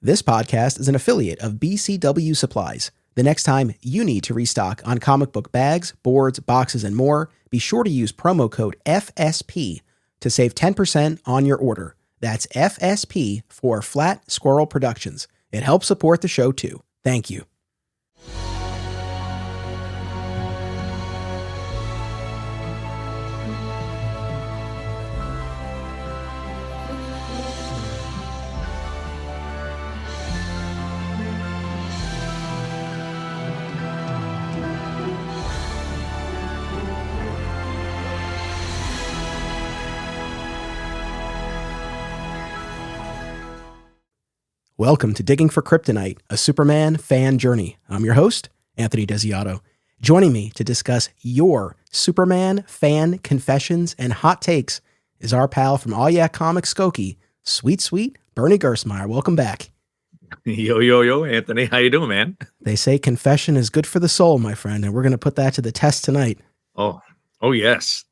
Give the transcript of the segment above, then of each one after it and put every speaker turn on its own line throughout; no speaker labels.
This podcast is an affiliate of BCW Supplies. The next time you need to restock on comic book bags, boards, boxes, and more, be sure to use promo code FSP to save 10% on your order. That's FSP for Flat Squirrel Productions. It helps support the show too. Thank you. Welcome to Digging for Kryptonite, a Superman fan journey. I'm your host, Anthony Desiato. Joining me to discuss your Superman fan confessions and hot takes is our pal from All Yeah Comics Skokie, sweet Bernie Gersmeyer. Welcome back.
Yo, Anthony. How you doing, man?
They say confession is good for the soul, my friend, and we're going to put that to the test tonight.
Oh yes.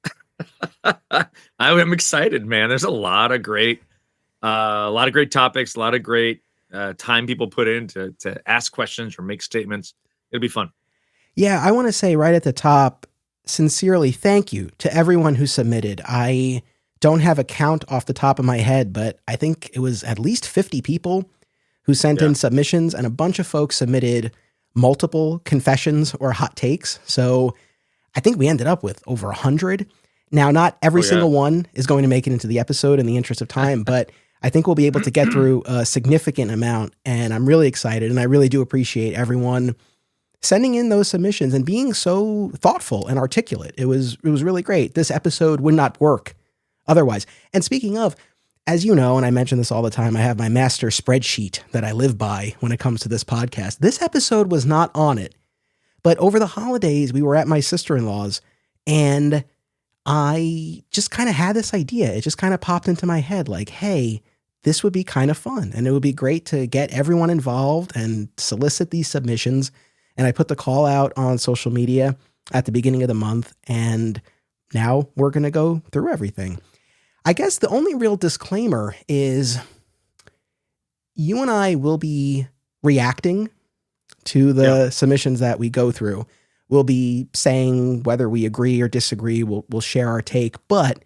I'm excited, man. There's a lot of great topics, a lot of great time people put in to ask questions or make statements. It'll be fun.
Yeah, I want to say right at the top, sincerely, thank you to everyone who submitted. I don't have a count off the top of my head, but I think it was at least 50 people who sent in submissions, and a bunch of folks submitted multiple confessions or hot takes. So I think we ended up with over 100. Now, not every single one is going to make it into the episode in the interest of time, but I think we'll be able to get through a significant amount, and I'm really excited, and I really do appreciate everyone sending in those submissions and being so thoughtful and articulate. It was really great. This episode would not work otherwise. And speaking of, as you know, and I mention this all the time, I have my master spreadsheet that I live by when it comes to this podcast. This episode was not on it, but over the holidays, we were at my sister-in-law's, and I just kind of had this idea. It just kind of popped into my head like, hey, this would be kind of fun, and it would be great to get everyone involved and solicit these submissions. And I put the call out on social media at the beginning of the month, and now we're going to go through everything. I guess the only real disclaimer is you and I will be reacting to the submissions that we go through. We'll be saying whether we agree or disagree. We'll share our take, but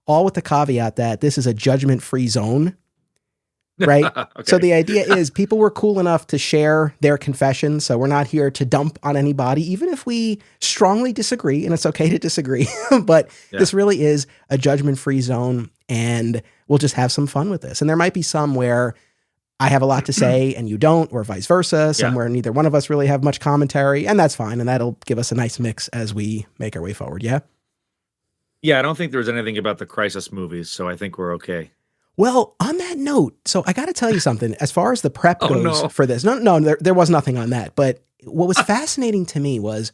all with the caveat that this is a judgment-free zone, right? Okay. So the idea is people were cool enough to share their confessions, so we're not here to dump on anybody, even if we strongly disagree, and it's okay to disagree, but this really is a judgment-free zone, and we'll just have some fun with this. And there might be some where I have a lot to say and you don't, or vice versa, somewhere neither one of us really have much commentary, and that's fine, and that'll give us a nice mix as we make our way forward, yeah?
Yeah, I don't think there was anything about the Crisis movies, so I think we're okay.
Well, on that note, so I got to tell you something, as far as the prep goes for this, there was nothing on that, but what was fascinating to me was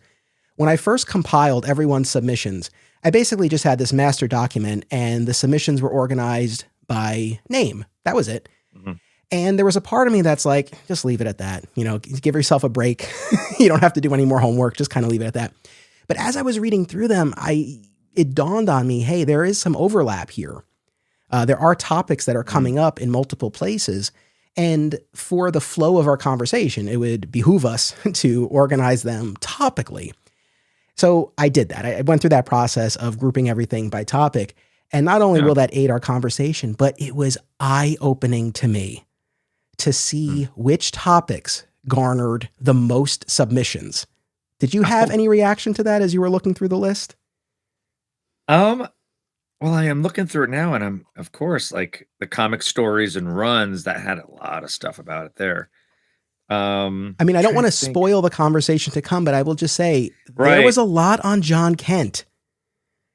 when I first compiled everyone's submissions, I basically just had this master document, and the submissions were organized by name. That was it. Mm-hmm. And there was a part of me that's like, just leave it at that. You know, give yourself a break. You don't have to do any more homework. Just kind of leave it at that. But as I was reading through them, it dawned on me, hey, there is some overlap here. There are topics that are coming up in multiple places. And for the flow of our conversation, it would behoove us to organize them topically. So I did that. I went through that process of grouping everything by topic. And not only will that aid our conversation, but it was eye-opening to me to see which topics garnered the most submissions. Did you have any reaction to that as you were looking through the list?
Well, I am looking through it now, and I'm, of course, like the comic stories and runs that had a lot of stuff about it there.
I mean, I don't want to spoil the conversation to come, but I will just say there was a lot on John Kent.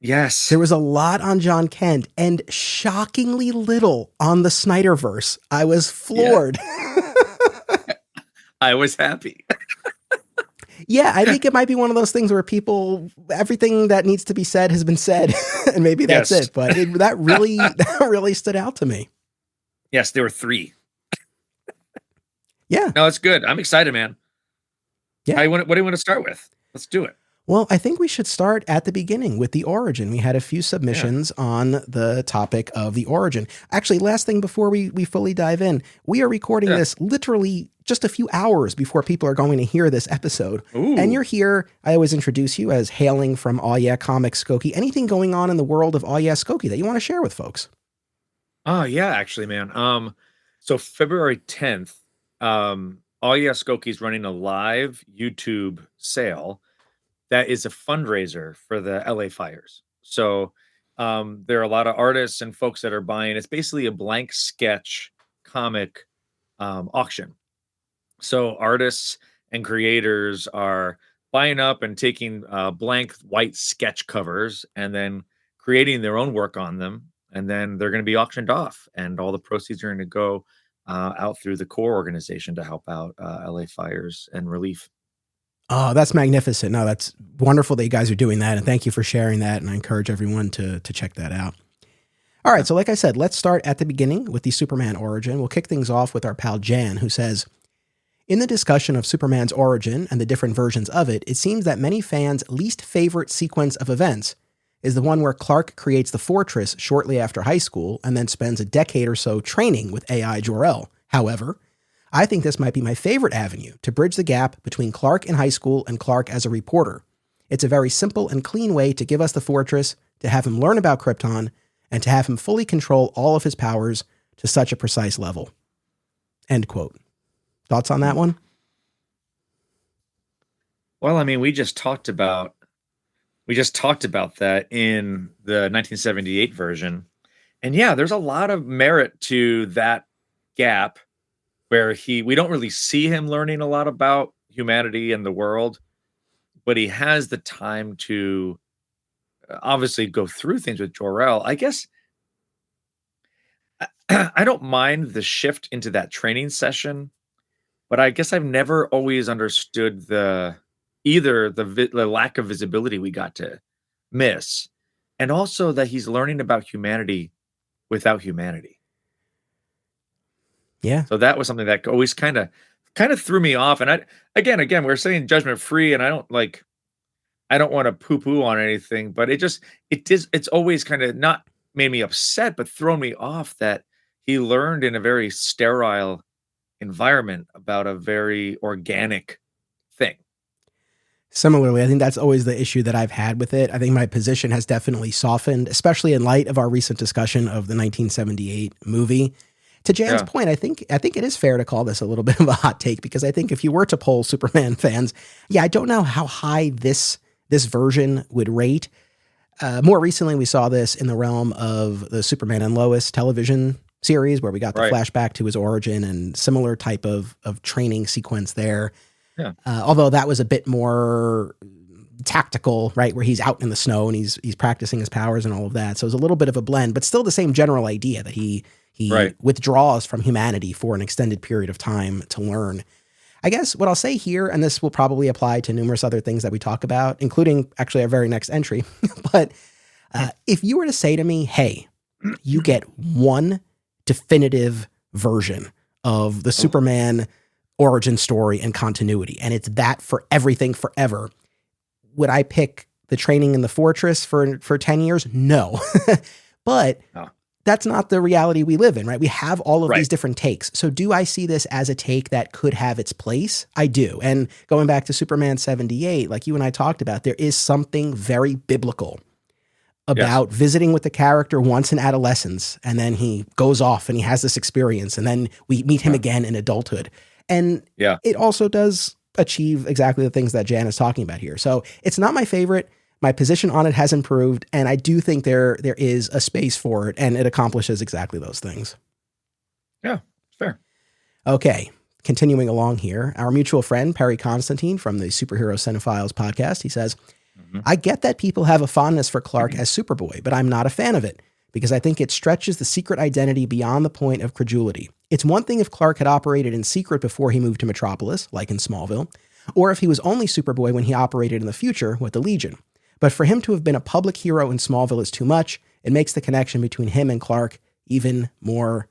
Yes.
There was a lot on John Kent, and shockingly little on the Snyderverse. I was floored.
Yeah. I was happy.
Yeah, I think it might be one of those things where everything that needs to be said has been said, and maybe that's it. But that really stood out to me.
Yes, there were 3.
Yeah.
No, it's good. I'm excited, man.
Yeah.
What do you want to start with? Let's do it.
Well, I think we should start at the beginning with the origin. We had a few
Yeah.
submissions on the topic of the origin. Actually, last thing before we fully dive in, we are recording
Yeah.
this literally just a few hours before people are going to hear this episode. And
Ooh.
you're here. I always introduce you as hailing from Aw Yeah Comics Skokie. Anything going on in the world of Aw Yeah Skokie that you want to share with folks?
Oh yeah, actually, man. So February 10th, All Yeah Skokie's running a live YouTube sale that is a fundraiser for the LA fires. So there are a lot of artists and folks that are buying. It's basically a blank sketch comic auction. So artists and creators are buying up and taking blank white sketch covers and then creating their own work on them. And then they're going to be auctioned off, and all the proceeds are going to go out through the core organization to help out LA fires and relief.
Oh, that's magnificent. No, that's wonderful that you guys are doing that. And thank you for sharing that. And I encourage everyone to check that out. All right.
Yeah.
So like I said, let's start at the beginning with the Superman origin. We'll kick things off with our pal Jan, who says, in the discussion of Superman's origin and the different versions of it, it seems that many fans' least favorite sequence of events is the one where Clark creates the fortress shortly after high school and then spends a decade or so training with AI Jor-El. However, I think this might be my favorite avenue to bridge the gap between Clark in high school and Clark as a reporter. It's a very simple and clean way to give us the fortress, to have him learn about Krypton, and to have him fully control all of his powers to such a precise level. End quote. Thoughts on that one?
Well, I mean, we just talked about that in the 1978 version. And yeah, there's a lot of merit to that gap where we don't really see him learning a lot about humanity and the world, but he has the time to obviously go through things with Jor-El. I guess I don't mind the shift into that training session, but I guess I've never always understood the lack of visibility we got to miss, and also that he's learning about humanity without humanity.
Yeah.
So that was something that always kind of threw me off. And again, we're saying judgment free, and I don't want to poo poo on anything, but it's always kind of not made me upset, but thrown me off that he learned in a very sterile environment about a very organic thing.
Similarly, I think that's always the issue that I've had with it. I think my position has definitely softened, especially in light of our recent discussion of the 1978 movie. To Jan's
Yeah.
point, I think it is fair to call this a little bit of a hot take, because I think if you were to poll Superman fans, yeah, I don't know how high this version would rate. More recently, we saw this in the realm of the Superman and Lois television series, where we got the
Right.
flashback to his origin and similar type of training sequence there.
Yeah.
Although that was a bit more tactical, right, where he's out in the snow and he's practicing his powers and all of that. So it's a little bit of a blend, but still the same general idea that he
Right.
withdraws from humanity for an extended period of time to learn. I guess what I'll say here, and this will probably apply to numerous other things that we talk about, including actually our very next entry, but if you were to say to me, hey, you get one definitive version of the Superman origin story and continuity, and it's that for everything forever, would I pick the training in the fortress for 10 years? No. But
No.
that's not the reality we live in, right? We have all of
Right.
these different takes. So do I see this as a take that could have its place? I do. And going back to Superman 78, like you and I talked about, there is something very biblical about visiting with the character once in adolescence, and then he goes off and he has this experience, and then we meet him
Yeah.
again in adulthood. And
Yeah.
it also does achieve exactly the things that Jan is talking about here. So it's not my favorite. My position on it has improved, and I do think there is a space for it, and it accomplishes exactly those things.
Yeah. Fair.
Okay, continuing along here, our mutual friend Perry Constantine from the Superhero Cinephiles podcast, he says,
Mhm.
I get that people have a fondness for Clark as Superboy, but I'm not a fan of it because I think it stretches the secret identity beyond the point of credulity. It's one thing if Clark had operated in secret before he moved to Metropolis, like in Smallville, or if he was only Superboy when he operated in the future with the Legion. But for him to have been a public hero in Smallville is too much. It makes the connection between him and Clark even more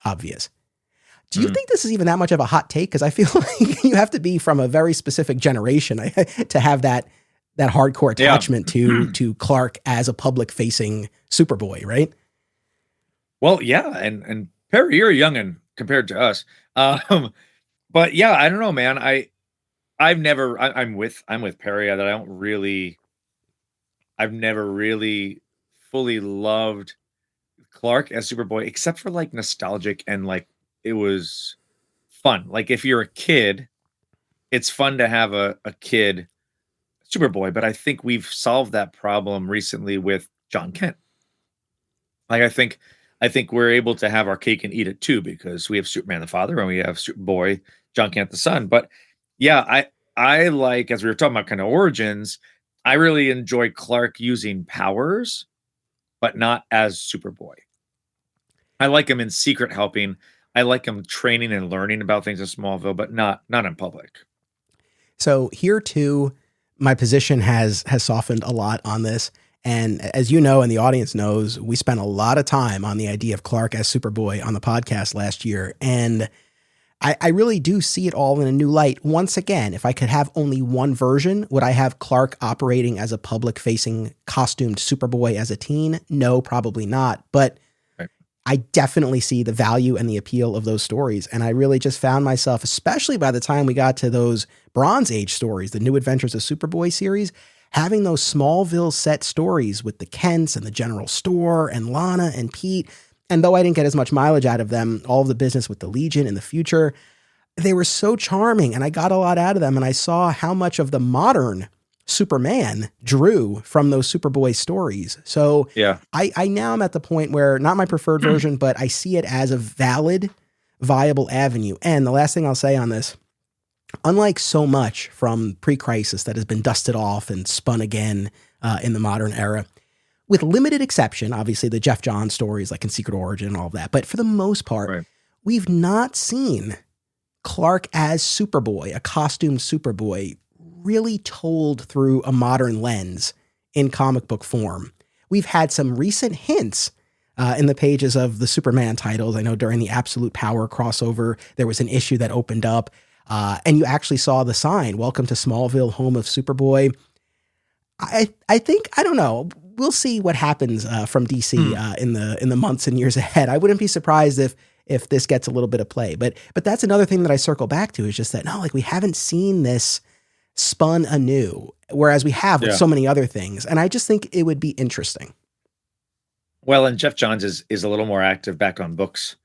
obvious. Do you think this is even that much of a hot take? Because I feel like you have to be from a very specific generation to have that that hardcore
Yeah.
attachment to Clark as a public facing Superboy, right?
Well, yeah, and Perry, you're a youngin' compared to us. Um, but yeah, I don't know, man. I'm with Perry that I've never really fully loved Clark as Superboy, except for like nostalgic and like it was fun. Like if you're a kid, it's fun to have a kid Superboy, but I think we've solved that problem recently with John Kent. Like I think we're able to have our cake and eat it too because we have Superman the father and we have Superboy John Kent the son. But yeah, I like as we were talking about kind of origins, I really enjoy Clark using powers, but not as Superboy. I like him in secret helping. I like him training and learning about things in Smallville, but not in public.
So here too, my position has softened a lot on this. And as you know, and the audience knows, we spent a lot of time on the idea of Clark as Superboy on the podcast last year. And I really do see it all in a new light. Once again, if I could have only one version, would I have Clark operating as a public facing costumed Superboy as a teen? No, probably not. But
Right.
I definitely see the value and the appeal of those stories. And I really just found myself, especially by the time we got to those Bronze Age stories, the New Adventures of Superboy series, having those Smallville set stories with the Kents and the General Store and Lana and Pete. And though I didn't get as much mileage out of them, all of the business with the Legion in the future, they were so charming and I got a lot out of them. And I saw how much of the modern Superman drew from those Superboy stories. So
Yeah.
I now am at the point where not my preferred version, but I see it as a valid, viable avenue. And the last thing I'll say on this, unlike so much from pre-crisis that has been dusted off and spun again in the modern era, with limited exception, obviously the Jeff Johns stories like in Secret Origin and all of that. But for the most part,
Right.
we've not seen Clark as Superboy, a costumed Superboy, really told through a modern lens in comic book form. We've had some recent hints in the pages of the Superman titles. I know during the Absolute Power crossover, there was an issue that opened up and you actually saw the sign, "Welcome to Smallville, home of Superboy." I think, I don't know. We'll see what happens from DC in the months and years ahead. I wouldn't be surprised if this gets a little bit of play. But that's another thing that I circle back to is just that, no, like we haven't seen this spun anew, whereas we have with
Yeah.
so many other things. And I just think it would be interesting.
Well, and Jeff Johns is a little more active back on books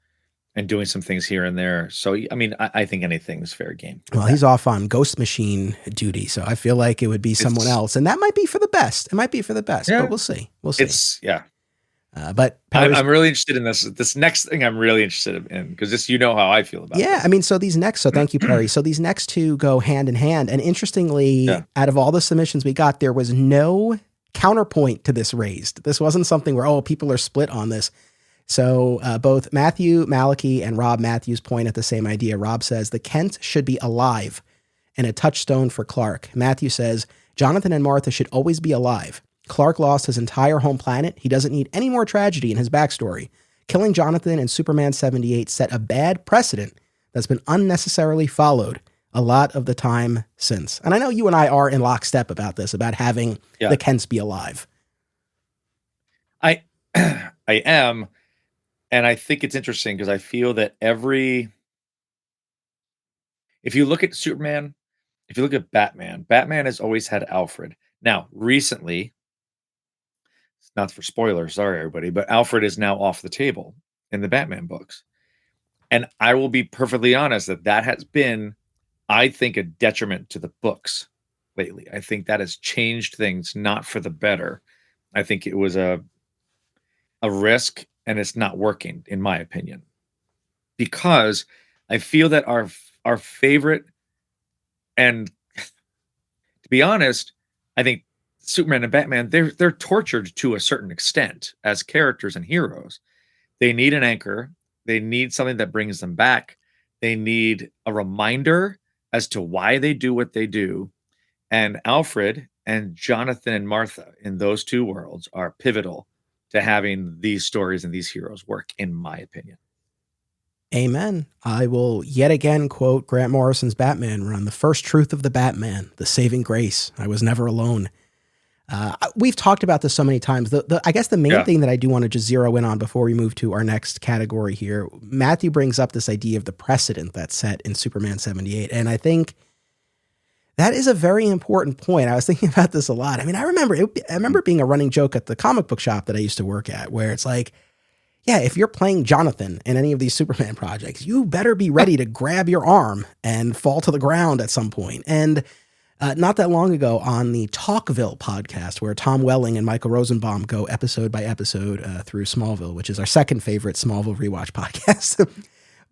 and doing some things here and there. So I mean, I think anything's fair game. with
Well,
that.
he's off on Ghost Machine duty, so I feel like it would be someone
It's-
else. And that might be for the best. It might be for the best,
Yeah.
but we'll see. We'll see.
It's yeah.
But
I'm,
Powers,
I'm really interested in this. This next thing I'm really interested in because this, you know how I feel about.
yeah,
this.
I mean, so thank you, Perry. So these next two go hand in hand. And interestingly,
Yeah.
out of all the submissions we got, there was no counterpoint to this raised. This wasn't something where, oh, people are split on this. So both Matthew Malachi and Rob Matthews point at the same idea. Rob says the Kent should be alive and a touchstone for Clark. Matthew says Jonathan and Martha should always be alive. Clark lost his entire home planet. He doesn't need any more tragedy in his backstory. Killing Jonathan in Superman 78 set a bad precedent that's been unnecessarily followed a lot of the time since. And I know you and I are in lockstep about this, about having
Yeah.
the Kents be alive.
I I am, and I think it's interesting because I feel that if you look at Superman, if you look at Batman has always had Alfred. Now, recently, it's not for spoilers, sorry everybody, but Alfred is now off the table in the Batman books. And I will be perfectly honest that has been, I think, a detriment to the books lately. I think that has changed things not for the better. I think it was a risk and it's not working in my opinion. Because I feel that our favorite, and to be honest, I think Superman and Batman, they're tortured to a certain extent as characters and heroes. They need an anchor. They need something that brings them back. They need a reminder as to why they do what they do. And Alfred and Jonathan and Martha in those two worlds are pivotal to having these stories and these heroes work, in my opinion.
Amen. I will yet again quote Grant Morrison's Batman run, "The first truth of the Batman, the saving grace. I was never alone." We've talked about this so many times. I guess the main
Yeah.
thing that I do want to just zero in on before we move to our next category here, Matthew brings up this idea of the precedent that's set in Superman 78. And I think that is a very important point. I was thinking about this a lot. I mean, I remember it being a running joke at the comic book shop that I used to work at, where it's like, yeah, if you're playing Jonathan in any of these Superman projects, you better be ready to grab your arm and fall to the ground at some point. And not that long ago on the Talkville podcast, where Tom Welling and Michael Rosenbaum go episode by episode through Smallville, which is our second favorite Smallville rewatch podcast.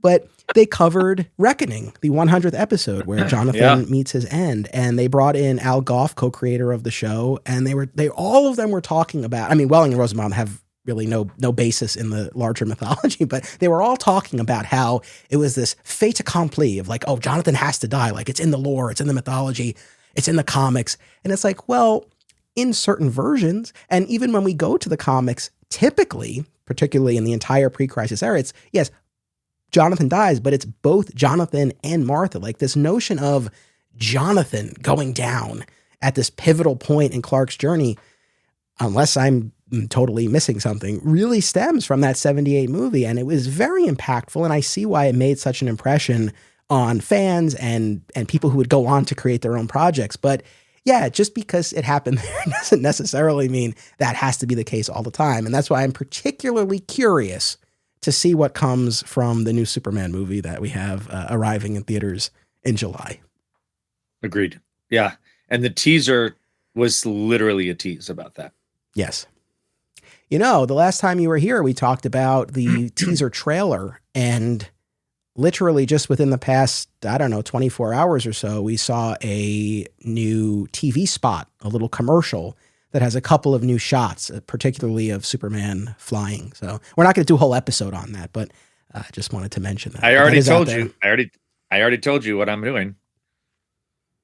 But they covered Reckoning, the 100th episode where Jonathan meets his end, and they brought in Al Gough, co-creator of the show, and they all of them were talking about. I mean, Welling and Rosenbaum have really no basis in the larger mythology, but they were all talking about how it was this fait accompli of like, oh, Jonathan has to die, like it's in the lore, it's in the mythology, it's in the comics, and it's like, well, in certain versions, and even when we go to the comics, typically, particularly in the entire pre-crisis era, it's yes. Jonathan dies, but it's both Jonathan and Martha. Like this notion of Jonathan going down at this pivotal point in Clark's journey, unless I'm totally missing something, really stems from that 78 movie. And it was very impactful. And I see why it made such an impression on fans and people who would go on to create their own projects. But yeah, just because it happened there doesn't necessarily mean that has to be the case all the time. And that's why I'm particularly curious to see what comes from the new Superman movie that we have arriving in theaters in July.
Agreed. Yeah. And the teaser was literally a tease about that.
Yes. You know, the last time you were here, we talked about the teaser trailer, and literally just within the past, 24 hours or so, we saw a new TV spot, a little commercial that has a couple of new shots, particularly of Superman flying. So we're not going to do a whole episode on that, but I just wanted to mention that.
I already told you. I already told you what I'm doing.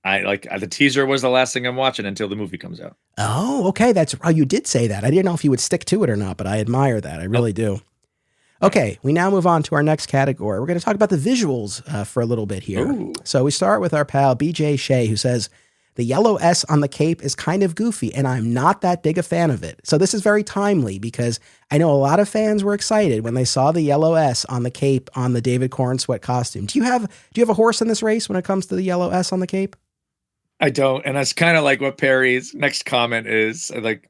The teaser was the last thing I'm watching until the movie comes out.
Oh, okay. You did say that. I didn't know if you would stick to it or not, but I admire that. I really do. Okay, we now move on to our next category. We're going to talk about the visuals for a little bit here.
Ooh.
So we start with our pal BJ Shea, who says, the yellow S on the cape is kind of goofy, and I'm not that big a fan of it. So this is very timely because I know a lot of fans were excited when they saw the yellow S on the cape on the David Cornsweet costume. Do you have a horse in this race when it comes to the yellow S on the cape?
I don't, and that's kind of like what Perry's next comment is. Like,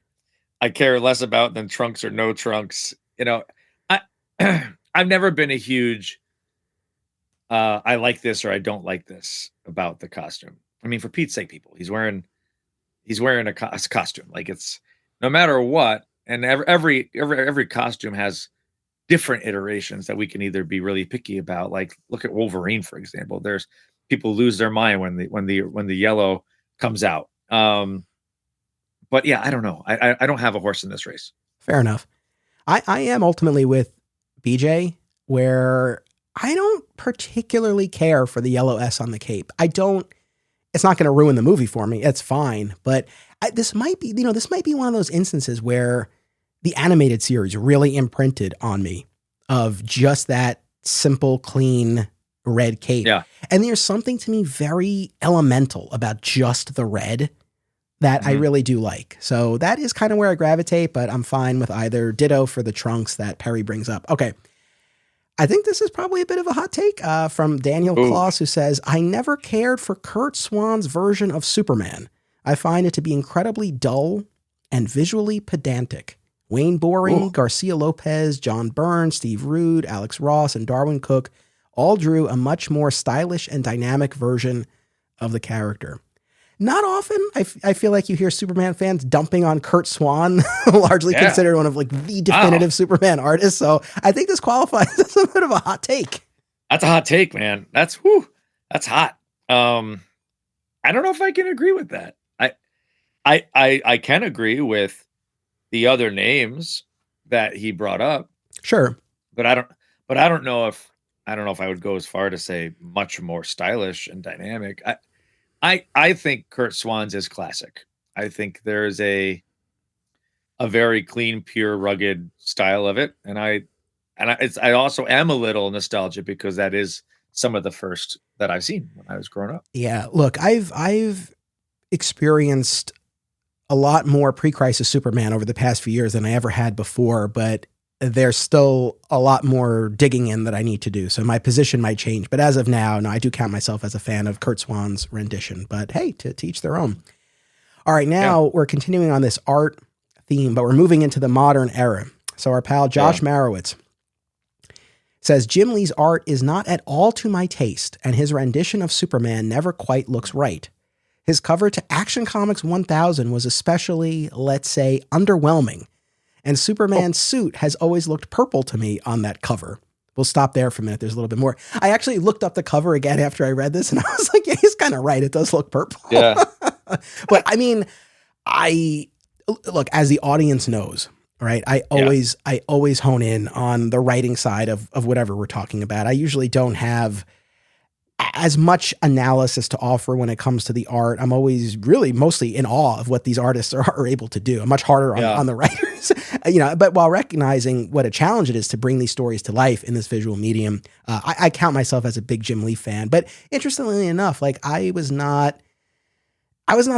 I care less about than trunks or no trunks. You know, I've never been a huge I like this or I don't like this about the costume. I mean, for Pete's sake, people, he's wearing a costume. Like, it's no matter what, and every costume has different iterations that we can either be really picky about. Like, look at Wolverine, for example. There's people lose their mind when the yellow comes out. But yeah, I don't know. I don't have a horse in this race.
Fair enough. I am ultimately with BJ, where I don't particularly care for the yellow S on the cape. It's not going to ruin the movie for me. It's fine. But this might be one of those instances where the animated series really imprinted on me of just that simple, clean red cape.
Yeah.
And there's something to me very elemental about just the red that I really do like. So that is kind of where I gravitate, but I'm fine with either. Ditto for the trunks that Perry brings up. Okay. I think this is probably a bit of a hot take from Daniel Kloss, who says, I never cared for Kurt Swan's version of Superman. I find it to be incredibly dull and visually pedantic. Wayne Boring, Garcia Lopez, John Byrne, Steve Rude, Alex Ross, and Darwin Cook all drew a much more stylish and dynamic version of the character. Not often, I feel like you hear Superman fans dumping on Kurt Swan, largely considered one of like the definitive Superman artists. So I think this qualifies as a bit of a hot take.
That's a hot take, man. That's hot. I don't know if I can agree with that. I can agree with the other names that he brought up.
Sure.
But I don't know if I would go as far to say much more stylish and dynamic. I think Kurt Swan's is classic. I think there's a very clean, pure, rugged style of it, and I also am a little nostalgic because that is some of the first that I've seen when I was growing up.
Yeah, look, I've experienced a lot more pre-crisis Superman over the past few years than I ever had before, but there's still a lot more digging in that I need to do. So my position might change. But as of now, no, I do count myself as a fan of Kurt Swan's rendition. But hey, to each their own. All right, now we're continuing on this art theme, but we're moving into the modern era. So our pal Josh Marowitz says, Jim Lee's art is not at all to my taste, and his rendition of Superman never quite looks right. His cover to Action Comics 1000 was especially, let's say, underwhelming. And Superman's suit has always looked purple to me on that cover. We'll stop there for a minute. There's a little bit more. I actually looked up the cover again after I read this, and I was like, yeah, he's kind of right. It does look purple.
Yeah.
But I mean, look, as the audience knows, right? I always hone in on the writing side of whatever we're talking about. I usually don't have as much analysis to offer when it comes to the art. I'm always really mostly in awe of what these artists are able to do. I'm much harder on the writers, but while recognizing what a challenge it is to bring these stories to life in this visual medium, I count myself as a big Jim Lee fan. But interestingly enough, like I was not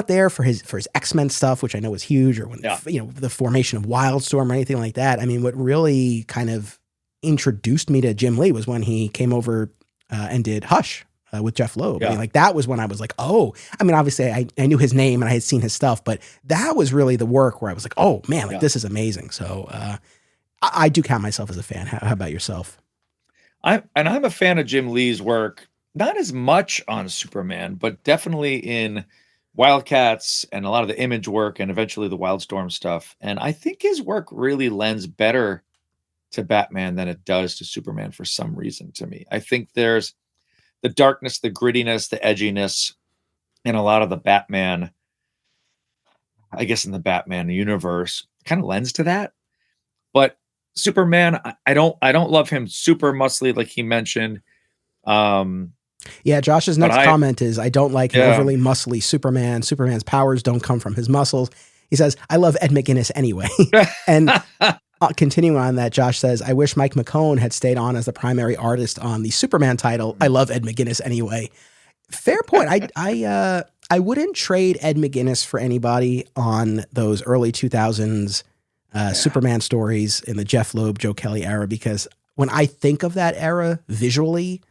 there for his X-Men stuff, which I know was huge, or when the formation of Wildstorm or anything like that. I mean, what really kind of introduced me to Jim Lee was when he came over and did Hush with Jeff Loeb. I mean, like that was when I was like, oh, I mean, obviously I knew his name and I had seen his stuff, but that was really the work where I was like, oh man, like this is amazing. So I do count myself as a fan. How about yourself?
I'm a fan of Jim Lee's work, not as much on Superman, but definitely in Wildcats and a lot of the Image work and eventually the Wildstorm stuff. And I think his work really lends better to Batman than it does to Superman for some reason to me. I think there's the darkness, the grittiness, the edginess in a lot of the Batman, I guess in the Batman universe, kind of lends to that. But Superman, I don't love him super muscly like he mentioned.
Yeah, Josh's next comment is, I don't like an overly muscly Superman. Superman's powers don't come from his muscles. He says, I love Ed McGuinness anyway. And continuing on that, Josh says, I wish Mike McKone had stayed on as the primary artist on the Superman title. I love Ed McGuinness anyway. Fair point. I wouldn't trade Ed McGuinness for anybody on those early 2000s Superman stories in the Jeff Loeb, Joe Kelly era, because when I think of that era visually,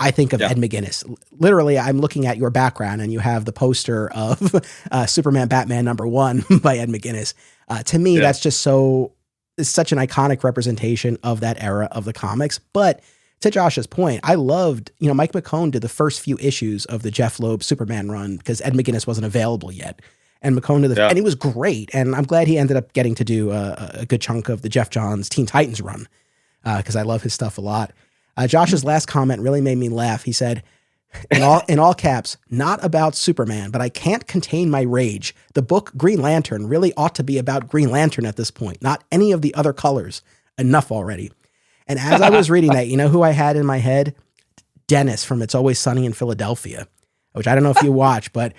I think of Ed McGuinness. Literally, I'm looking at your background and you have the poster of Superman Batman #1 by Ed McGuinness. To me, that's just it's such an iconic representation of that era of the comics. But to Josh's point, I loved, Mike McKone did the first few issues of the Jeff Loeb Superman run because Ed McGuinness wasn't available yet. And McKone did and it was great. And I'm glad he ended up getting to do a good chunk of the Jeff Johns Teen Titans run because I love his stuff a lot. Josh's last comment really made me laugh. He said, in all caps, not about Superman, but I can't contain my rage. The book Green Lantern really ought to be about Green Lantern at this point, not any of the other colors. Enough already. And as I was reading that, you know who I had in my head? Dennis from It's Always Sunny in Philadelphia, which I don't know if you watch, but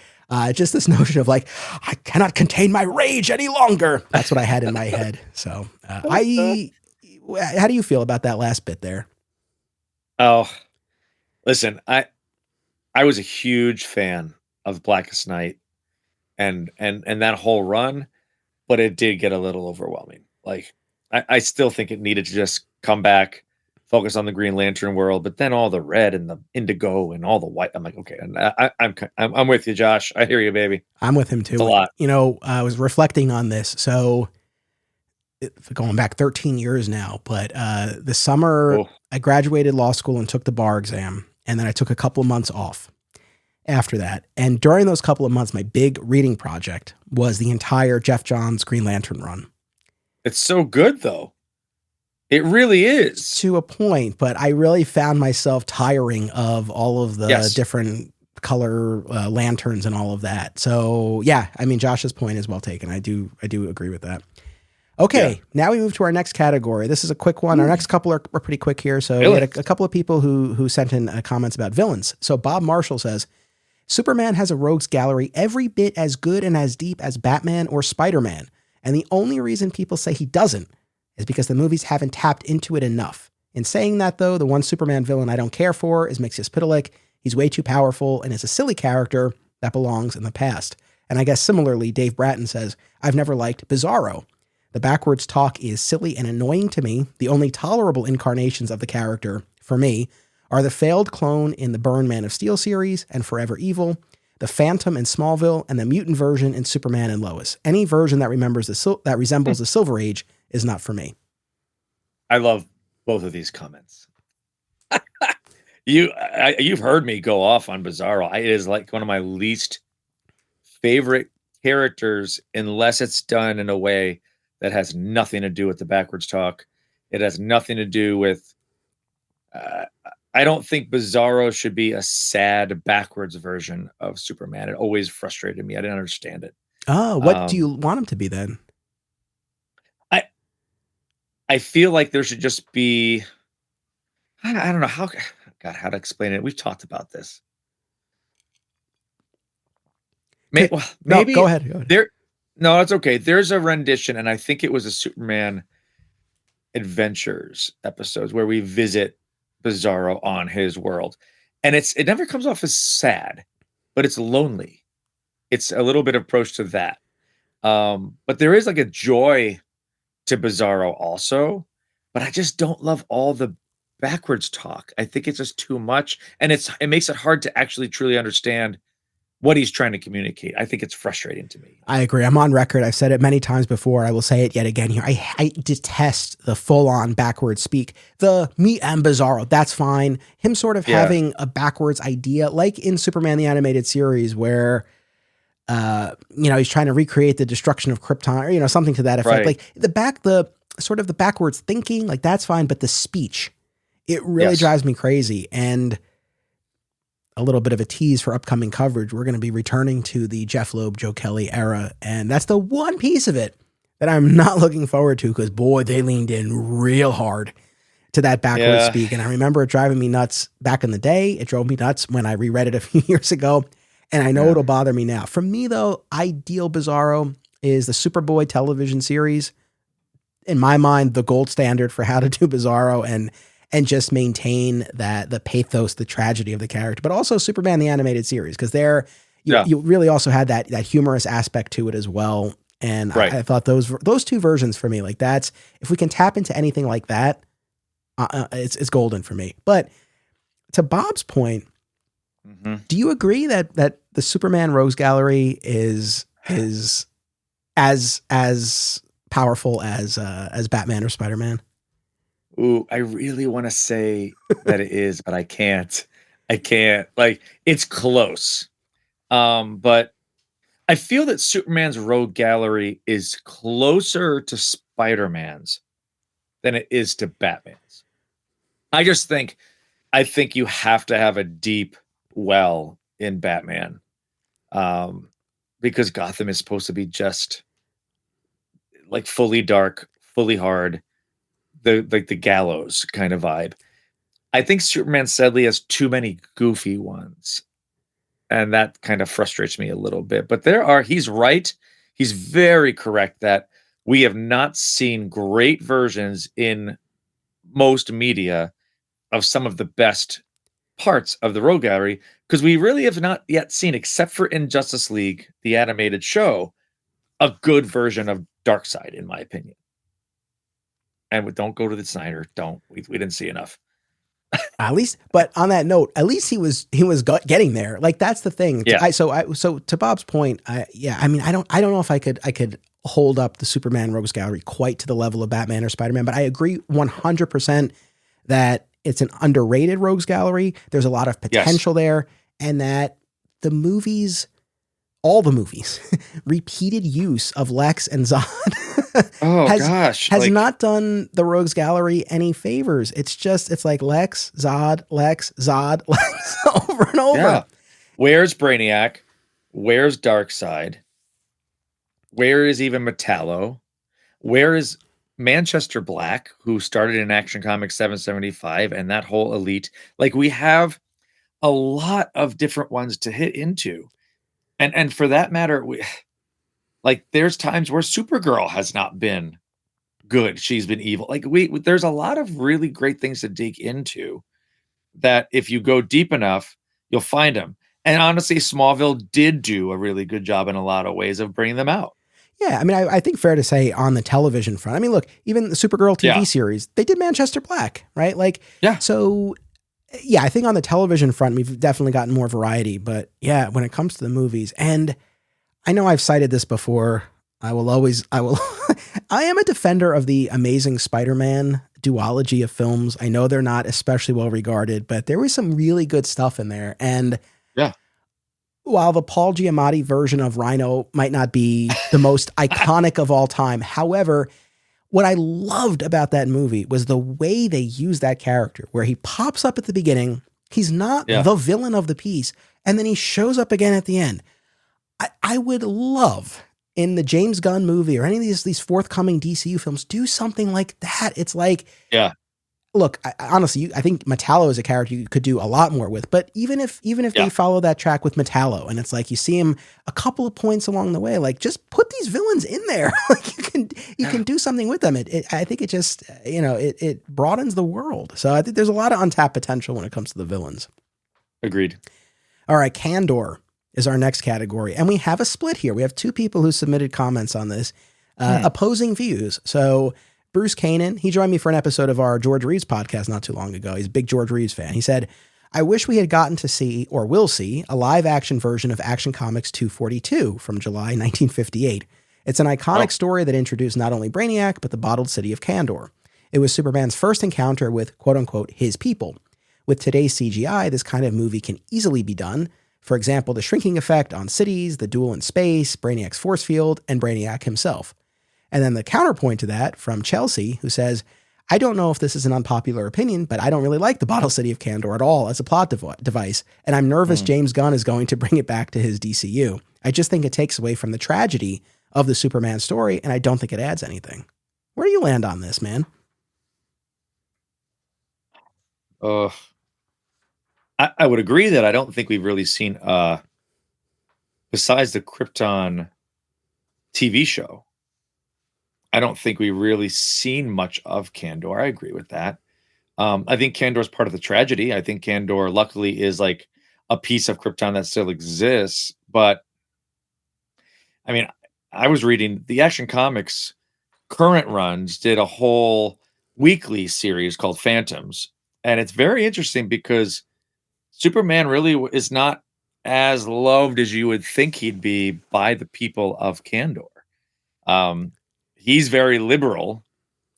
just this notion of like, I cannot contain my rage any longer. That's what I had in my head. So how do you feel about that last bit there?
Oh, listen, I was a huge fan of Blackest Night and that whole run, but it did get a little overwhelming. Like I still think it needed to just come back, focus on the Green Lantern world, but then all the red and the indigo and all the white. I'm like, okay, and I'm with you, Josh. I hear you, baby.
I'm with him too.
It's a lot.
I was reflecting on this. So going back 13 years now, but the summer I graduated law school and took the bar exam. And then I took a couple of months off after that. And during those couple of months, my big reading project was the entire Jeff Johns Green Lantern run.
It's so good though. It really is.
To a point, but I really found myself tiring of all of the different color lanterns and all of that. So yeah, I mean, Josh's point is well taken. I do agree with that. Okay, now we move to our next category. This is a quick one. Our next couple are pretty quick here. So we had a couple of people who sent in comments about villains. So Bob Marshall says, Superman has a rogues gallery every bit as good and as deep as Batman or Spider-Man. And the only reason people say he doesn't is because the movies haven't tapped into it enough. In saying that, though, the one Superman villain I don't care for is Mixius Pitalik. He's way too powerful and is a silly character that belongs in the past. And I guess similarly, Dave Bratton says, I've never liked Bizarro. The backwards talk is silly and annoying to me. The only tolerable incarnations of the character, for me, are the failed clone in the Burn Man of Steel series and Forever Evil, the Phantom in Smallville, and the mutant version in Superman and Lois. Any version that that resembles the Silver Age is not for me.
I love both of these comments. You've heard me go off on Bizarro. It is like one of my least favorite characters, unless it's done in a way that has nothing to do with the backwards talk. It has nothing to do with. I don't think Bizarro should be a sad backwards version of Superman. It always frustrated me. I didn't understand it.
Oh, what do you want him to be then?
I feel like there should just be. I don't know how to explain it. We've talked about this. Maybe
no, go ahead.
There. No, it's okay. There's a rendition, and I think it was a Superman Adventures episodes where we visit Bizarro on his world, and it never comes off as sad, but it's lonely. It's a little bit of approach to that, but there is like a joy to Bizarro also, but I just don't love all the backwards talk. I think it's just too much, and it makes it hard to actually truly understand what he's trying to communicate. I think it's frustrating to me.
I agree. I'm on record. I've said it many times before. I will say it yet again here. I detest the full-on backwards speak. The me and Bizarro, that's fine. Him sort of having a backwards idea, like in Superman the Animated Series, where he's trying to recreate the destruction of Krypton, or something to that effect.
Right.
Like the backwards thinking, like that's fine, but the speech, it really drives me crazy. And a little bit of a tease for upcoming coverage, we're going to be returning to the Jeff Loeb, Joe Kelly era. And that's the one piece of it that I'm not looking forward to, because boy, they leaned in real hard to that backwards speak. And I remember it driving me nuts back in the day. It drove me nuts when I reread it a few years ago. And I know it'll bother me now. For me, though, ideal Bizarro is the Superboy television series. In my mind, the gold standard for how to do Bizarro and just maintain the pathos, the tragedy of the character, but also Superman the Animated Series, because you really also had that humorous aspect to it as well. And I thought those two versions for me, like that's, if we can tap into anything like that, it's golden for me. But to Bob's point, do you agree that the Superman Rogues Gallery is as powerful as Batman or Spider-Man?
Ooh, I really want to say that it is, but I can't. Like, it's close. But I feel that Superman's Rogue Gallery is closer to Spider-Man's than it is to Batman's. I think you have to have a deep well in Batman, because Gotham is supposed to be just like fully dark, fully hard, the gallows kind of vibe. I think Superman sadly has too many goofy ones, and that kind of frustrates me a little bit. But he's right. He's very correct that we have not seen great versions in most media of some of the best parts of the Rogue Gallery, because we really have not yet seen, except for in Justice League, the animated show, a good version of Darkseid, in my opinion. And don't go to the Snyder. We didn't see enough.
At least, but on that note, at least he was getting there. Like that's the thing.
Yeah.
So to Bob's point, I don't know if I could hold up the Superman Rogues Gallery quite to the level of Batman or Spider-Man, but I agree 100% that it's an underrated Rogues Gallery. There's a lot of potential there, and that all the movies, repeated use of Lex and Zod has not done the Rogues Gallery any favors. It's like Lex, Zod, Lex, over and over. Yeah.
Where's Brainiac? Where's Darkseid? Where is even Metallo? Where is Manchester Black, who started in Action Comics 775, and that whole elite? Like, we have a lot of different ones to hit into. And for that matter, there's times where Supergirl has not been good. She's been evil. Like, there's a lot of really great things to dig into that if you go deep enough, you'll find them. And honestly, Smallville did do a really good job in a lot of ways of bringing them out.
Yeah, I mean, I think fair to say on the television front. I mean, look, even the Supergirl
Yeah.
TV series, they did Manchester Black, right? Like,
Yeah.
so yeah, I think on the television front, we've definitely gotten more variety. But yeah, when it comes to the movies, and I know I've cited this before, I will, I am a defender of the Amazing Spider-Man duology of films. I know they're not especially well regarded, but there was some really good stuff in there. And
Yeah.
while the Paul Giamatti version of Rhino might not be the most iconic of all time, however, what I loved about that movie was the way they used that character, where he pops up at the beginning, he's not
Yeah.
the villain of the piece, and then he shows up again at the end. I would love in the James Gunn movie or any of these forthcoming DCU films, do something like that. It's like,
Yeah.
look, honestly, I think Metallo is a character you could do a lot more with. But even if they follow that track with Metallo, and it's like you see him a couple of points along the way, like just put these villains in there. Like you can do something with them. I think it just it broadens the world. So I think there's a lot of untapped potential when it comes to the villains.
Agreed.
All right, Kandor is our next category, and we have a split here. We have two people who submitted comments on this, opposing views. So Bruce Kanan, he joined me for an episode of our George Reeves podcast not too long ago. He's a big George Reeves fan. He said, I wish we had gotten to see, or will see, a live action version of Action Comics 242 from July 1958. It's an iconic story that introduced not only Brainiac, but the bottled city of Kandor. It was Superman's first encounter with, quote unquote, his people. With today's CGI, this kind of movie can easily be done. For example, the shrinking effect on cities, the duel in space, Brainiac's force field, and Brainiac himself. And then the counterpoint to that from Chelsea, who says, I don't know if this is an unpopular opinion, but I don't really like the Bottle City of Kandor at all as a plot device, and I'm nervous James Gunn is going to bring it back to his DCU. I just think it takes away from the tragedy of the Superman story, and I don't think it adds anything. Where do you land on this, man?
I would agree that I don't think we've really seen, besides the Krypton TV show, I don't think we've really seen much of Kandor. I agree with that. I think Kandor is part of the tragedy. I think Kandor, luckily, is like a piece of Krypton that still exists. But I mean, I was reading the Action Comics current runs did a whole weekly series called Phantoms, and it's very interesting because Superman really is not as loved as you would think he'd be by the people of Kandor. He's very liberal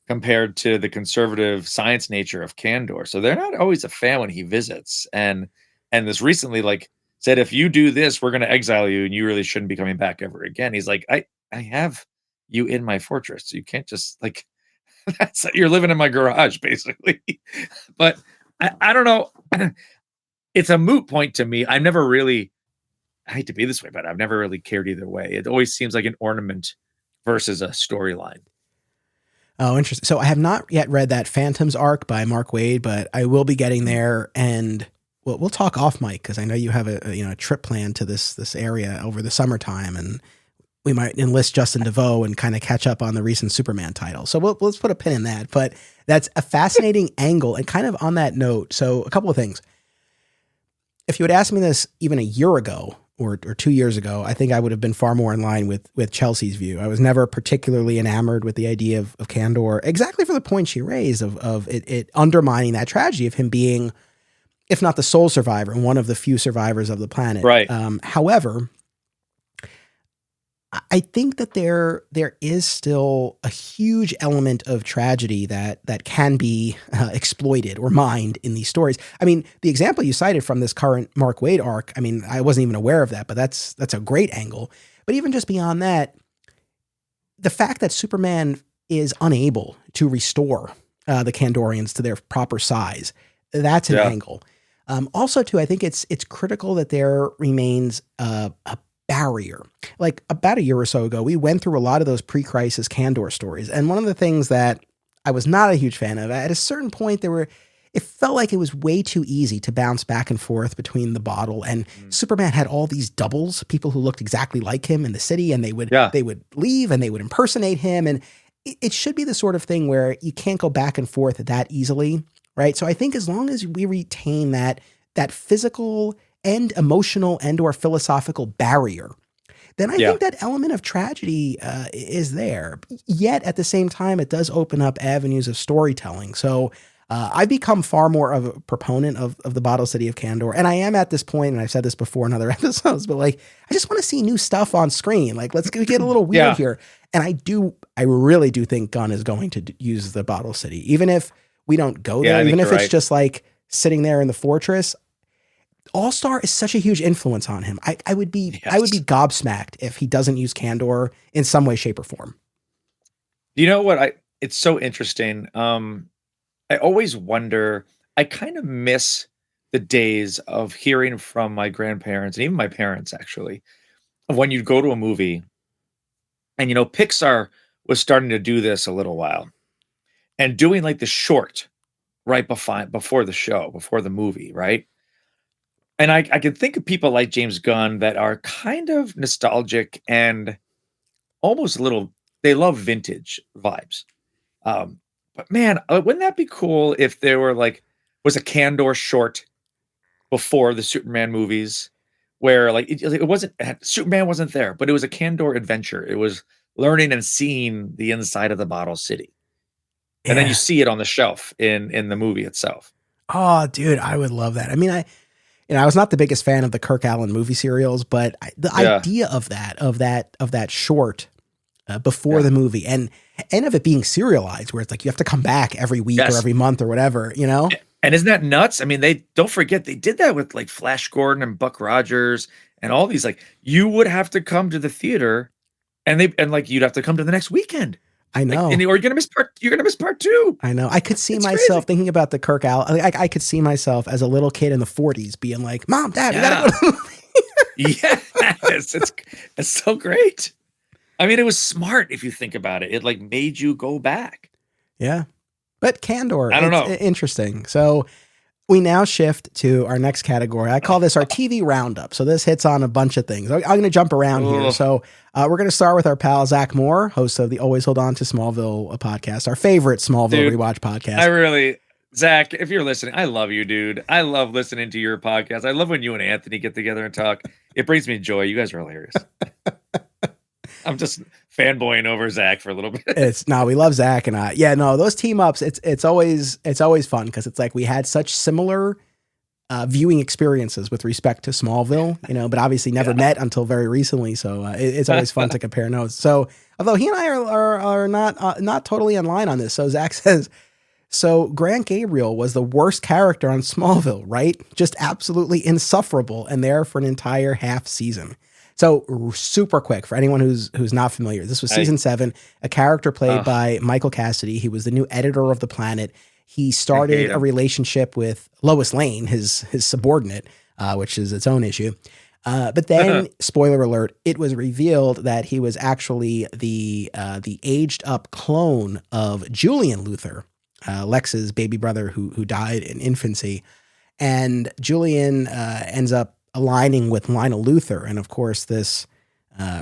compared to the conservative science nature of Kandor. So they're not always a fan when he visits. And this recently like said, if you do this, we're going to exile you and you really shouldn't be coming back ever again. He's like, I have you in my fortress. You can't just like, you're living in my garage basically. But I don't know. It's a moot point to me. I hate to be this way, but I've never really cared either way. It always seems like an ornament versus a storyline.
Oh, interesting. So I have not yet read that Phantoms arc by Mark Waid, but I will be getting there, and we'll talk off mic because I know you have a trip planned to this area over the summertime, and we might enlist Justin DeVoe and kind of catch up on the recent Superman title. So let's put a pin in that. But that's a fascinating angle, and kind of on that note. So a couple of things. If you had asked me this even a year ago or 2 years ago, I think I would have been far more in line with Chelsea's view. I was never particularly enamored with the idea of Kandor, exactly for the point she raised of it undermining that tragedy of him being, if not the sole survivor, one of the few survivors of the planet.
Right.
However, I think that there is still a huge element of tragedy that can be exploited or mined in these stories. I mean, the example you cited from this current Mark Waid arc, I mean, I wasn't even aware of that, but that's a great angle. But even just beyond that, the fact that Superman is unable to restore the Kandorians to their proper size, that's an angle. Also, too, I think it's critical that there remains a barrier. Like about a year or so ago, we went through a lot of those pre-crisis Kandor stories. And one of the things that I was not a huge fan of, at a certain point, it felt like it was way too easy to bounce back and forth between the bottle. And Superman had all these doubles, people who looked exactly like him in the city, and they would leave and they would impersonate him. And it should be the sort of thing where you can't go back and forth that easily, right? So I think as long as we retain that physical and emotional and or philosophical barrier, then I
Yeah.
think that element of tragedy is there. Yet at the same time, it does open up avenues of storytelling. So I've become far more of a proponent of the Bottle City of Kandor. And I am at this point, and I've said this before in other episodes, but like, I just want to see new stuff on screen. Like, let's get a little weird
Yeah.
here. And I really do think Gunn is going to use the Bottle City, even if we don't go
Yeah,
there,
I think
even if
you're
it's
right.
just like sitting there in the fortress. All-Star is such a huge influence on him. I would be gobsmacked if he doesn't use Kandor in some way, shape, or form.
You know what? It's so interesting. I always wonder, I kind of miss the days of hearing from my grandparents and even my parents actually, of when you'd go to a movie and Pixar was starting to do this a little while and doing like the short right before the show, before the movie, right? And I can think of people like James Gunn that are kind of nostalgic and almost a little, they love vintage vibes. Um, but man, wouldn't that be cool if there was a Candor short before the Superman movies where it wasn't Superman wasn't there, but it was a Candor adventure. It was learning and seeing the inside of the Bottle City. And then you
Yeah.
see it on the shelf in the movie itself.
Oh, dude, I would love that. I mean, I was not the biggest fan of the Kirk Allen movie serials, but the
Yeah.
idea of that short before
Yeah.
the movie and of it being serialized, where it's like you have to come back every week or
Yes.
every month or whatever,
And isn't that nuts? I mean, they don't forget they did that with like Flash Gordon and Buck Rogers and all these you would have to come to the theater and you'd have to come to the next weekend.
I know.
Or you're gonna miss part two.
I know. I could see
It's
myself
crazy.
thinking about the Kirk Allen. I could see myself as a little kid in the 40s being like, Mom, Dad, we gotta go to the movie.
Yes, it's so great. I mean, it was smart if you think about it. It made you go back.
Yeah. But Kandor,
I don't know.
Interesting. So we now shift to our next category. I call this our TV roundup. So this hits on a bunch of things. I'm going to jump around here. So we're going to start with our pal, Zach Moore, host of the Always Hold On to Smallville podcast, our favorite Smallville rewatch podcast.
Zach, if you're listening, I love you, dude. I love listening to your podcast. I love when you and Anthony get together and talk. It brings me joy. You guys are hilarious. I'm just fanboying over Zach for a little bit.
We love Zach and I. Yeah, no, those team ups. It's always fun because it's like we had such similar viewing experiences with respect to Smallville, but obviously never met until very recently. So it's always fun to compare notes. So although he and I are not totally in line on this. So Zach says, so Grant Gabriel was the worst character on Smallville, right? Just absolutely insufferable and there for an entire half season. So super quick for anyone who's not familiar, this was season 7, a character played by Michael Cassidy. He was the new editor of the Planet. He started a relationship with Lois Lane, his subordinate, which is its own issue. But then, spoiler alert, it was revealed that he was actually the aged up clone of Julian Luthor, Lex's baby brother who died in infancy. And Julian ends up aligning with Lionel Luthor. And of course, this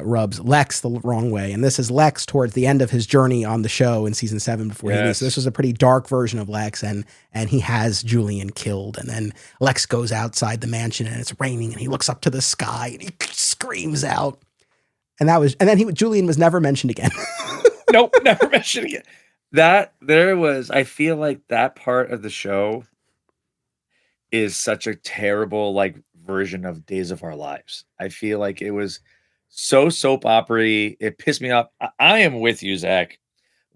rubs Lex the wrong way. And this is Lex towards the end of his journey on the show in season 7 before he leaves. So this was a pretty dark version of Lex. And he has Julian killed. And then Lex goes outside the mansion and it's raining and he looks up to the sky and he screams out. And Julian was never mentioned again.
Nope, never mentioned again. I feel like that part of the show is such a terrible version of Days of Our Lives. I feel like it was so soap opera-y. It pissed me off. I am with you, Zach.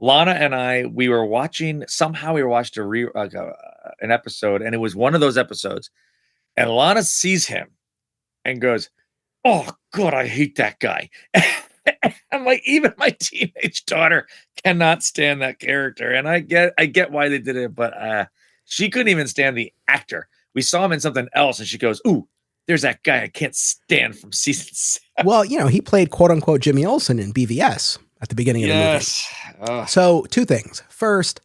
Lana and I, we were watching an episode, and it was one of those episodes, and Lana sees him and goes, "Oh God, I hate that guy." I'm like, even my teenage daughter cannot stand that character, and I get why they did it, but she couldn't even stand the actor. We saw him in something else, and she goes, "Ooh, there's that guy I can't stand from season 7."
Well, he played quote unquote Jimmy Olsen in BVS at the beginning of the movie. So 2 things. First,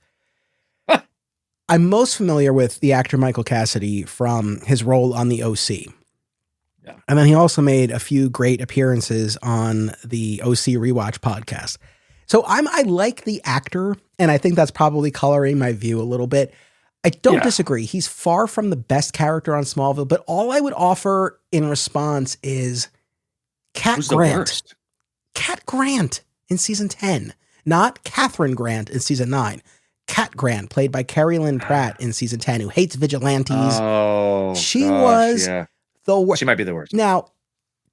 I'm most familiar with the actor Michael Cassidy from his role on the OC. Yeah. And then he also made a few great appearances on the OC Rewatch podcast. So I like the actor, and I think that's probably coloring my view a little bit. I don't
Yeah.
disagree. He's far from the best character on Smallville, but all I would offer in response is Cat
Who's the
Grant.
worst?
Cat Grant in season 10, not Catherine Grant in season 9. Cat Grant, played by Carrie Lynn Pratt in season 10, who hates vigilantes.
Oh,
She
gosh,
was
yeah.
the worst.
She might be the worst.
Now,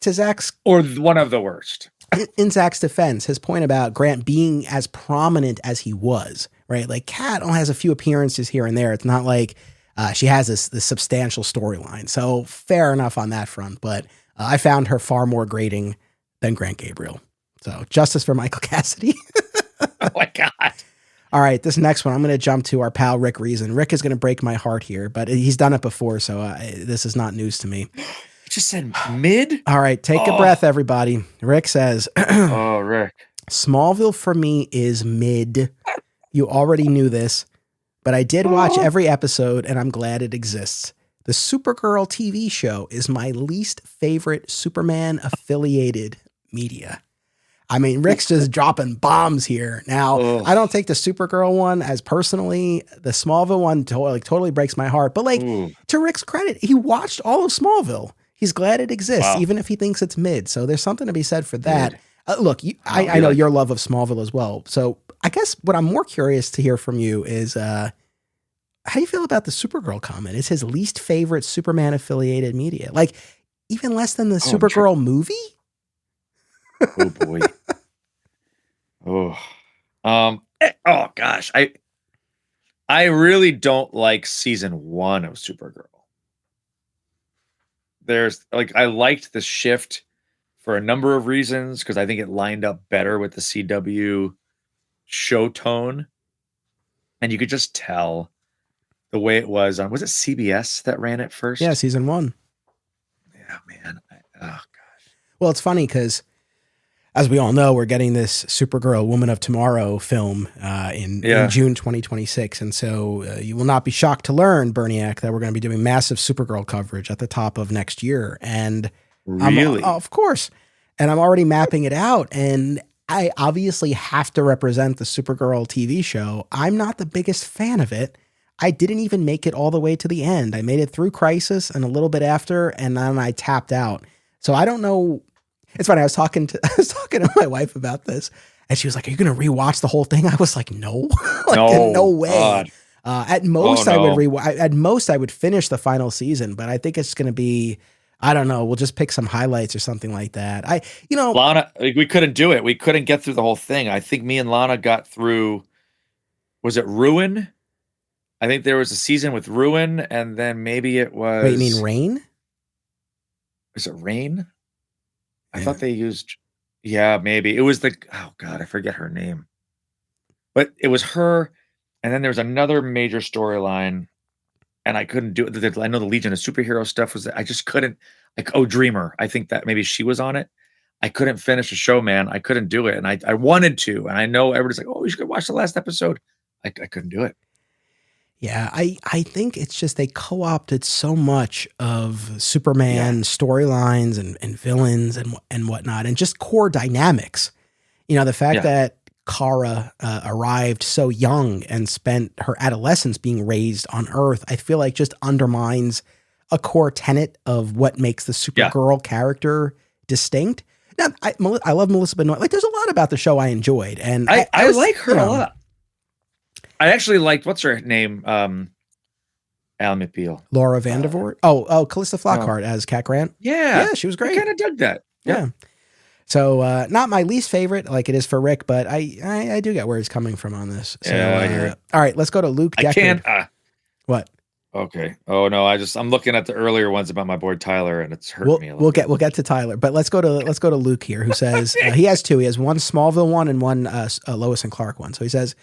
to Zach's
Or one of the worst.
in Zach's defense, his point about Grant being as prominent as he was, right? Like Kat only has a few appearances here and there. It's not like she has this substantial storyline. So fair enough on that front. But I found her far more grating than Grant Gabriel. So justice for Michael Cassidy.
Oh my God.
All right, this next one, I'm going to jump to our pal Rick Reason. Rick is going to break my heart here, but he's done it before, so this is not news to me.
You just said mid?
All right, take a breath, everybody. Rick says,
Oh, Rick.
Smallville for me is mid. You already knew this, but I did watch every episode, and I'm glad it exists. The Supergirl TV show is my least favorite Superman-affiliated media. I mean, Rick's just dropping bombs here. Now, I don't take the Supergirl one as personally. The Smallville one totally breaks my heart. But to Rick's credit, he watched all of Smallville. He's glad it exists, even if he thinks it's mid. So there's something to be said for that. Look, I know your love of Smallville as well. So I guess what I'm more curious to hear from you is how do you feel about the Supergirl comment? It's his least favorite Superman-affiliated media. Like, even less than the Supergirl movie?
Oh boy. Oh gosh. I really don't like season 1 of Supergirl. I liked the shift for a number of reasons because I think it lined up better with the CW show tone. And you could just tell the way it was on, was it CBS that ran it first?
Yeah, season 1.
Yeah, man. Oh gosh.
Well, it's funny because as we all know, we're getting this Supergirl Woman of Tomorrow film in June 2026. And so you will not be shocked to learn, Berniak, that we're going to be doing massive Supergirl coverage at the top of next year. And
really?
Of course. And I'm already mapping it out. And I obviously have to represent the Supergirl TV show. I'm not the biggest fan of it. I didn't even make it all the way to the end. I made it through Crisis and a little bit after, and then I tapped out. So I don't know. It's funny. I was talking to my wife about this, and she was like, "Are you going to rewatch the whole thing?" I was like, "No, no way." At most, I would finish the final season, but I think it's going to be, I don't know. We'll just pick some highlights or something like that.
Lana, we couldn't do it. We couldn't get through the whole thing. I think me and Lana got through. Was it Ruin? I think there was a season with Ruin, and then maybe it was.
Wait, you mean Rain?
Is it Rain? I thought they used, maybe. It was oh God, I forget her name. But it was her, and then there was another major storyline, and I couldn't do it. I know the Legion of Superhero stuff I just couldn't, Dreamer. I think that maybe she was on it. I couldn't finish the show, man. I couldn't do it, and I wanted to, and I know everybody's like, oh, you should watch the last episode. I couldn't do it.
Yeah, I think it's just they co-opted so much of Superman storylines and villains and whatnot, and just core dynamics. You know, the fact that Kara arrived so young and spent her adolescence being raised on Earth, I feel like just undermines a core tenet of what makes the Supergirl character distinct. Now, I love Melissa Benoist. Like, there's a lot about the show I enjoyed, and
I like her a lot. I actually liked, what's her name? Alan McBeal.
Laura Vandervoort. Callista Flockhart as Cat Grant.
Yeah,
she was great.
I kind of dug that.
Yeah. So not my least favorite, like it is for Rick, but I do get where he's coming from on this. So,
I hear it.
All right, let's go to Luke Deckard.
I can't.
What?
Okay. Oh no, I'm looking at the earlier ones about my boy Tyler, and it's hurting me a little.
We'll get to Tyler, but let's go to Luke here, who says he has two. He has one Smallville one and one Lois and Clark one. So he says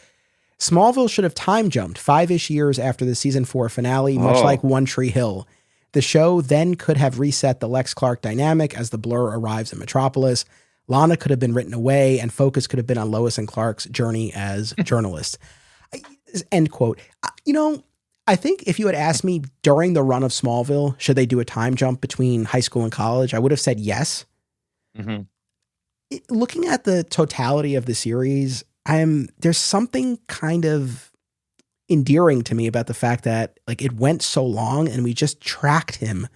Smallville should have time jumped 5-ish years after the season 4 finale, much like One Tree Hill. The show then could have reset the Lex Clark dynamic as the Blur arrives in Metropolis. Lana could have been written away, and focus could have been on Lois and Clark's journey as journalists. End quote. I think if you had asked me during the run of Smallville, should they do a time jump between high school and college, I would have said yes.
Mm-hmm.
Looking at the totality of the series, there's something kind of endearing to me about the fact that like it went so long and we just tracked him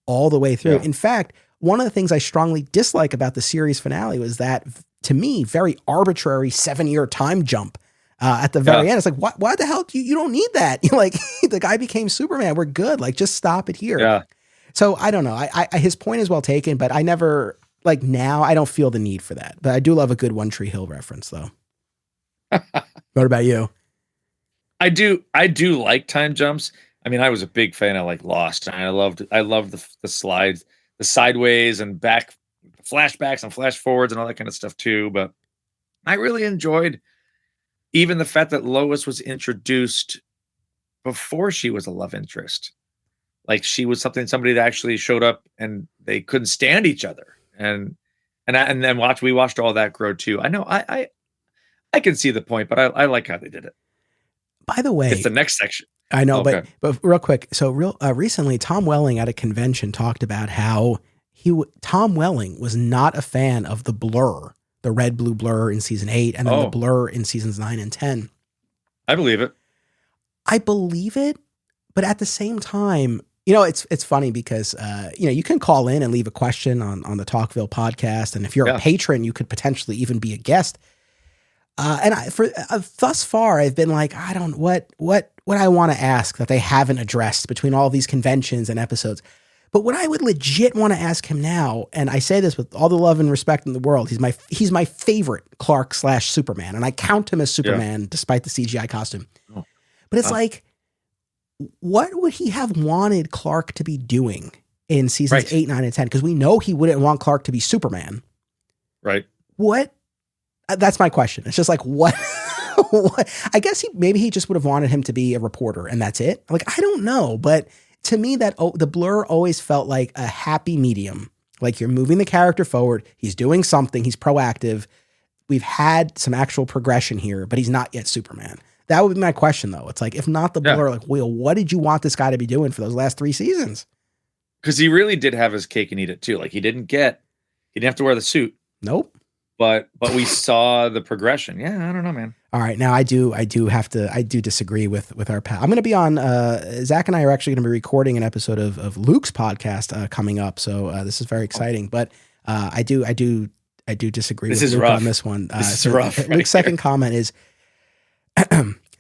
all the way through.
Yeah.
In fact, one of the things I strongly dislike about the series finale was that, to me, very arbitrary 7-year time jump at the very end. It's like, why the hell you don't need that? You're like, the guy became Superman. We're good. Like, just stop it here.
Yeah.
So I don't know. I his point is well taken, but I never like now I don't feel the need for that. But I do love a good One Tree Hill reference, though. What about you?
I do like time jumps. I mean, I was a big fan of like Lost, and I loved the slides, the sideways and back flashbacks and flash forwards and all that kind of stuff too. But I really enjoyed even the fact that Lois was introduced before she was a love interest. Like she was somebody that actually showed up and they couldn't stand each other. And then we watched all that grow too. I know I can see the point, but I like how they did it.
By the way,
it's the next section.
I know,
Okay.
but real quick. So recently, Tom Welling at a convention talked about how Tom Welling was not a fan of the blur, the red blue blur in season 8, and then the blur in seasons 9 and 10.
I believe it.
I believe it, but at the same time, you know, it's funny because you know, you can call in and leave a question on the Talkville podcast, and if you're a patron, you could potentially even be a guest. And thus far, I've been like, I don't what I want to ask that they haven't addressed between all these conventions and episodes. But what I would legit want to ask him now, and I say this with all the love and respect in the world, he's my favorite Clark / Superman, and I count him as Superman despite the CGI costume. Oh. But it's like, what would he have wanted Clark to be doing in seasons 8, 9, and 10? Because we know he wouldn't want Clark to be Superman.
Right.
What? That's my question. It's just like, what? I guess maybe he just would have wanted him to be a reporter and that's it. Like, I don't know. But to me, the blur always felt like a happy medium. Like you're moving the character forward. He's doing something. He's proactive. We've had some actual progression here, but he's not yet Superman. That would be my question, though. It's like, if not the blur, like, well, what did you want this guy to be doing for those last 3 seasons?
Because he really did have his cake and eat it too. Like he didn't have to wear the suit.
Nope.
But we saw the progression. Yeah, I don't know, man.
All right, now I do disagree with our pal. I'm going to be on. Zach and I are actually going to be recording an episode of Luke's podcast coming up, so this is very exciting. But I do disagree with Luke on this one.
This is rough.
Luke's second comment is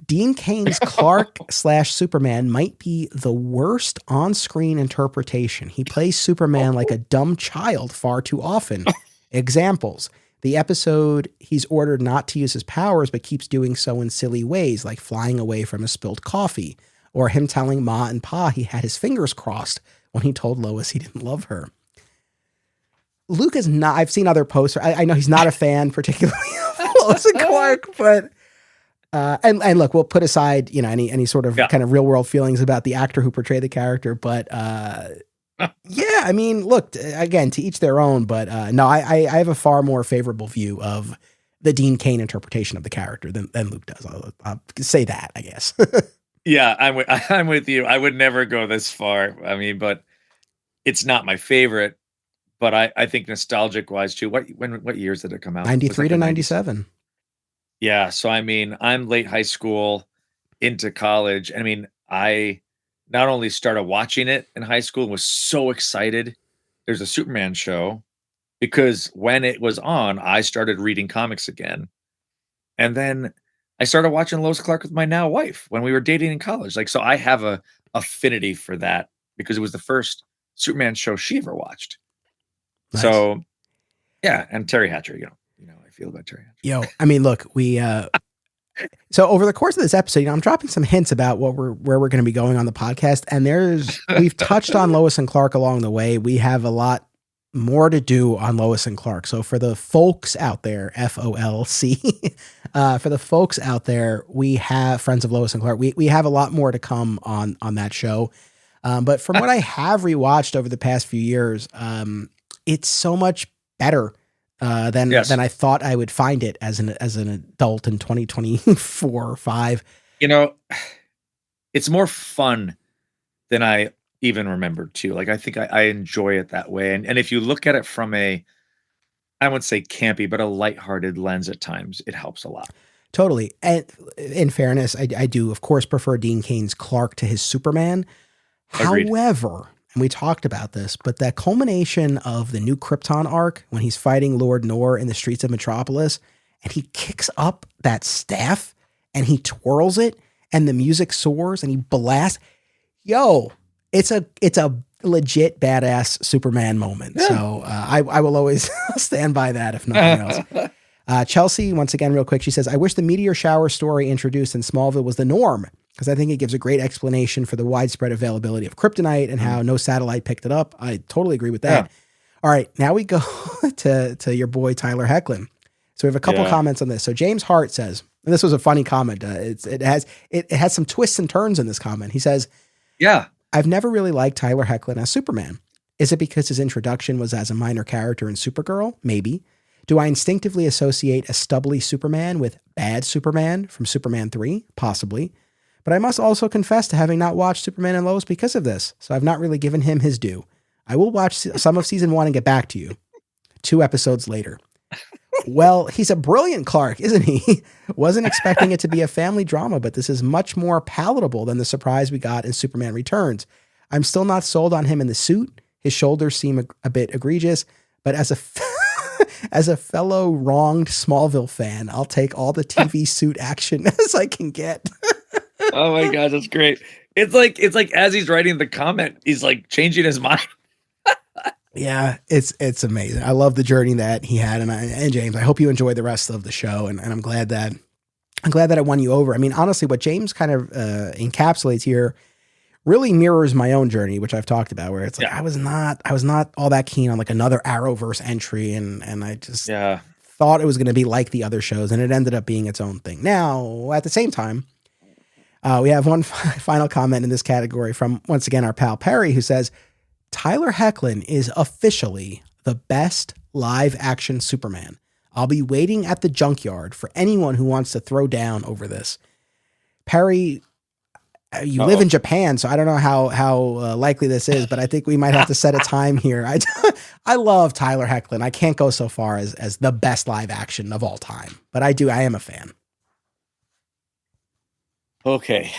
Dean Cain's Clark / Superman might be the worst on-screen interpretation. He plays Superman like a dumb child far too often. Examples. The episode, he's ordered not to use his powers, but keeps doing so in silly ways, like flying away from a spilled coffee, or him telling Ma and Pa he had his fingers crossed when he told Lois he didn't love her. Luke is not, I've seen other posts. I know he's not a fan, particularly of Lois and Clark, but, and look, we'll put aside, you know, any sort of kind of real world feelings about the actor who portrayed the character, but, yeah, I mean, look, again, to each their own, but no, I have a far more favorable view of the Dean Cain interpretation of the character than Luke does. I'll say that, I guess.
Yeah, I'm with you. I would never go this far. I mean, but it's not my favorite. But I think nostalgic wise too. What years did it come out?
93 to 97.
Yeah, so I mean, I'm late high school into college. I mean, I not only started watching it in high school and was so excited. There's a Superman show because when it was on, I started reading comics again. And then I started watching Lois Clark with my now wife when we were dating in college. Like, so I have a affinity for that because it was the first Superman show she ever watched. Nice. So yeah. And Terry Hatcher, you know, I feel about Terry Hatcher.
Yo, I mean, look, so over the course of this episode, you know, I'm dropping some hints about where we're going to be going on the podcast. And we've touched on Lois and Clark along the way. We have a lot more to do on Lois and Clark. So for the folks out there, FOLC, for the folks out there, we have Friends of Lois and Clark. We have a lot more to come on that show. But from what I have rewatched over the past few years, it's so much better than I thought I would find it as an adult in 2024 or 5.
You know, it's more fun than I even remembered too. Like I think I enjoy it that way. And if you look at it from I wouldn't say campy, but a lighthearted lens at times, it helps a lot.
Totally. And in fairness, I do, of course, prefer Dean Cain's Clark to his Superman.
Agreed.
However, and we talked about this, but that culmination of the New Krypton arc when he's fighting Lord Nor in the streets of Metropolis and he kicks up that staff and he twirls it and the music soars and he blasts. Yo, it's a legit badass Superman moment. Yeah. So I will always stand by that if nothing else. Chelsea, once again, real quick, she says, I wish the meteor shower story introduced in Smallville was the norm, because I think it gives a great explanation for the widespread availability of kryptonite and how no satellite picked it up. I totally agree with that. Yeah. All right, now we go to your boy Tyler Hoechlin. So we have a couple comments on this. So James Hart says, and this was a funny comment. It has some twists and turns in this comment. He says,
yeah,
I've never really liked Tyler Hoechlin as Superman. Is it because his introduction was as a minor character in Supergirl? Maybe. Do I instinctively associate a stubbly Superman with bad Superman from Superman 3? Possibly. But I must also confess to having not watched Superman and Lois because of this, so I've not really given him his due. I will watch some of season 1 and get back to you. 2 episodes later. Well, he's a brilliant Clark, isn't he? Wasn't expecting it to be a family drama, but this is much more palatable than the surprise we got in Superman Returns. I'm still not sold on him in the suit. His shoulders seem a bit egregious, but as a fellow wronged Smallville fan, I'll take all the TV suit action as I can get.
Oh my God, that's great. It's like as he's writing the comment, he's like changing his mind.
Yeah, it's amazing. I love the journey that he had, and James, I hope you enjoy the rest of the show, and I'm glad that it won you over. I mean, honestly, what James kind of encapsulates here really mirrors my own journey, which I've talked about, where it's like I was not all that keen on like another Arrowverse entry, and I just thought it was going to be like the other shows, and it ended up being its own thing. Now, at the same time, we have one final comment in this category from, once again, our pal Perry, who says, Tyler Hoechlin is officially the best live-action Superman. I'll be waiting at the junkyard for anyone who wants to throw down over this. Perry, you live in Japan, so I don't know how likely this is, but I think we might have to set a time here. I love Tyler Hoechlin. I can't go so far as the best live-action of all time, but I am a fan.
Okay.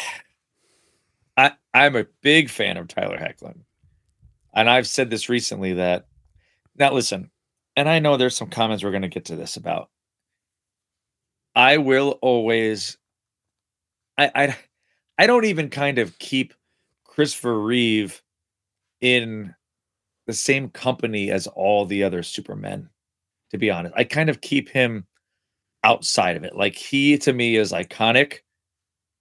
I'm a big fan of Tyler Hoechlin. And I've said this recently that, now listen, and I know there's some comments we're going to get to this about. I will always, I don't even kind of keep Christopher Reeve in the same company as all the other Supermen, to be honest. I kind of keep him outside of it. Like, he, to me, is iconic,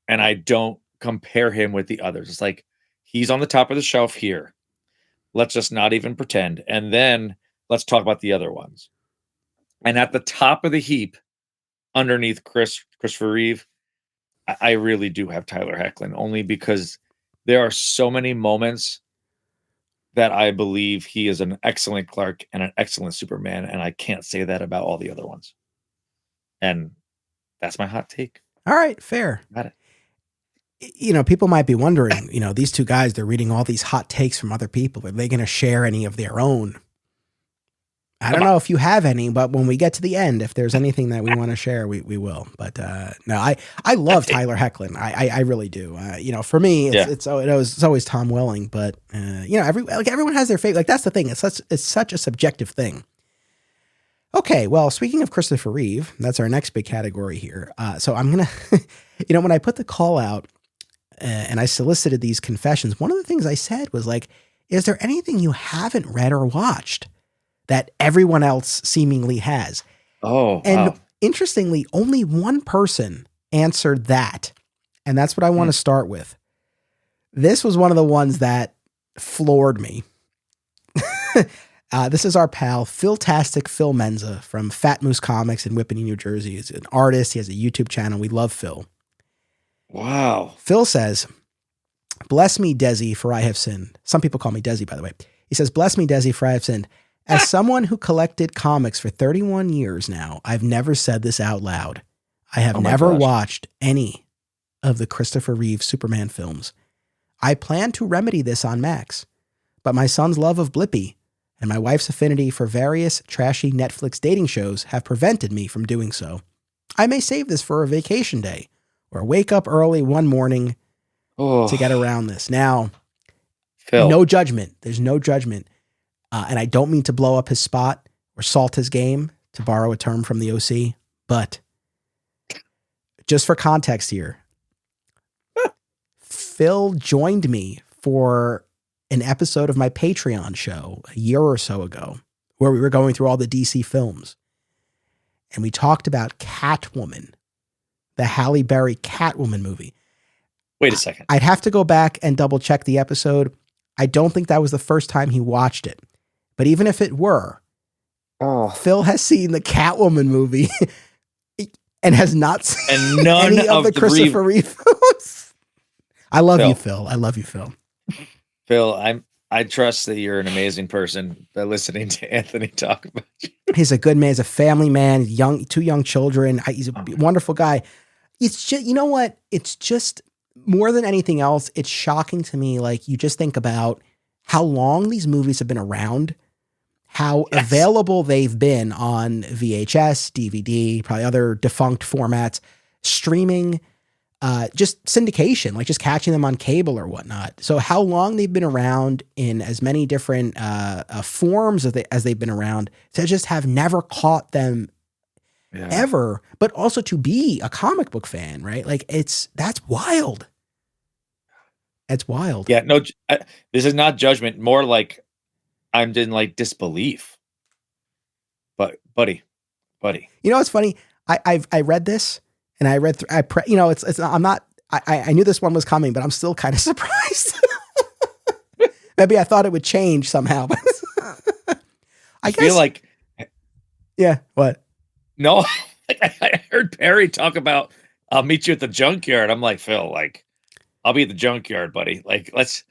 and I don't compare him with the others. It's like, he's on the top of the shelf here. Let's just not even pretend. And then let's talk about the other ones. And at the top of the heap, underneath Christopher Reeve, I really do have Tyler Hoechlin, only because there are so many moments that I believe he is an excellent Clark and an excellent Superman, and I can't say that about all the other ones. And that's my hot take.
All right, fair.
Got it.
You know, people might be wondering, these two guys, they're reading all these hot takes from other people. Are they going to share any of their own? I don't know if you have any, but when we get to the end, if there's anything that we want to share, we will. But no, I love Tyler Hoechlin. I really do. For me, it's always Tom Welling. But everyone has their favorite. Like, that's the thing. It's such a subjective thing. Okay, well, speaking of Christopher Reeve, that's our next big category here. So I'm gonna, when I put the call out and I solicited these confessions, one of the things I said was like, is there anything you haven't read or watched that everyone else seemingly has?
Oh,
and interestingly, only one person answered that. And that's what I want to start with. This was one of the ones that floored me. This is our pal, Philtastic Phil Menza from Fat Moose Comics in Whippany, New Jersey. He's an artist. He has a YouTube channel. We love Phil.
Wow.
Phil says, bless me, Desi, for I have sinned. Some people call me Desi, by the way. He says, bless me, Desi, for I have sinned. As someone who collected comics for 31 years now, I've never said this out loud. I have never watched any of the Christopher Reeve Superman films. I plan to remedy this on Max, but my son's love of Blippi and my wife's affinity for various trashy Netflix dating shows have prevented me from doing so. I may save this for a vacation day or wake up early one morning to get around this. Now,
Phil.
no judgment. There's no judgment. And I don't mean to blow up his spot or salt his game, to borrow a term from the OC, but just for context here, Phil joined me for an episode of my Patreon show a year or so ago where we were going through all the DC films. And we talked about Catwoman, the Halle Berry Catwoman movie.
Wait a second.
I'd have to go back and double check the episode. I don't think that was the first time he watched it. But even if it were, Phil has seen the Catwoman movie and has not seen any of the Christopher Reeve films. I love you, Phil. I love you, Phil.
Phil, I trust that you're an amazing person by listening to Anthony talk about you.
He's a good man. He's a family man. Two young children. He's a wonderful guy. It's just, you know what? It's just more than anything else. It's shocking to me. Like, you just think about how long these movies have been around, how available they've been on VHS, DVD, probably other defunct formats, streaming, just syndication, like just catching them on cable or whatnot. So how long they've been around in as many different forms as they've been around, to just have never caught them ever, but also to be a comic book fan, right? Like, that's wild. It's wild.
Yeah, no, this is not judgment. More like I'm in like disbelief. But buddy,
you know, it's funny. I read this and I read through, I knew this one was coming, but I'm still kind of surprised. Maybe I thought it would change somehow, but I guess,
feel like,
yeah, what?
No, I heard Perry talk about, I'll meet you at the junkyard. I'm like, Phil, like, I'll be at the junkyard, buddy. Like, let's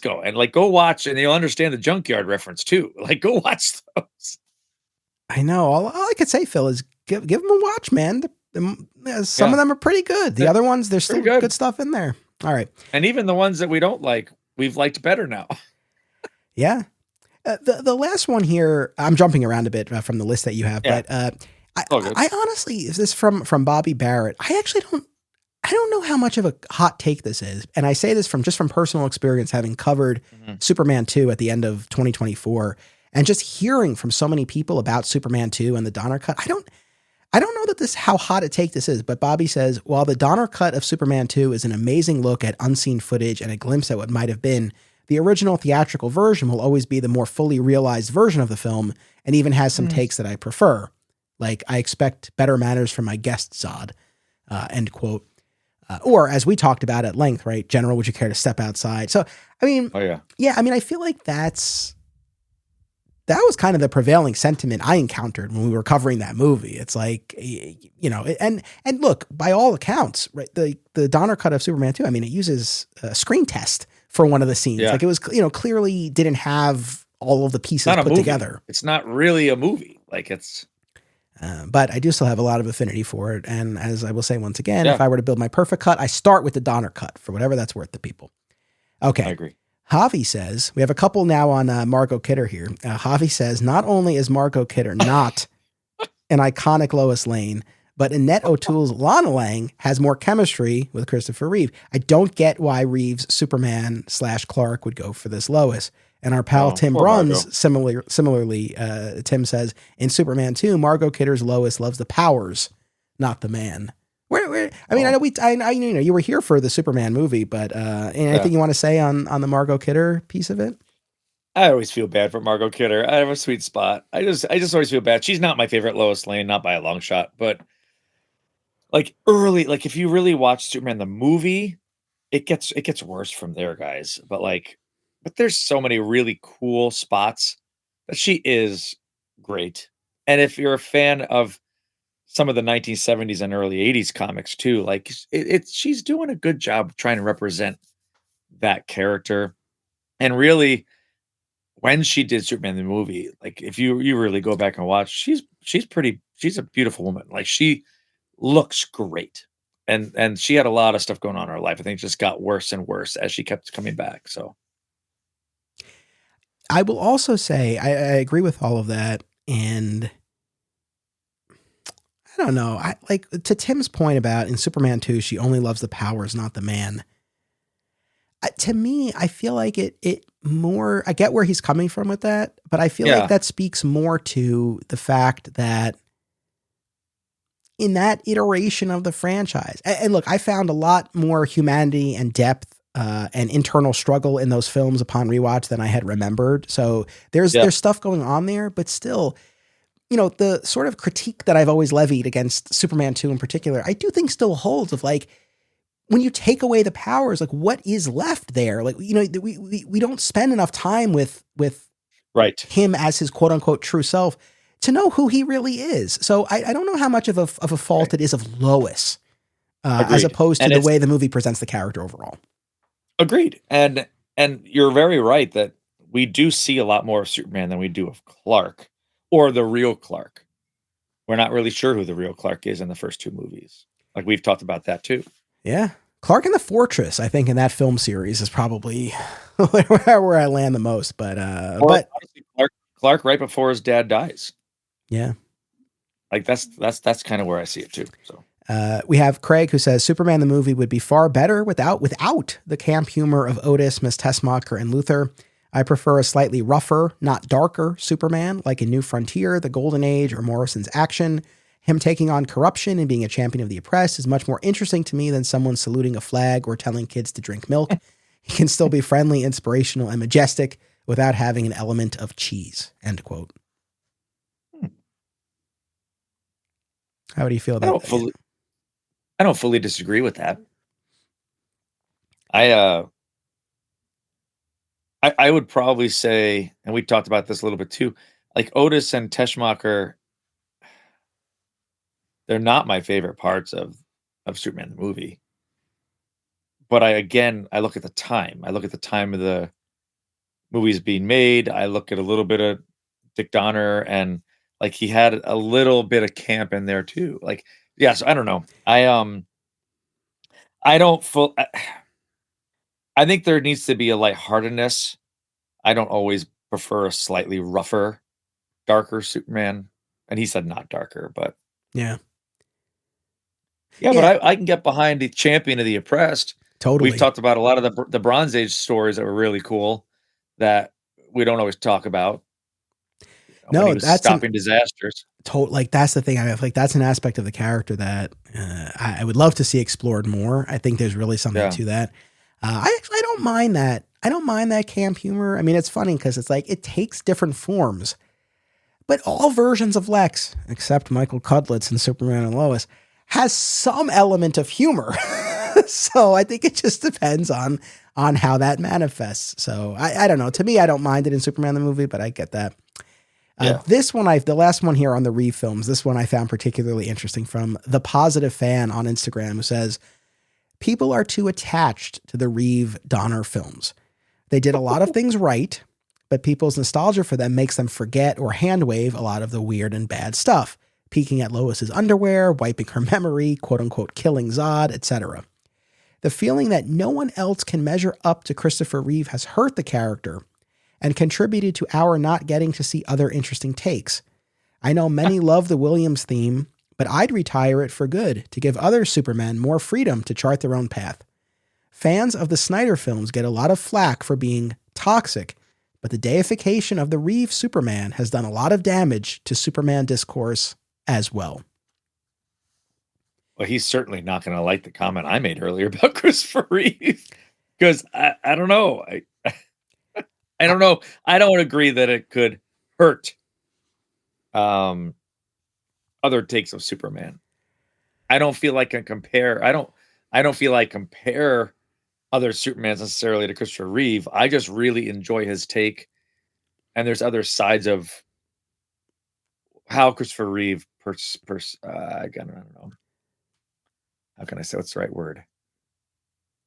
go and like go watch, and you'll understand the junkyard reference too. Like, go watch those.
I know. All I could say, Phil, is give them a watch, man. Some of them are pretty good. The other ones, there's still good stuff in there. All right.
And even the ones that we don't like, we've liked better now.
Yeah. The last one here, I'm jumping around a bit from the list that you have, but I honestly, is this from Bobby Barrett? I actually don't know how much of a hot take this is. And I say this from personal experience, having covered Superman 2 at the end of 2024 and just hearing from so many people about Superman 2 and the Donner cut. I don't know that how hot a take this is, but Bobby says, while the Donner cut of Superman 2 is an amazing look at unseen footage and a glimpse at what might have been, the original theatrical version will always be the more fully realized version of the film, and even has some takes that I prefer. Like, I expect better manners from my guest Zod, end quote. Or as we talked about at length, right? General, would you care to step outside? So, I mean, I mean, I feel like that was kind of the prevailing sentiment I encountered when we were covering that movie. It's like, you know, and look, by all accounts, right? The Donner cut of Superman 2, I mean, it uses a screen test for one of the scenes. Like, it was, you know, clearly didn't have all of the pieces put together.
It's not really a movie. Like, it's,
but I do still have a lot of affinity for it. And as I will say once again, if I were to build my perfect cut, I start with the Donner cut for whatever that's worth to people. Okay.
I agree.
Javi says, we have a couple now on Margot Kidder here. Javi says, not only is Margot Kidder not an iconic Lois Lane, but Annette O'Toole's Lana Lang has more chemistry with Christopher Reeve. I don't get why Reeve's Superman/Clark would go for this Lois. And our pal Tim Bruns, similarly, Tim says, in Superman 2, Margot Kidder's Lois loves the powers, not the man. I mean, I know you were here for the Superman movie, but anything you want to say on the Margot Kidder piece of it?
I always feel bad for Margot Kidder. I have a sweet spot. I just always feel bad. She's not my favorite Lois Lane, not by a long shot, but like early, like if you really watch Superman the movie, it gets worse from there, guys. But there's so many really cool spots that she is great. And if you're a fan of some of the 1970s and early 80s comics too, like she's doing a good job trying to represent that character. And really, when she did Superman the movie, like if you really go back and watch, she's a beautiful woman. Like, she looks great. And she had a lot of stuff going on in her life. I think it just got worse and worse as she kept coming back. So
I will also say I agree with all of that, and I don't know. I like to Tim's point about in Superman 2, she only loves the powers, not the man. To me, I feel like it more, I get where he's coming from with that, but I feel like
Yeah.
that speaks more to the fact that in that iteration of the franchise, and look, I found a lot more humanity and depth and internal struggle in those films upon rewatch than I had remembered. So
Yeah.
there's stuff going on there, but still, the sort of critique that I've always levied against Superman 2 in particular, I do think still holds of like, when you take away the powers, like what is left there? Like, we don't spend enough time with
Right.
him as his quote unquote true self to know who he really is. So I don't know how much of a
Right.
fault it is of Lois, as
Agreed.
opposed to
And
the
it's
way the movie presents the character overall.
agreed. And you're very right that we do see a lot more of Superman than we do of Clark or the real Clark. We're not really sure who the real Clark is in the first two movies. Like we've talked about that too.
Yeah. Clark in the Fortress, I think, in that film series is probably where I land the most. But
Or honestly, Clark right before his dad dies.
yeah.
Like that's kind of where I see it too. So
We have Craig who says Superman the movie would be far better without the camp humor of Otis, Miss Tessmacher, and Luthor. I prefer a slightly rougher, not darker Superman, like in New Frontier, The Golden Age, or Morrison's Action. Him taking on corruption and being a champion of the oppressed is much more interesting to me than someone saluting a flag or telling kids to drink milk. He can still be friendly, inspirational, and majestic without having an element of cheese. End quote. How do you feel
I
about
don't
that?
I don't fully disagree with that. I would probably say, and we talked about this a little bit too, like Otis and Teschmacher, they're not my favorite parts of Superman the movie. But I look at the time. I look at the time of the movies being made. I look at a little bit of Dick Donner and like he had a little bit of camp in there too. Like, yes, I don't know. I don't full I think there needs to be a lightheartedness. I don't always prefer a slightly rougher, darker Superman. And he said not darker, but
Yeah.
yeah, but
Yeah,
I can get behind the champion of the oppressed. We've
totally.
talked about a lot of the Bronze Age stories that were really cool that we don't always talk about when he
No,
was
that's an
stopping disasters.
like that's the thing. I have like that's an aspect of the character that I would love to see explored more. I think there's really something
Yeah.
to that. I don't mind that. I don't mind that camp humor. I mean, it's funny because it's like it takes different forms, but all versions of Lex, except Michael Cudlett's and Superman and Lois, has some element of humor. So I think it just depends on how that manifests. So I don't know. To me, I don't mind it in Superman the movie, but I get that.
Yeah.
This one, the last one here on the Reeve films, this one I found particularly interesting from the Positive Fan on Instagram who says, people are too attached to the Reeve Donner films. They did a lot of things right, but people's nostalgia for them makes them forget or hand wave a lot of the weird and bad stuff, peeking at Lois's underwear, wiping her memory, quote unquote, killing Zod, etc. The feeling that no one else can measure up to Christopher Reeve has hurt the character and contributed to our not getting to see other interesting takes. I know many love the Williams theme, but I'd retire it for good to give other Supermen more freedom to chart their own path. Fans of the Snyder films get a lot of flack for being toxic, but the deification of the Reeve Superman has done a lot of damage to Superman discourse as well.
Well, he's certainly not going to like the comment I made earlier about Christopher Reeve because I don't know. I don't know. I don't agree that it could hurt um other takes of Superman. I don't feel like I compare. I don't feel like compare other Supermans necessarily to Christopher Reeve. I just really enjoy his take, and there's other sides of how Christopher Reeve I don't know. How can I say what's the right word?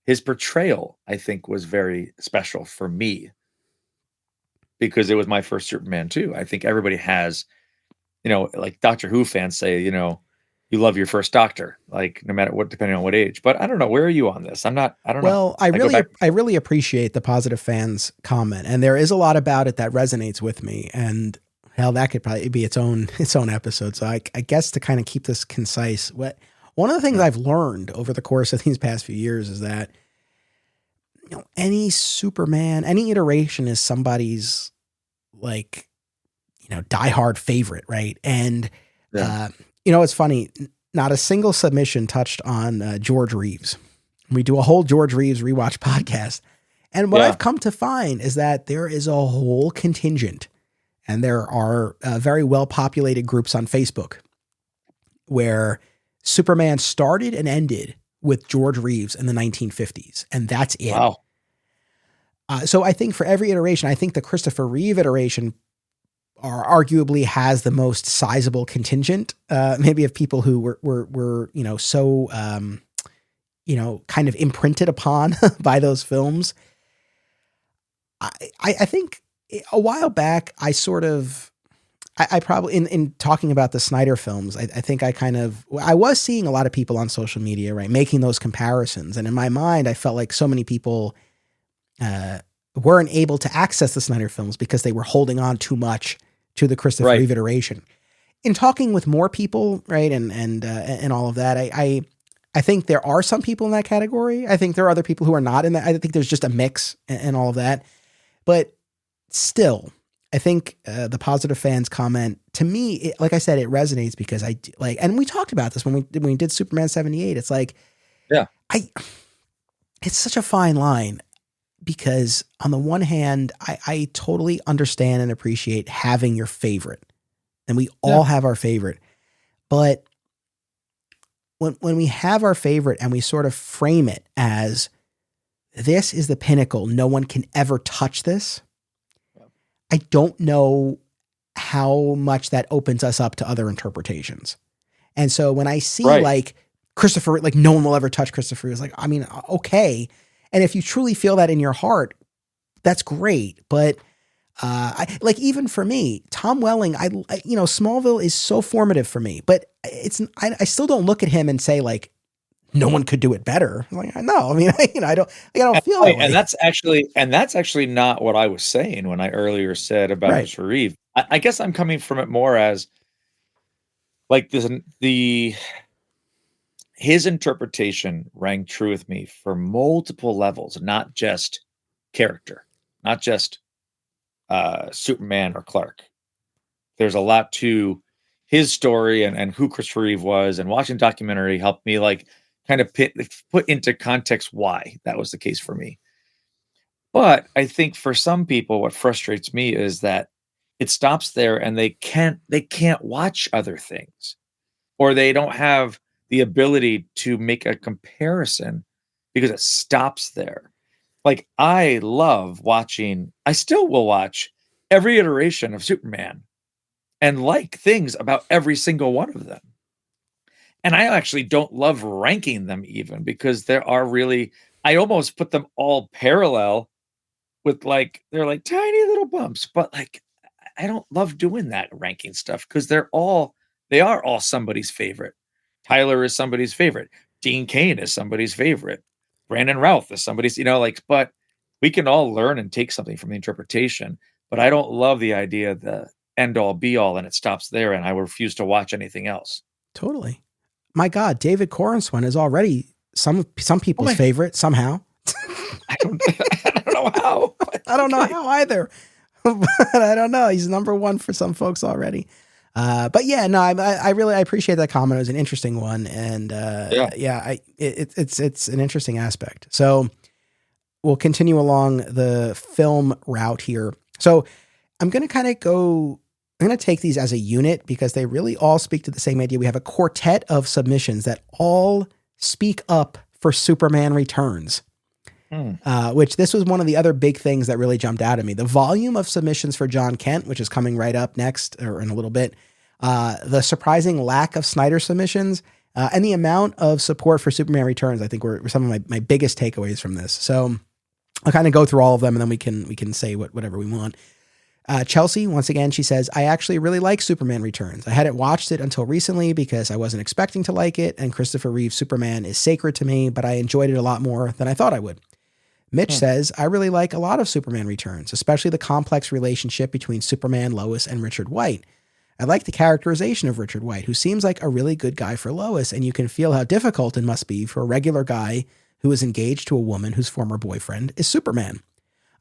His portrayal, I think, was very special for me because it was my first Superman too. I think everybody has, like Doctor Who fans say, you love your first Doctor, like no matter what, depending on what age. But I don't know. Where are you on this? I'm not. I don't know.
Well, I
I go
really
back.
I really appreciate the Positive Fans comment, and there is a lot about it that resonates with me. And Hell, that could probably be its own episode. So I guess to kind of keep this concise, one of the things I've learned over the course of these past few years is that any Superman, any iteration is somebody's like diehard favorite, right? And it's funny, not a single submission touched on George Reeves. We do a whole George Reeves rewatch podcast, and what I've come to find is that there is a whole contingent. And there are very well-populated groups on Facebook where Superman started and ended with George Reeves in the 1950s, and that's it.
Wow.
So I think for every iteration, I think the Christopher Reeve iteration arguably has the most sizable contingent, maybe of people who were so kind of imprinted upon by those films. I think. A while back, I probably, in talking about the Snyder films, I think I was seeing a lot of people on social media, right, making those comparisons. And in my mind, I felt like so many people weren't able to access the Snyder films because they were holding on too much to the Christopher Reeve iteration. In talking with more people, right, and all of that, I think there are some people in that category. I think there are other people who are not in that. I think there's just a mix and all of that. But still, I think the positive fans comment to me, like I said, it resonates because I like, and we talked about this when we did Superman 78. It's like, it's such a fine line because on the one hand, I totally understand and appreciate having your favorite, and we all have our favorite, but when we have our favorite and we sort of frame it as this is the pinnacle, no one can ever touch this. I don't know how much that opens us up to other interpretations. And so when I see like Christopher, like no one will ever touch Christopher, it's like, I mean, okay. And if you truly feel that in your heart, that's great. But even for me, Tom Welling, Smallville is so formative for me, but I still don't look at him and say like, no one could do it better. I'm like, no, I mean, I don't feel that way.
And that's actually not what I was saying when I earlier said about Christopher Reeve. I guess I'm coming from it more as like his interpretation rang true with me for multiple levels, not just character, not just Superman or Clark. There's a lot to his story and who Christopher Reeve was, and watching the documentary helped me like kind of put into context why that was the case for me. But I think for some people, what frustrates me is that it stops there and they can't watch other things, or they don't have the ability to make a comparison because it stops there. Like I still will watch every iteration of Superman and like things about every single one of them. And I actually don't love ranking them even because there are really, I almost put them all parallel with like, they're like tiny little bumps, but like, I don't love doing that ranking stuff because they are all somebody's favorite. Tyler is somebody's favorite. Dean Cain is somebody's favorite. Brandon Routh is somebody's, but we can all learn and take something from the interpretation, but I don't love the idea of the end all be all and it stops there and I refuse to watch anything else.
Totally. My God, David Corenswin is already some people's favorite somehow.
I don't know how.
I don't know how either. But I don't know. He's number one for some folks already. But yeah, no, I really appreciate that comment. It was an interesting one, and it's an interesting aspect. So we'll continue along the film route here. So I'm going to take these as a unit because they really all speak to the same idea. We have a quartet of submissions that all speak up for Superman Returns, which this was one of the other big things that really jumped out at me. The volume of submissions for John Kent, which is coming right up next or in a little bit, the surprising lack of Snyder submissions, and the amount of support for Superman Returns, I think were some of my biggest takeaways from this. So I'll kind of go through all of them and then we can say whatever we want. Chelsea, once again, she says, I actually really like Superman Returns. I hadn't watched it until recently because I wasn't expecting to like it, and Christopher Reeve's Superman is sacred to me, but I enjoyed it a lot more than I thought I would. Mitch says, I really like a lot of Superman Returns, especially the complex relationship between Superman, Lois, and Richard White. I like the characterization of Richard White, who seems like a really good guy for Lois, and you can feel how difficult it must be for a regular guy who is engaged to a woman whose former boyfriend is Superman.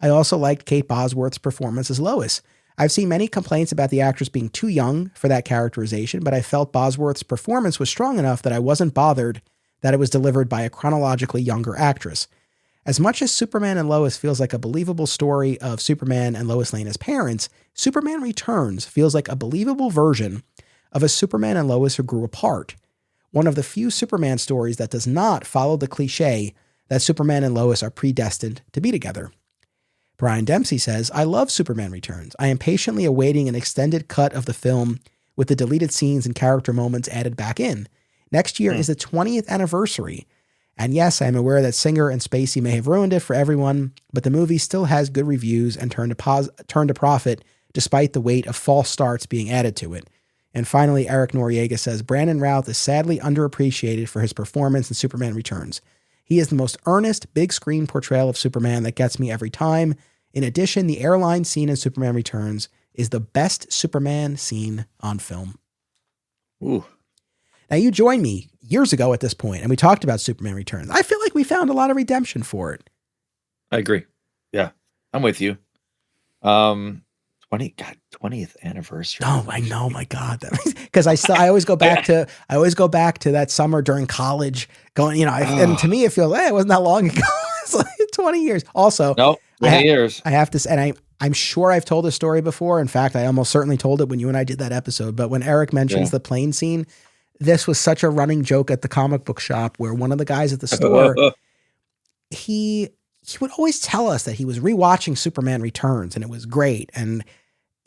I also liked Kate Bosworth's performance as Lois. I've seen many complaints about the actress being too young for that characterization, but I felt Bosworth's performance was strong enough that I wasn't bothered that it was delivered by a chronologically younger actress. As much as Superman and Lois feels like a believable story of Superman and Lois Lane as parents, Superman Returns feels like a believable version of a Superman and Lois who grew apart. One of the few Superman stories that does not follow the cliche that Superman and Lois are predestined to be together. Brian Dempsey says, I love Superman Returns. I am patiently awaiting an extended cut of the film with the deleted scenes and character moments added back in. Next year is the 20th anniversary. And yes, I am aware that Singer and Spacey may have ruined it for everyone, but the movie still has good reviews and turned to profit despite the weight of false starts being added to it. And finally, Eric Noriega says, Brandon Routh is sadly underappreciated for his performance in Superman Returns. He is the most earnest, big screen portrayal of Superman that gets me every time. In addition, the airline scene in Superman Returns is the best Superman scene on film.
Ooh.
Now, you joined me years ago at this point, and we talked about Superman Returns. I feel like we found a lot of redemption for it.
I agree. Yeah, I'm with you. 20th anniversary.
Oh, I know, my God. Because I always go back to that summer during college going, and to me, it feels, it wasn't that long ago. It's like 20 years. Also,
no, 20 years.
I have to, and I'm sure I've told this story before. In fact, I almost certainly told it when you and I did that episode, but when Eric mentions the plane scene, this was such a running joke at the comic book shop where one of the guys at the store, he would always tell us that he was rewatching Superman Returns and it was great. And,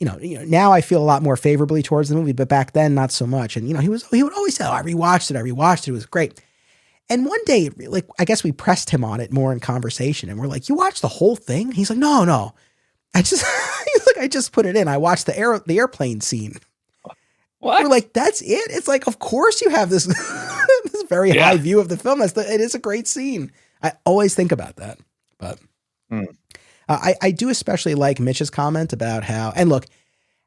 now I feel a lot more favorably towards the movie, but back then not so much. And, he would always say, I rewatched it. It was great. And one day, I guess we pressed him on it more in conversation and we're like, you watched the whole thing? He's like, no. He's like, I just put it in. I watched the airplane scene.
What?
We're like, that's it? It's like, of course you have this, this very high view of the film. It is a great scene. I always think about that. But I do especially like Mitch's comment about how, and look,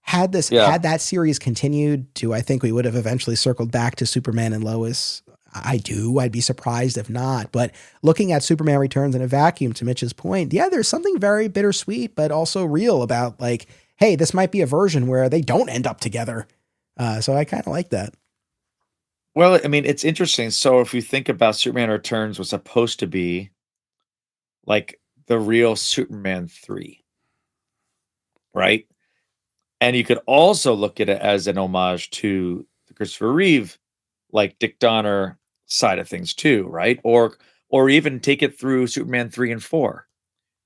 had that series continued I think we would have eventually circled back to Superman and Lois. I'd be surprised if not. But looking at Superman Returns in a vacuum, to Mitch's point, there's something very bittersweet, but also real about hey, this might be a version where they don't end up together. So I kind of like that.
Well, I mean, it's interesting. So if you think about Superman Returns was supposed to be like the real Superman 3, right? And you could also look at it as an homage to the Christopher Reeve, like Dick Donner side of things too, right? Or even take it through Superman 3 and 4,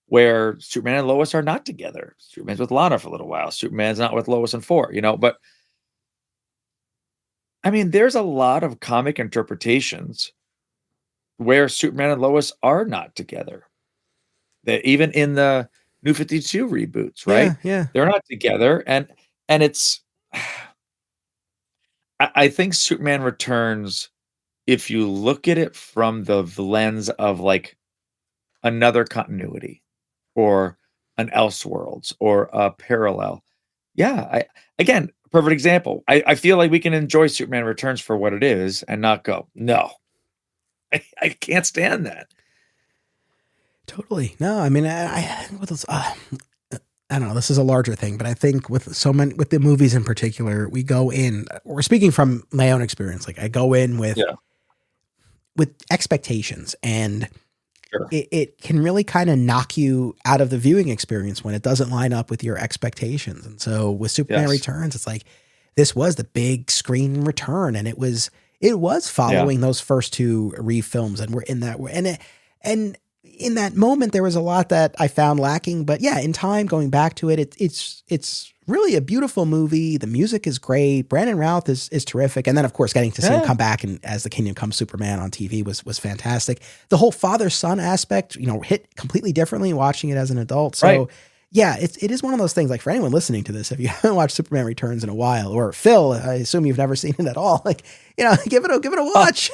where Superman and Lois are not together. Superman's with Lana for a little while. Superman's not with Lois in 4, but I mean, there's a lot of comic interpretations where Superman and Lois are not together. That even in the New 52 reboots, right?
Yeah.
They're not together. And it's, I think Superman Returns, if you look at it from the lens of another continuity or an Elseworlds or a parallel. Yeah. Again, perfect example. I feel like we can enjoy Superman Returns for what it is and not go, no, I can't stand that.
Totally. No, I mean, I don't know. This is a larger thing, but I think with the movies in particular, we go in, we're speaking from my own experience. I go in with expectations and it can really kind of knock you out of the viewing experience when it doesn't line up with your expectations. And so with Superman Returns, it's like, this was the big screen return. And it was following those first two Reeve films. And we're in that, and in that moment, there was a lot that I found lacking, but in time going back to it, it's really a beautiful movie. The music is great. Brandon Routh is terrific. And then of course, getting to see him come back and as the Kingdom Come Superman on TV was fantastic. The whole father-son aspect, hit completely differently watching it as an adult. So it is one of those things, for anyone listening to this, if you haven't watched Superman Returns in a while, or Phil, I assume you've never seen it at all, give it a watch.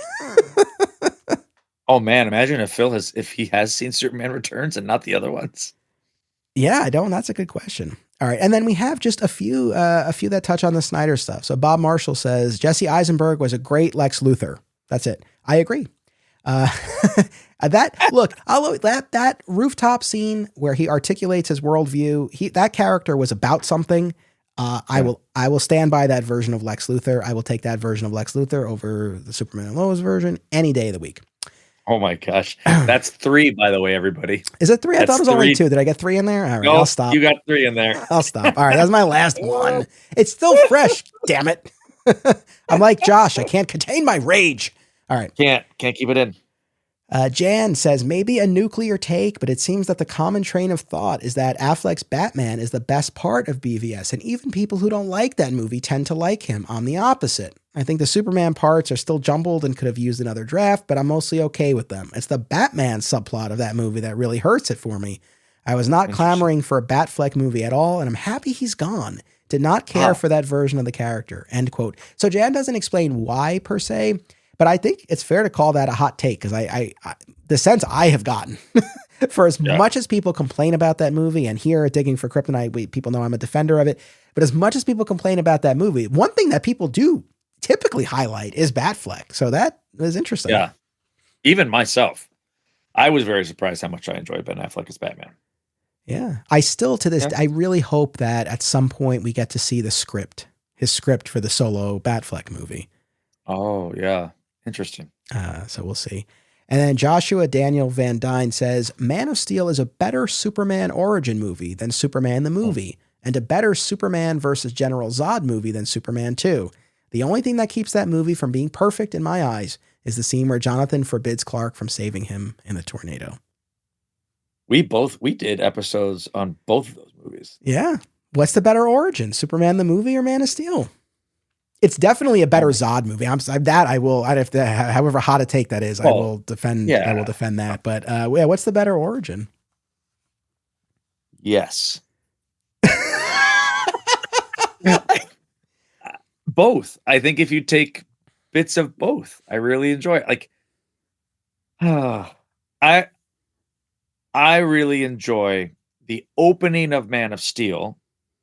Oh man, imagine if he has seen Superman Returns and not the other ones.
Yeah, I don't. That's a good question. All right, and then we have just a few that touch on the Snyder stuff. So Bob Marshall says Jesse Eisenberg was a great Lex Luthor. That's it. I agree. Uh, that rooftop scene where he articulates his worldview. That character was about something. I will stand by that version of Lex Luthor. I will take that version of Lex Luthor over the Superman and Lois version any day of the week.
Oh my gosh. That's 3, by the way, everybody.
Is it 3? I thought it was
3.
only 2. Did I get 3 in there? All right,
No,
I'll stop.
You got 3 in there.
I'll stop. All right, that's my last one. It's still fresh, damn it. I'm like Josh, I can't contain my rage. All right.
Can't keep it in.
Jan says, maybe a nuclear take, but it seems that the common train of thought is that Affleck's Batman is the best part of BVS, and even people who don't like that movie tend to like him. I'm the opposite. I think the Superman parts are still jumbled and could have used another draft, but I'm mostly okay with them. It's the Batman subplot of that movie that really hurts it for me. I was not clamoring for a Batfleck movie at all, and I'm happy he's gone. Did not care for that version of the character. End quote. So Jan doesn't explain why per se, but I think it's fair to call that a hot take because I the sense I have gotten for as much as people complain about that movie, and here at Digging for Kryptonite, people know I'm a defender of it, but as much as people complain about that movie, one thing that people do typically highlight is Batfleck. So that is interesting.
Yeah. Even myself, I was very surprised how much I enjoyed Ben Affleck as Batman.
Yeah. I still to this, I really hope that at some point we get to see his script for the solo Batfleck movie.
Oh yeah. Interesting.
So we'll see. And then Joshua Daniel Van Dyne says, Man of Steel is a better Superman origin movie than Superman the movie, and a better Superman versus General Zod movie than Superman 2. The only thing that keeps that movie from being perfect in my eyes is the scene where Jonathan forbids Clark from saving him in the tornado.
We did episodes on both of those movies.
Yeah. What's the better origin, Superman the movie or Man of Steel? It's definitely a better Zod movie. However hot a take that is, I will defend that. But what's the better origin?
Yes. Both. I think if you take bits of both, I really enjoy it. Like, I really enjoy the opening of Man of Steel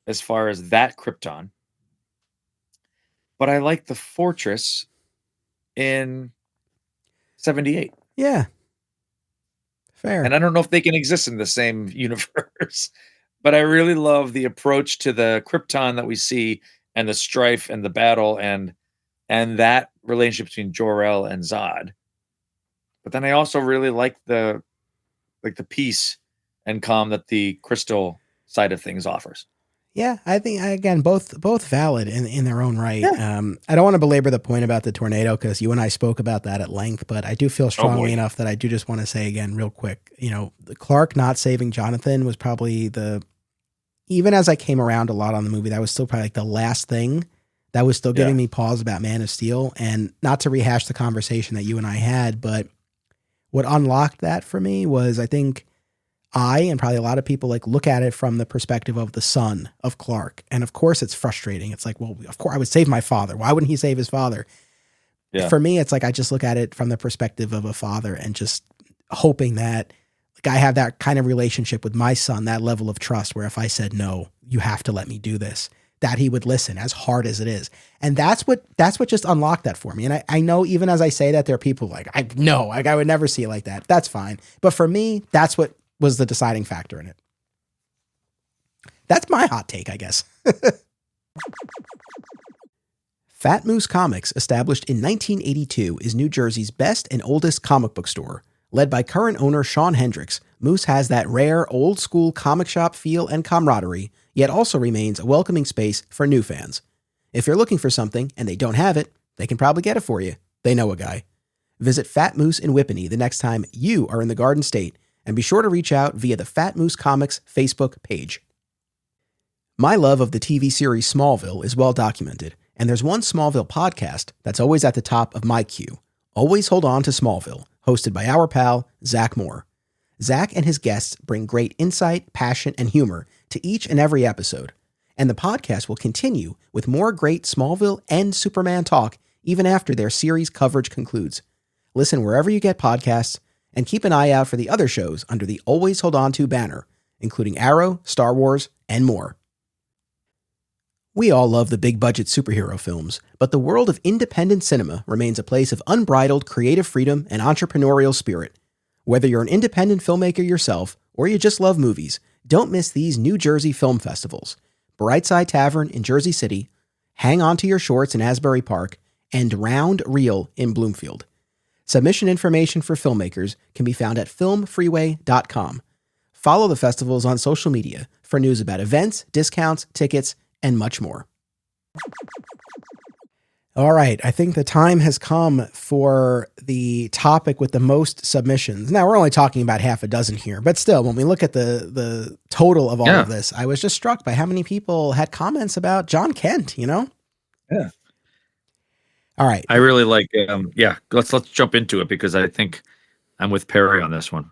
as far as that Krypton. But I like the fortress in 78.
Yeah. Fair.
And I don't know if they can exist in the same universe, but I really love the approach to the Krypton that we see and the strife and the battle and that relationship between Jor-El and Zod. But then I also really like the peace and calm that the crystal side of things offers.
Yeah, I think, again, both valid in their own right.
Yeah.
I don't want to belabor the point about the tornado because you and I spoke about that at length, but I do feel strongly enough that I do just want to say again real quick, Clark not saving Jonathan was probably even as I came around a lot on the movie, that was still probably like the last thing that was still giving me pause about Man of Steel. And not to rehash the conversation that you and I had, but what unlocked that for me was, I think, and probably a lot of people look at it from the perspective of the son of Clark. And of course it's frustrating. It's like, well, of course I would save my father. Why wouldn't he save his father? Yeah. For me, it's like, I just look at it from the perspective of a father and just hoping that I have that kind of relationship with my son, that level of trust where if I said, no, you have to let me do this, that he would listen as hard as it is. And that's what just unlocked that for me. And I know even as I say that, there are people I would never see it like that. That's fine. But for me, that's what was the deciding factor in it. That's my hot take, I guess. Fat Moose Comics, established in 1982, is New Jersey's best and oldest comic book store. Led by current owner Sean Hendricks, Moose has that rare, old-school comic shop feel and camaraderie, yet also remains a welcoming space for new fans. If you're looking for something and they don't have it, they can probably get it for you. They know a guy. Visit Fat Moose in Whippany the next time you are in the Garden State, and be sure to reach out via the Fat Moose Comics Facebook page. My love of the TV series Smallville is well documented, and there's one Smallville podcast that's always at the top of my queue. Always Hold On to Smallville, hosted by our pal, Zach Moore. Zach and his guests bring great insight, passion, and humor to each and every episode, and the podcast will continue with more great Smallville and Superman talk even after their series coverage concludes. listen wherever you get podcasts, and keep an eye out for the other shows under the Always Hold On To banner, including Arrow, Star Wars, and more. We all love the big-budget superhero films, but the world of independent cinema remains a place of unbridled creative freedom and entrepreneurial spirit. Whether you're an independent filmmaker yourself or you just love movies, don't miss these New Jersey film festivals: Brightside Tavern in Jersey City, Hang On to Your Shorts in Asbury Park, and Round Reel in Bloomfield. Submission information for filmmakers can be found at filmfreeway.com. Follow the festivals on social media for news about events, discounts, tickets, and much more. All right, I think the time has come for the topic with the most submissions. Now, we're only talking about half a dozen here, but still, when we look at the total of all of this, I was just struck by how many people had comments about John Kent, you know?
Yeah.
All right.
I really like, let's jump into it, because I think I'm with Perry on this one.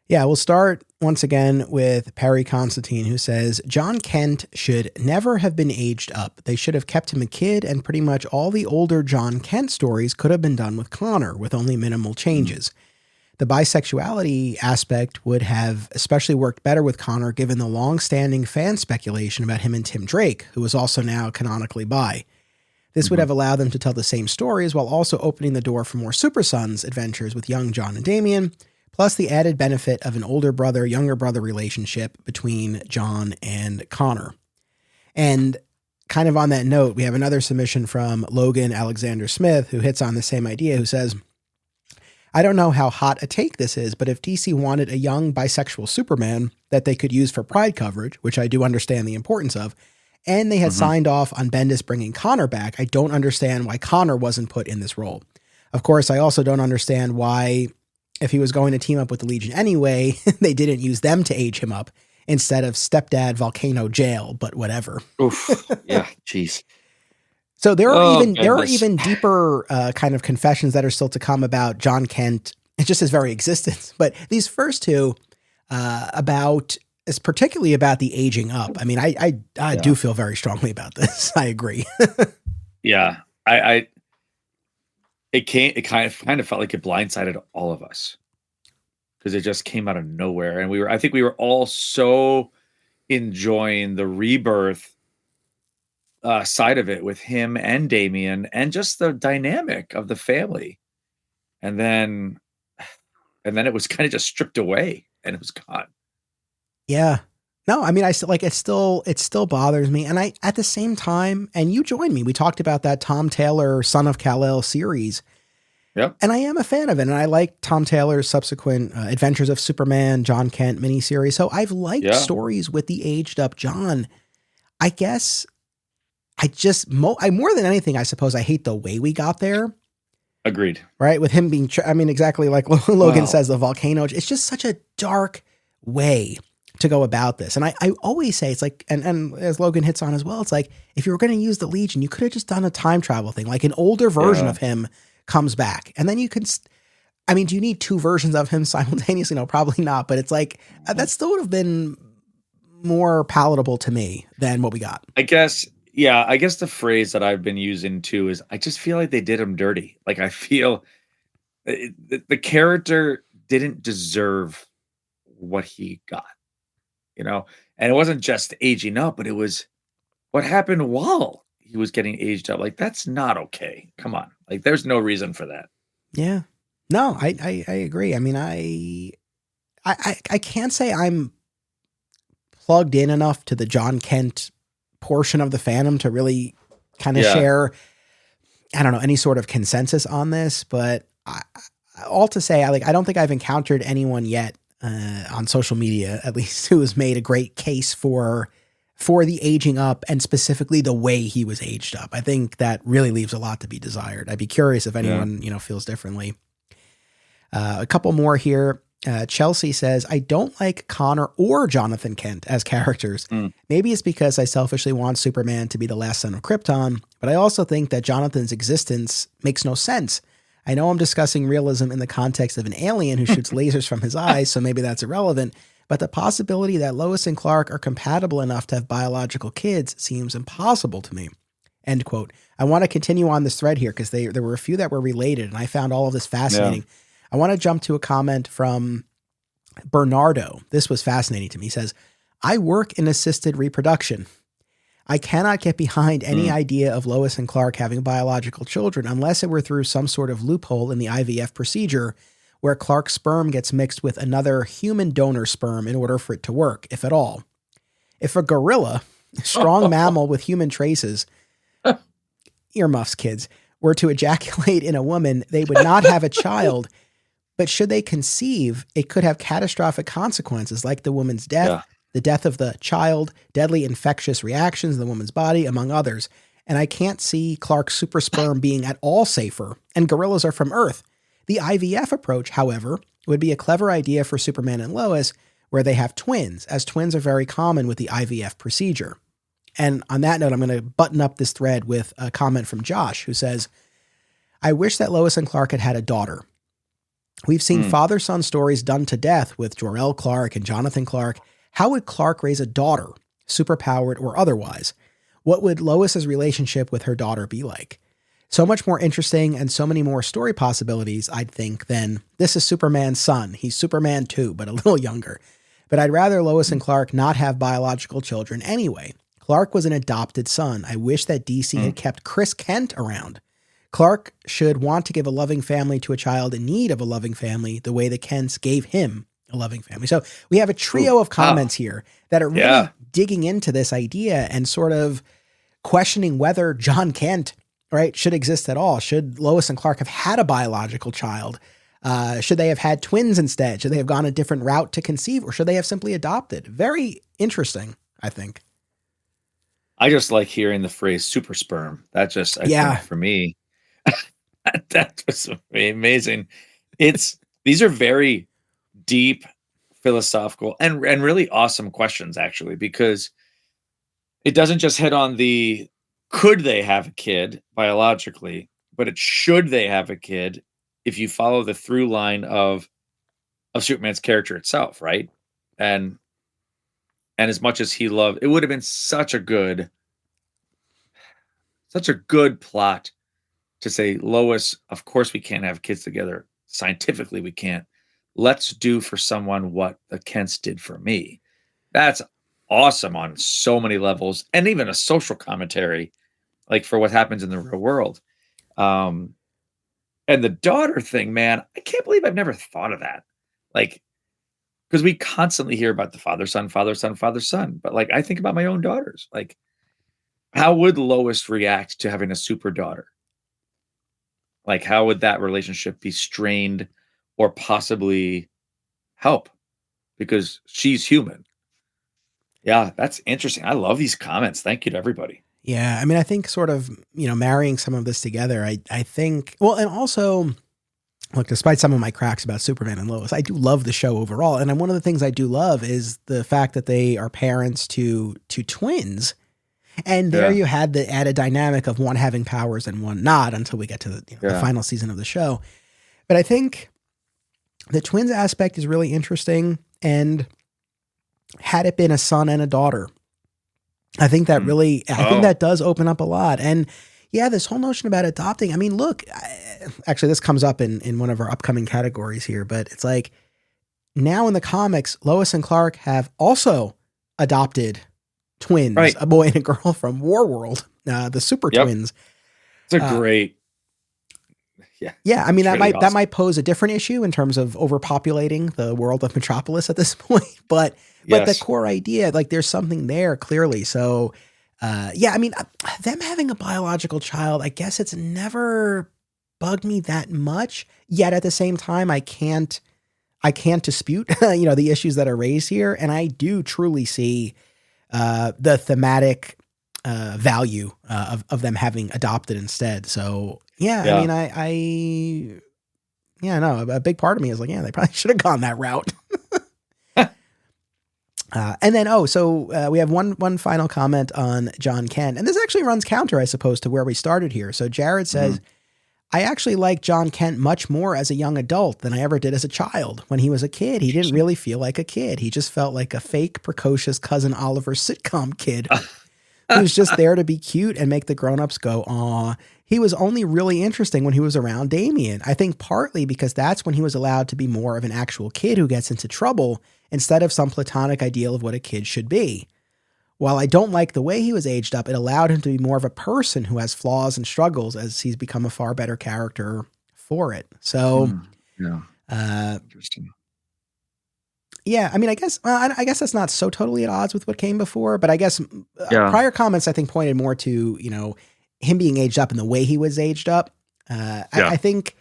Yeah, we'll start once again with Perry Constantine, who says, John Kent should never have been aged up. They should have kept him a kid, and pretty much all the older John Kent stories could have been done with Connor, with only minimal changes. The bisexuality aspect would have especially worked better with Connor, given the long-standing fan speculation about him and Tim Drake, who is also now canonically bi. This would have allowed them to tell the same stories while also opening the door for more Super Sons adventures with young John and Damian, plus the added benefit of an older brother, younger brother relationship between John and Connor. And kind of on that note, we have another submission from Logan Alexander Smith, who hits on the same idea, who says, I don't know how hot a take this is, but if DC wanted a young bisexual Superman that they could use for Pride coverage, which I do understand the importance of, and they had signed off on Bendis bringing Connor back, I don't understand why Connor wasn't put in this role. Of course, I also don't understand why, if he was going to team up with the Legion anyway, they didn't use them to age him up instead of stepdad Volcano Jail, but whatever.
Oof. Yeah, jeez.
So there are even deeper kind of confessions that are still to come about John Kent, just his very existence. But these first two is particularly about the aging up. I mean, I do feel very strongly about this. I agree.
Yeah, it kind of felt like it blindsided all of us, because it just came out of nowhere, and I think we were all so enjoying the rebirth side of it with him and Damian, and just the dynamic of the family, and then it was kind of just stripped away, and it was gone.
Yeah. No, I mean, it still bothers me. And I, at the same time, and you joined me, we talked about that Tom Taylor, Son of Kal-El series.
Yep.
And I am a fan of it. And I like Tom Taylor's subsequent Adventures of Superman, John Kent miniseries. So I've liked stories with the aged up John. I guess I more than anything, I suppose I hate the way we got there.
Agreed.
Right. With him being, exactly like Logan says, the volcano, it's just such a dark way to go about this. And I always say, it's like, and as Logan hits on as well, it's like, if you were going to use the Legion, you could have just done a time travel thing, like an older version of him comes back. And then you can, do you need two versions of him simultaneously? No, probably not. But it's like, that still would have been more palatable to me than what we got. I guess
the phrase that I've been using too is, I just feel like they did him dirty. Like, I feel the character didn't deserve what he got. And it wasn't just aging up, but it was what happened while he was getting aged up. Like, that's not okay. Come on. Like, there's no reason for that.
Yeah. No, I agree. I mean, I can't say I'm plugged in enough to the John Kent portion of the fandom to really kind of share, I don't know, any sort of consensus on this, but all to say, I don't think I've encountered anyone yet on social media, at least, who has made a great case for the aging up, and specifically the way he was aged up. I think that really leaves a lot to be desired. I'd be curious if anyone, feels differently. A couple more here. Chelsea says, I don't like Connor or Jonathan Kent as characters. Maybe it's because I selfishly want Superman to be the last son of Krypton, but I also think that Jonathan's existence makes no sense. I know I'm discussing realism in the context of an alien who shoots lasers from his eyes, so maybe that's irrelevant, but the possibility that Lois and Clark are compatible enough to have biological kids seems impossible to me. End quote. I want to continue on this thread here because there were a few that were related, and I found all of this fascinating.
Yeah.
I want to jump to a comment from Bernardo. This was fascinating to me. He says, I work in assisted reproduction. I cannot get behind any idea of Lois and Clark having biological children unless it were through some sort of loophole in the IVF procedure where Clark's sperm gets mixed with another human donor sperm in order for it to work, if at all. If a gorilla, a strong mammal with human traces, earmuffs, kids, were to ejaculate in a woman, they would not have a child. But should they conceive, it could have catastrophic consequences like the woman's death, the death of the child, deadly infectious reactions in the woman's body, among others. And I can't see Clark's super sperm being at all safer, and gorillas are from Earth. The IVF approach, however, would be a clever idea for Superman and Lois, where they have twins, as twins are very common with the IVF procedure. And on that note, I'm going to button up this thread with a comment from Josh, who says, I wish that Lois and Clark had had a daughter. We've seen father-son stories done to death with Jor-El Clark and Jonathan Clark. How would Clark raise a daughter, superpowered or otherwise? What would Lois's relationship with her daughter be like? So much more interesting and so many more story possibilities, I'd think, than this is Superman's son. He's Superman too, but a little younger. But I'd rather Lois and Clark not have biological children anyway. Clark was an adopted son. I wish that DC had kept Chris Kent around. Clark should want to give a loving family to a child in need of a loving family the way the Kents gave him a loving family. So we have a trio of comments here that are really digging into this idea and sort of questioning whether John Kent, right, should exist at all. Should Lois and Clark have had a biological child? Should they have had twins instead? Should they have gone a different route to conceive, or should they have simply adopted? Very interesting, I think.
I just like hearing the phrase super sperm. That just, I think for me, that was amazing. These are very deep, philosophical, and really awesome questions, actually, because it doesn't just hit on the could they have a kid biologically, but it should they have a kid if you follow the through line of Superman's character itself, right? And as much as he loved, it would have been such a good plot to say, Lois, of course we can't have kids together. Scientifically, we can't. Let's do for someone what the Kents did for me. That's awesome on so many levels, and even a social commentary, like for what happens in the real world. And the daughter thing, man, I can't believe I've never thought of that. Like, because we constantly hear about the father, son, but like, I think about my own daughters. Like, how would Lois react to having a super daughter? Like, how would that relationship be strained or possibly help? Because she's human. Yeah, that's interesting. I love these comments. Thank you to everybody.
Yeah, I mean, I think sort of, marrying some of this together, I think, well, and also, look, despite some of my cracks about Superman and Lois, I do love the show overall. And one of the things I do love is the fact that they are parents to twins. And there you had the added dynamic of one having powers and one not until we get to the final season of the show. But I think the twins aspect is really interesting. And had it been a son and a daughter, I think that really, I think that does open up a lot. And yeah, this whole notion about adopting, I mean, look, actually this comes up in one of our upcoming categories here, but it's like now in the comics, Lois and Clark have also adopted twins, a boy and a girl from Warworld, the super twins.
It's a great,
yeah. I mean, that might pose a different issue in terms of overpopulating the world of Metropolis at this point, but the core idea, like there's something there clearly. So, I mean, them having a biological child, I guess it's never bugged me that much. Yet at the same time, I can't dispute, the issues that are raised here, and I do truly see the thematic value of them having adopted instead. So I mean, a big part of me is like, they probably should have gone that route. And then, we have one final comment on John Kent, and this actually runs counter, I suppose, to where we started here. So Jared says, I actually like John Kent much more as a young adult than I ever did as a child. When he was a kid, he didn't really feel like a kid. He just felt like a fake, precocious Cousin Oliver sitcom kid who's just there to be cute and make the grown-ups go, aw. He was only really interesting when he was around Damien. I think partly because that's when he was allowed to be more of an actual kid who gets into trouble instead of some platonic ideal of what a kid should be. While I don't like the way he was aged up, it allowed him to be more of a person who has flaws and struggles as he's become a far better character for it. So,
Interesting.
Yeah, I mean, I guess that's not so totally at odds with what came before, but I guess prior comments I think pointed more to, him being aged up and the way he was aged up. I think,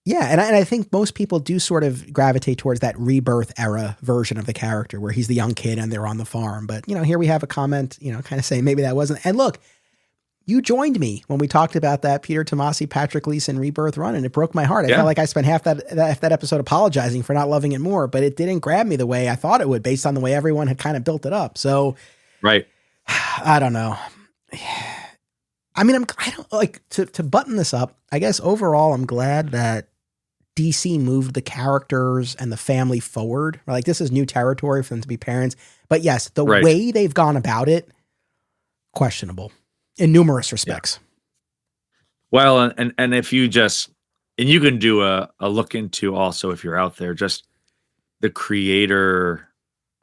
and I think most people do sort of gravitate towards that rebirth era version of the character where he's the young kid and they're on the farm. But, here we have a comment, kind of saying maybe that wasn't. And look, you joined me when we talked about that Peter Tomasi, Patrick Leeson rebirth run, and it broke my heart. I felt like I spent half that episode apologizing for not loving it more, but it didn't grab me the way I thought it would based on the way everyone had kind of built it up. So,
right.
I don't know. I mean, I don't like to button this up. I guess overall, I'm glad that DC moved the characters and the family forward. Like, this is new territory for them to be parents. But yes, the way they've gone about it, questionable in numerous respects.
Well, and if you you can do a look into also, if you're out there, just the creator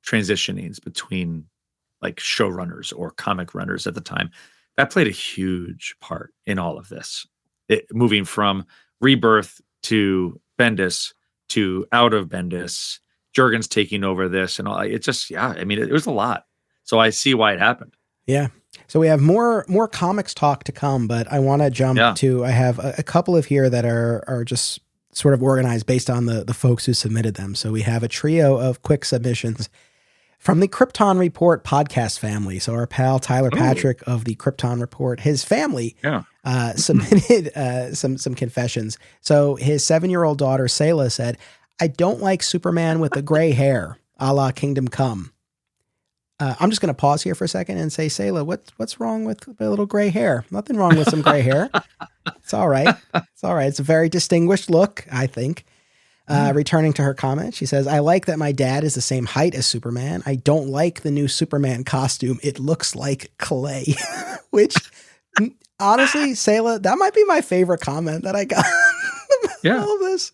transitionings between like showrunners or comic runners at the time. That played a huge part in all of this. Moving from Rebirth to Bendis to out of Bendis, Jurgens taking over this and all. It just, I mean, it was a lot. So I see why it happened.
Yeah. So we have more comics talk to come, but I want to jump to, I have a couple of here that are just sort of organized based on the folks who submitted them. So we have a trio of quick submissions from the Krypton Report podcast family. So our pal Tyler Patrick of the Krypton Report, his family submitted some confessions. So his 7-year-old daughter, Sayla, said, "I don't like Superman with the gray hair, a la Kingdom Come." I'm just going to pause here for a second and say, Sayla, what's wrong with a little gray hair? Nothing wrong with some gray hair. It's all right. It's all right. It's a very distinguished look, I think. Returning to her comment, she says, "I like that my dad is the same height as Superman. I don't like the new Superman costume. It looks like clay." Which, honestly, Sayla, that might be my favorite comment that I got. All of this.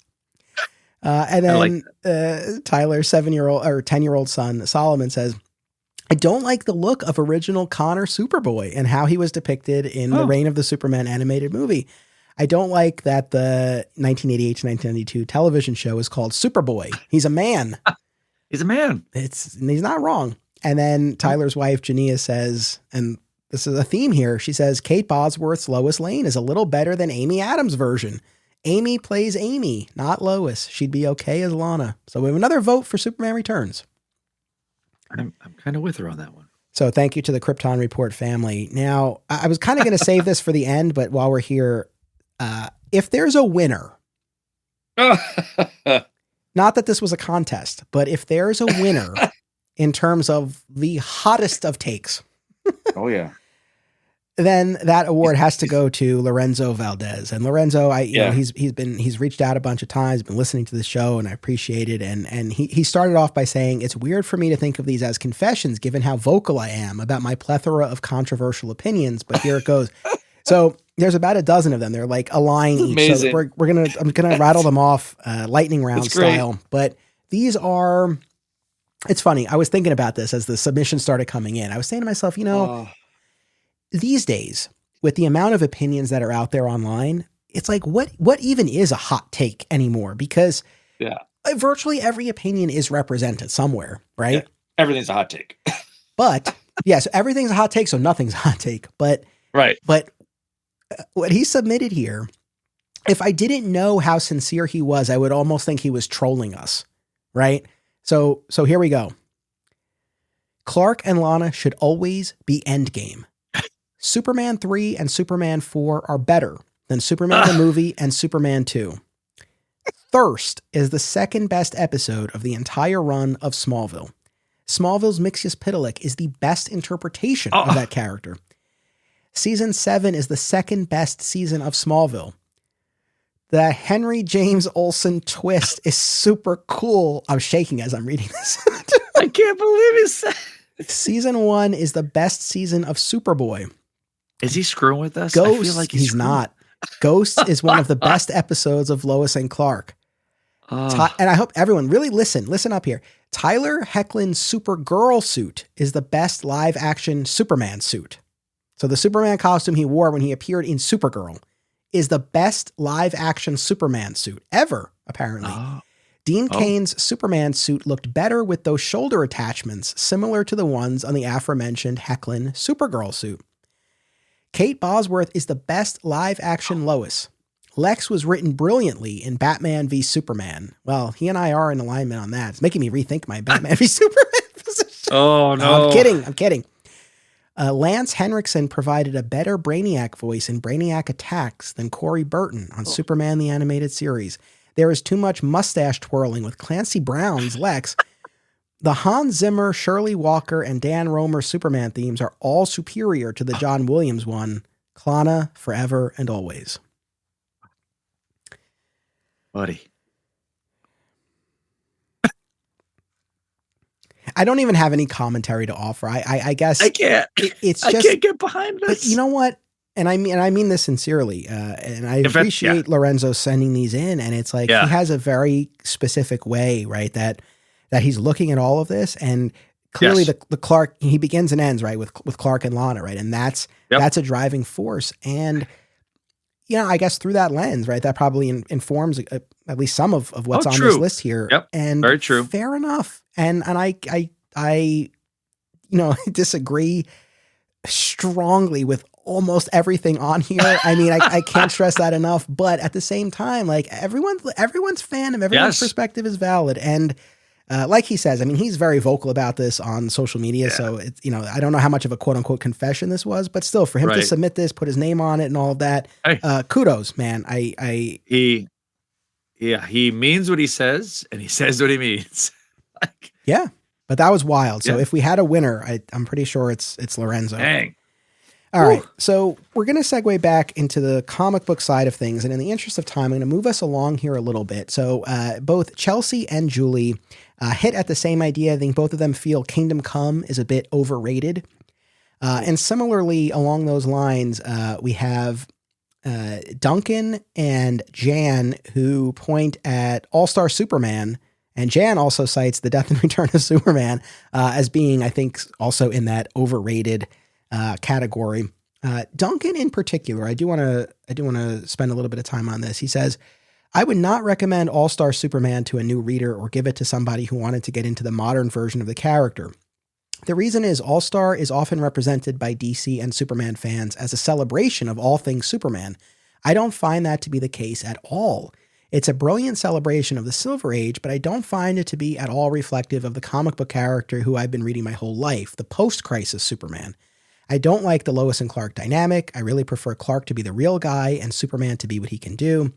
And then Tyler's 7-year-old or 10-year-old son, Solomon, says, "I don't like the look of original Connor Superboy and how he was depicted in the Reign of the Superman animated movie. I don't like that the 1988 to 1992 television show is called Superboy. He's a man."
He's a man.
He's not wrong. And then Tyler's wife, Jania, says, and this is a theme here, she says, "Kate Bosworth's Lois Lane is a little better than Amy Adams' version. Amy plays Amy, not Lois. She'd be okay as Lana." So we have another vote for Superman Returns.
I'm kind of with her on that one.
So thank you to the Krypton Report family. Now, I was kind of going to save this for the end, but while we're here, if there's a winner, not that this was a contest, but if there's a winner in terms of the hottest of takes, then that award has to go to Lorenzo Valdez. And Lorenzo, he's reached out a bunch of times, been listening to the show, and I appreciate it. And he started off by saying, "It's weird for me to think of these as confessions, given how vocal I am about my plethora of controversial opinions, but here it goes." So there's about a dozen of them. They're like a line each.
Amazing.
So I'm gonna rattle them off, lightning round style. But these are. It's funny. I was thinking about this as the submission started coming in. I was saying to myself, these days, with the amount of opinions that are out there online, it's like, what even is a hot take anymore? Because virtually every opinion is represented somewhere, right?
Yeah. Everything's a hot take.
But yes, everything's a hot take, so nothing's a hot take. But what he submitted here, if I didn't know how sincere he was, I would almost think he was trolling us, right? So here we go. "Clark and Lana should always be endgame. Superman 3 and Superman 4 are better than Superman the movie and Superman 2. Thirst is the second best episode of the entire run of Smallville. Smallville's Mixius Pitalik is the best interpretation of that character. Season 7 is the second best season of Smallville. The Henry James Olsen twist is super cool." I'm shaking as I'm reading this.
I can't believe
Season 1 is the best season of Superboy.
Is he screwing with us? I feel
Ghosts,
like
he's not. Ghosts is one of the best episodes of Lois and Clark.
Oh,
And I hope everyone really listen up here. Tyler Hoechlin's Supergirl suit is the best live action Superman suit. So the Superman costume he wore when he appeared in Supergirl is the best live action Superman suit ever, apparently.
oh,
Dean
oh.
Cain's Superman suit looked better with those shoulder attachments, similar to the ones on the aforementioned Hoechlin Supergirl suit. Kate Bosworth is the best live action Lois. Lex was written brilliantly in Batman v Superman. Well, he and I are in alignment on that. It's making me rethink my Batman v Superman position.
Oh, no.
I'm kidding. Lance Henriksen provided a better Brainiac voice in Brainiac Attacks than Corey Burton on Superman the Animated Series. There is too much mustache twirling with Clancy Brown's Lex. The Hans Zimmer, Shirley Walker, and Dan Romer Superman themes are all superior to the John Williams one. Klana, forever and always.
Buddy.
I don't even have any commentary to offer. I guess
I can't.
It's
I
just,
can't get behind this.
But you know what? And I mean this sincerely. And I appreciate Lorenzo sending these in. And it's like he has a very specific way, right? That he's looking at all of this, and clearly the Clark, he begins and ends right with Clark and Lana, right? And that's a driving force. And I guess through that lens, right, that probably informs at least some of what's on this list here.
Yep.
And
very true.
Fair enough. And I disagree strongly with almost everything on here. I mean, I can't stress that enough. But at the same time, like everyone's fandom, everyone's perspective is valid. And like he says, I mean, he's very vocal about this on social media. Yeah. So it's, I don't know how much of a quote unquote confession this was, but still for him to submit this, put his name on it and all of that, kudos, man.
He means what he says, and he says what he means.
Yeah, but that was wild. So if we had a winner, I'm pretty sure it's Lorenzo.
Dang.
All right, so we're going to segue back into the comic book side of things. And in the interest of time, I'm going to move us along here a little bit. So both Chelsea and Julie hit at the same idea. I think both of them feel Kingdom Come is a bit overrated. And similarly, along those lines, we have Duncan and Jan who point at All-Star Superman. And Jan also cites The Death and Return of Superman as being, I think, also in that overrated category. Duncan in particular, I do want to spend a little bit of time on this. He says, I would not recommend All-Star Superman to a new reader or give it to somebody who wanted to get into the modern version of the character. The reason is All-Star is often represented by DC and Superman fans as a celebration of all things Superman. I don't find that to be the case at all. It's a brilliant celebration of the Silver Age, but I don't find it to be at all reflective of the comic book character who I've been reading my whole life, the post-crisis Superman. I don't like the Lois and Clark dynamic. I really prefer Clark to be the real guy and Superman to be what he can do.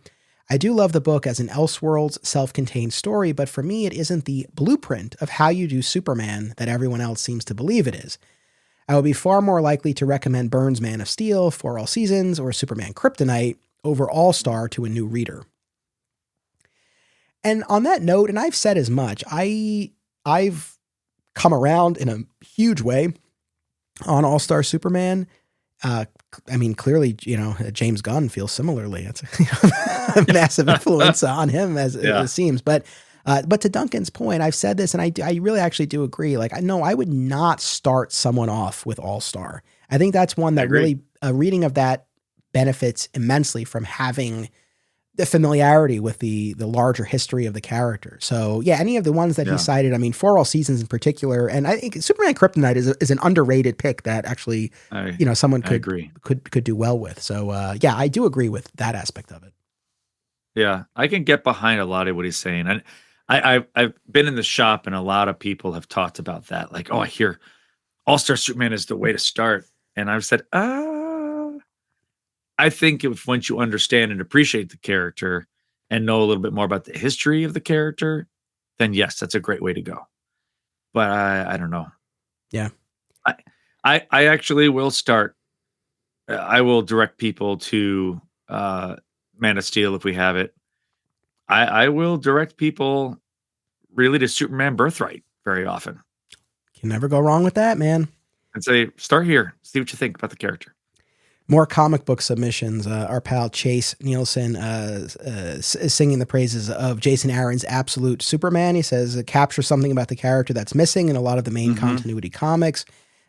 I do love the book as an Elseworlds self-contained story, but for me, it isn't the blueprint of how you do Superman that everyone else seems to believe it is. I would be far more likely to recommend Byrne's Man of Steel, For All Seasons, or Superman Kryptonite over All-Star to a new reader. And on that note, and I've said as much, I've come around in a huge way on All-Star Superman. I mean, clearly, James Gunn feels similarly. It's a massive influence on him as it seems. But to Duncan's point, I've said this, and I really actually do agree. Like, I would not start someone off with All-Star. I think that's one that really, a reading of that benefits immensely from having the familiarity with the larger history of the character. So yeah, any of the ones that he cited, I mean, For All Seasons in particular, and I think Superman Kryptonite is an underrated pick that actually, someone could do well with. So yeah, I do agree with that aspect of it.
Yeah, I can get behind a lot of what he's saying. And I've been in the shop and a lot of people have talked about that. Like, oh, I hear All-Star Superman is the way to start. And I've said, I think if once you understand and appreciate the character and know a little bit more about the history of the character, then yes, that's a great way to go. But I don't know.
Yeah.
I actually will start. I will direct people to Man of Steel if we have it. I will direct people really to Superman Birthright very often.
can never go wrong with that, man.
And say, start here. See what you think about the character.
More comic book submissions. Our pal Chase Nielsen is singing the praises of Jason Aaron's Absolute Superman. He says it captures something about the character that's missing in a lot of the main continuity comics,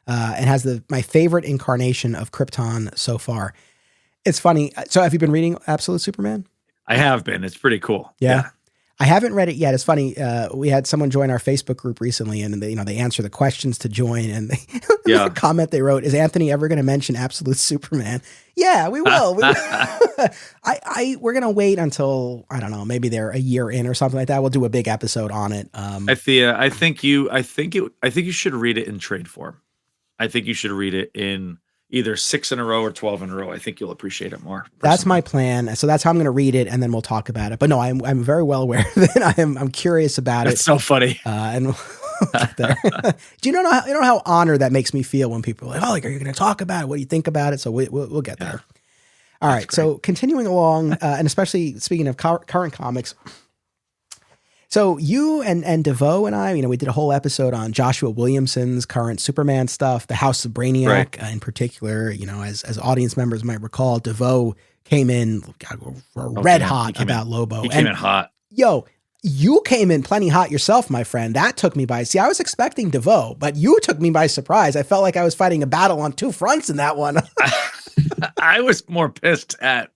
and has my favorite incarnation of Krypton so far. It's funny. So have you been reading Absolute Superman?
I have been. It's pretty cool.
Yeah. I haven't read it yet. It's funny. We had someone join our Facebook group recently, and they answer the questions to join. And the comment they wrote is, "Anthony ever going to mention Absolute Superman?" Yeah, we will. We're going to wait until, I don't know, maybe they're a year in or something like that. We'll do a big episode on it.
I think you should read it in trade form. I think you should read it in either 6 in a row or 12 in a row. I think you'll appreciate it more. Personally.
That's my plan. So that's how I'm going to read it, and then we'll talk about it. But no, I'm very well aware that I'm curious about it.
It's so funny.
And we'll get there. Do you know how honored that makes me feel when people are like, "Oh, like, are you going to talk about it? What do you think about it?" So we'll get there. All right. So continuing along, and especially speaking of current comics. So you and DeVoe and I, we did a whole episode on Joshua Williamson's current Superman stuff, the House of Brainiac in particular. As audience members might recall, DeVoe came in red hot about Lobo.
He came in hot.
Yo, you came in plenty hot yourself, my friend. That took me by. See, I was expecting DeVoe, but you took me by surprise. I felt like I was fighting a battle on two fronts in that one.
I was more pissed at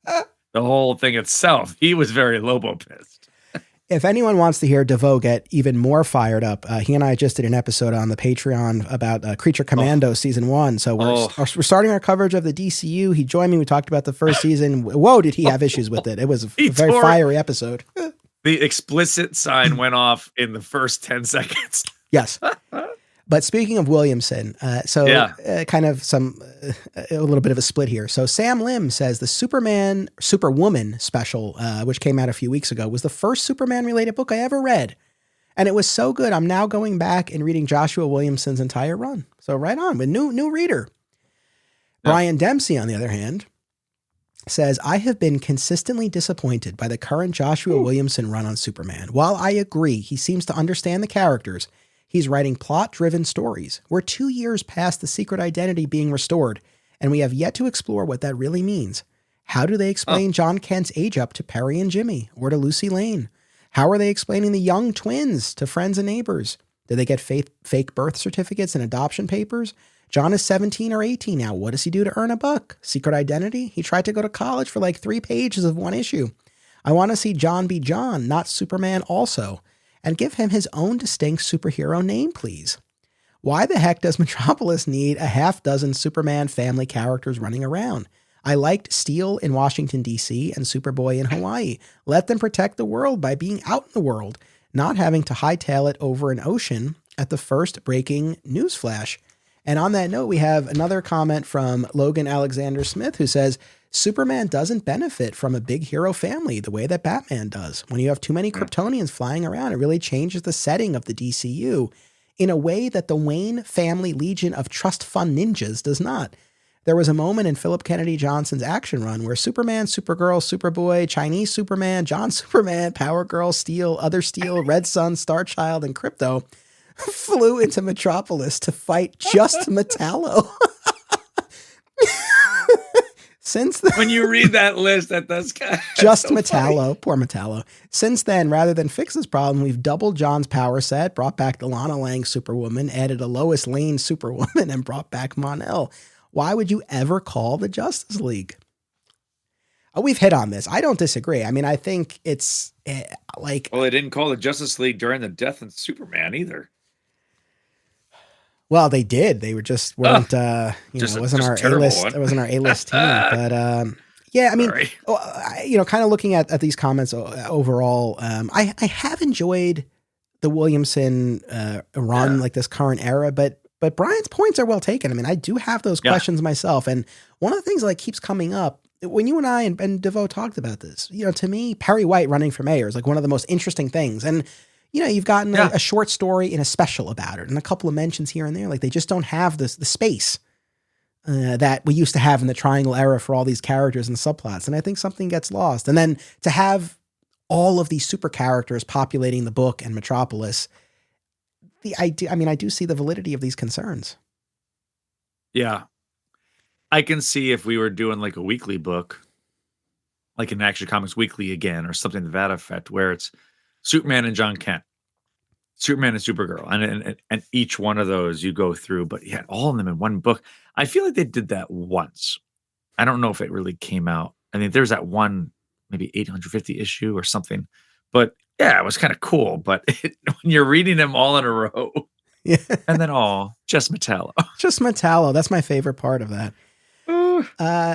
the whole thing itself. He was very Lobo pissed.
If anyone wants to hear DeVoe get even more fired up, he and I just did an episode on the Patreon about Creature Commando season 1. So we're starting our coverage of the DCU. He joined me. We talked about the first season. Whoa, did he have issues with it? It was a very fiery episode.
The explicit sign went off in the first 10 seconds.
Yes. But speaking of Williamson, kind of a little bit of a split here. So Sam Lim says the Superwoman special, which came out a few weeks ago, was the first Superman related book I ever read. And it was so good. I'm now going back and reading Joshua Williamson's entire run. So right on with new reader. Yeah. Brian Dempsey, on the other hand, says, I have been consistently disappointed by the current Joshua Williamson run on Superman. While I agree he seems to understand the characters, he's writing plot-driven stories. We're 2 years past the secret identity being restored, and we have yet to explore what that really means. How do they explain John Kent's age up to Perry and Jimmy, or to Lucy Lane? How are they explaining the young twins to friends and neighbors? Did they get fake birth certificates and adoption papers? John is 17 or 18 now. What does he do to earn a buck? Secret identity? He tried to go to college for like 3 pages of one issue. I want to see John be John, not Superman also. And give him his own distinct superhero name, please. Why the heck does Metropolis need a half dozen Superman family characters running around? I liked Steel in Washington, D.C. and Superboy in Hawaii. Let them protect the world by being out in the world, not having to hightail it over an ocean at the first breaking news flash. And on that note, we have another comment from Logan Alexander Smith, who says, Superman doesn't benefit from a big hero family the way that Batman does. When you have too many Kryptonians flying around, it really changes the setting of the DCU in a way that the Wayne family legion of trust fund ninjas does not. There was a moment in Philip Kennedy Johnson's action run where Superman, Supergirl, Superboy, Chinese Superman, John Superman, Power Girl, Steel, Other Steel, Red Sun, Starchild, and Krypto flew into Metropolis to fight just Metallo. Since then,
when you read that list, that does kind of
just so Metallo, funny. Poor Metallo. Since then, rather than fix this problem, we've doubled John's power set, brought back the Lana Lang Superwoman, added a Lois Lane Superwoman, and brought back Mon-El. Why would you ever call the Justice League? Oh, we've hit on this. I don't disagree. I mean, I think it's like...
Well, they didn't call the Justice League during the death of Superman either.
Well, they did. They were just weren't. It wasn't our A-list. It wasn't our A-list team. But yeah, I mean, kind of looking at these comments overall, I have enjoyed the Williamson run, like this current era. But Brian's points are well taken. I mean, I do have those questions myself, and one of the things that keeps coming up when you and I and DeVoe talked about this, to me, Perry White running for mayor is like one of the most interesting things, and. You've gotten a short story in a special about it and a couple of mentions here and there. Like they just don't have the space that we used to have in the Triangle era for all these characters and subplots. And I think something gets lost. And then to have all of these super characters populating the book and Metropolis, I do see the validity of these concerns.
Yeah. I can see if we were doing like a weekly book, like an Action Comics Weekly again, or something to that effect, where it's Superman and John Kent, Superman and Supergirl, and each one of those you go through, but yeah, all of them in one book. I feel like they did that once. I don't know if it really came out. I mean, there's that one, maybe 850 issue or something, but yeah, it was kind of cool. But when you're reading them all in a row,
Yeah.
and then all just Metallo.
Just Metallo. That's my favorite part of that.
Ooh.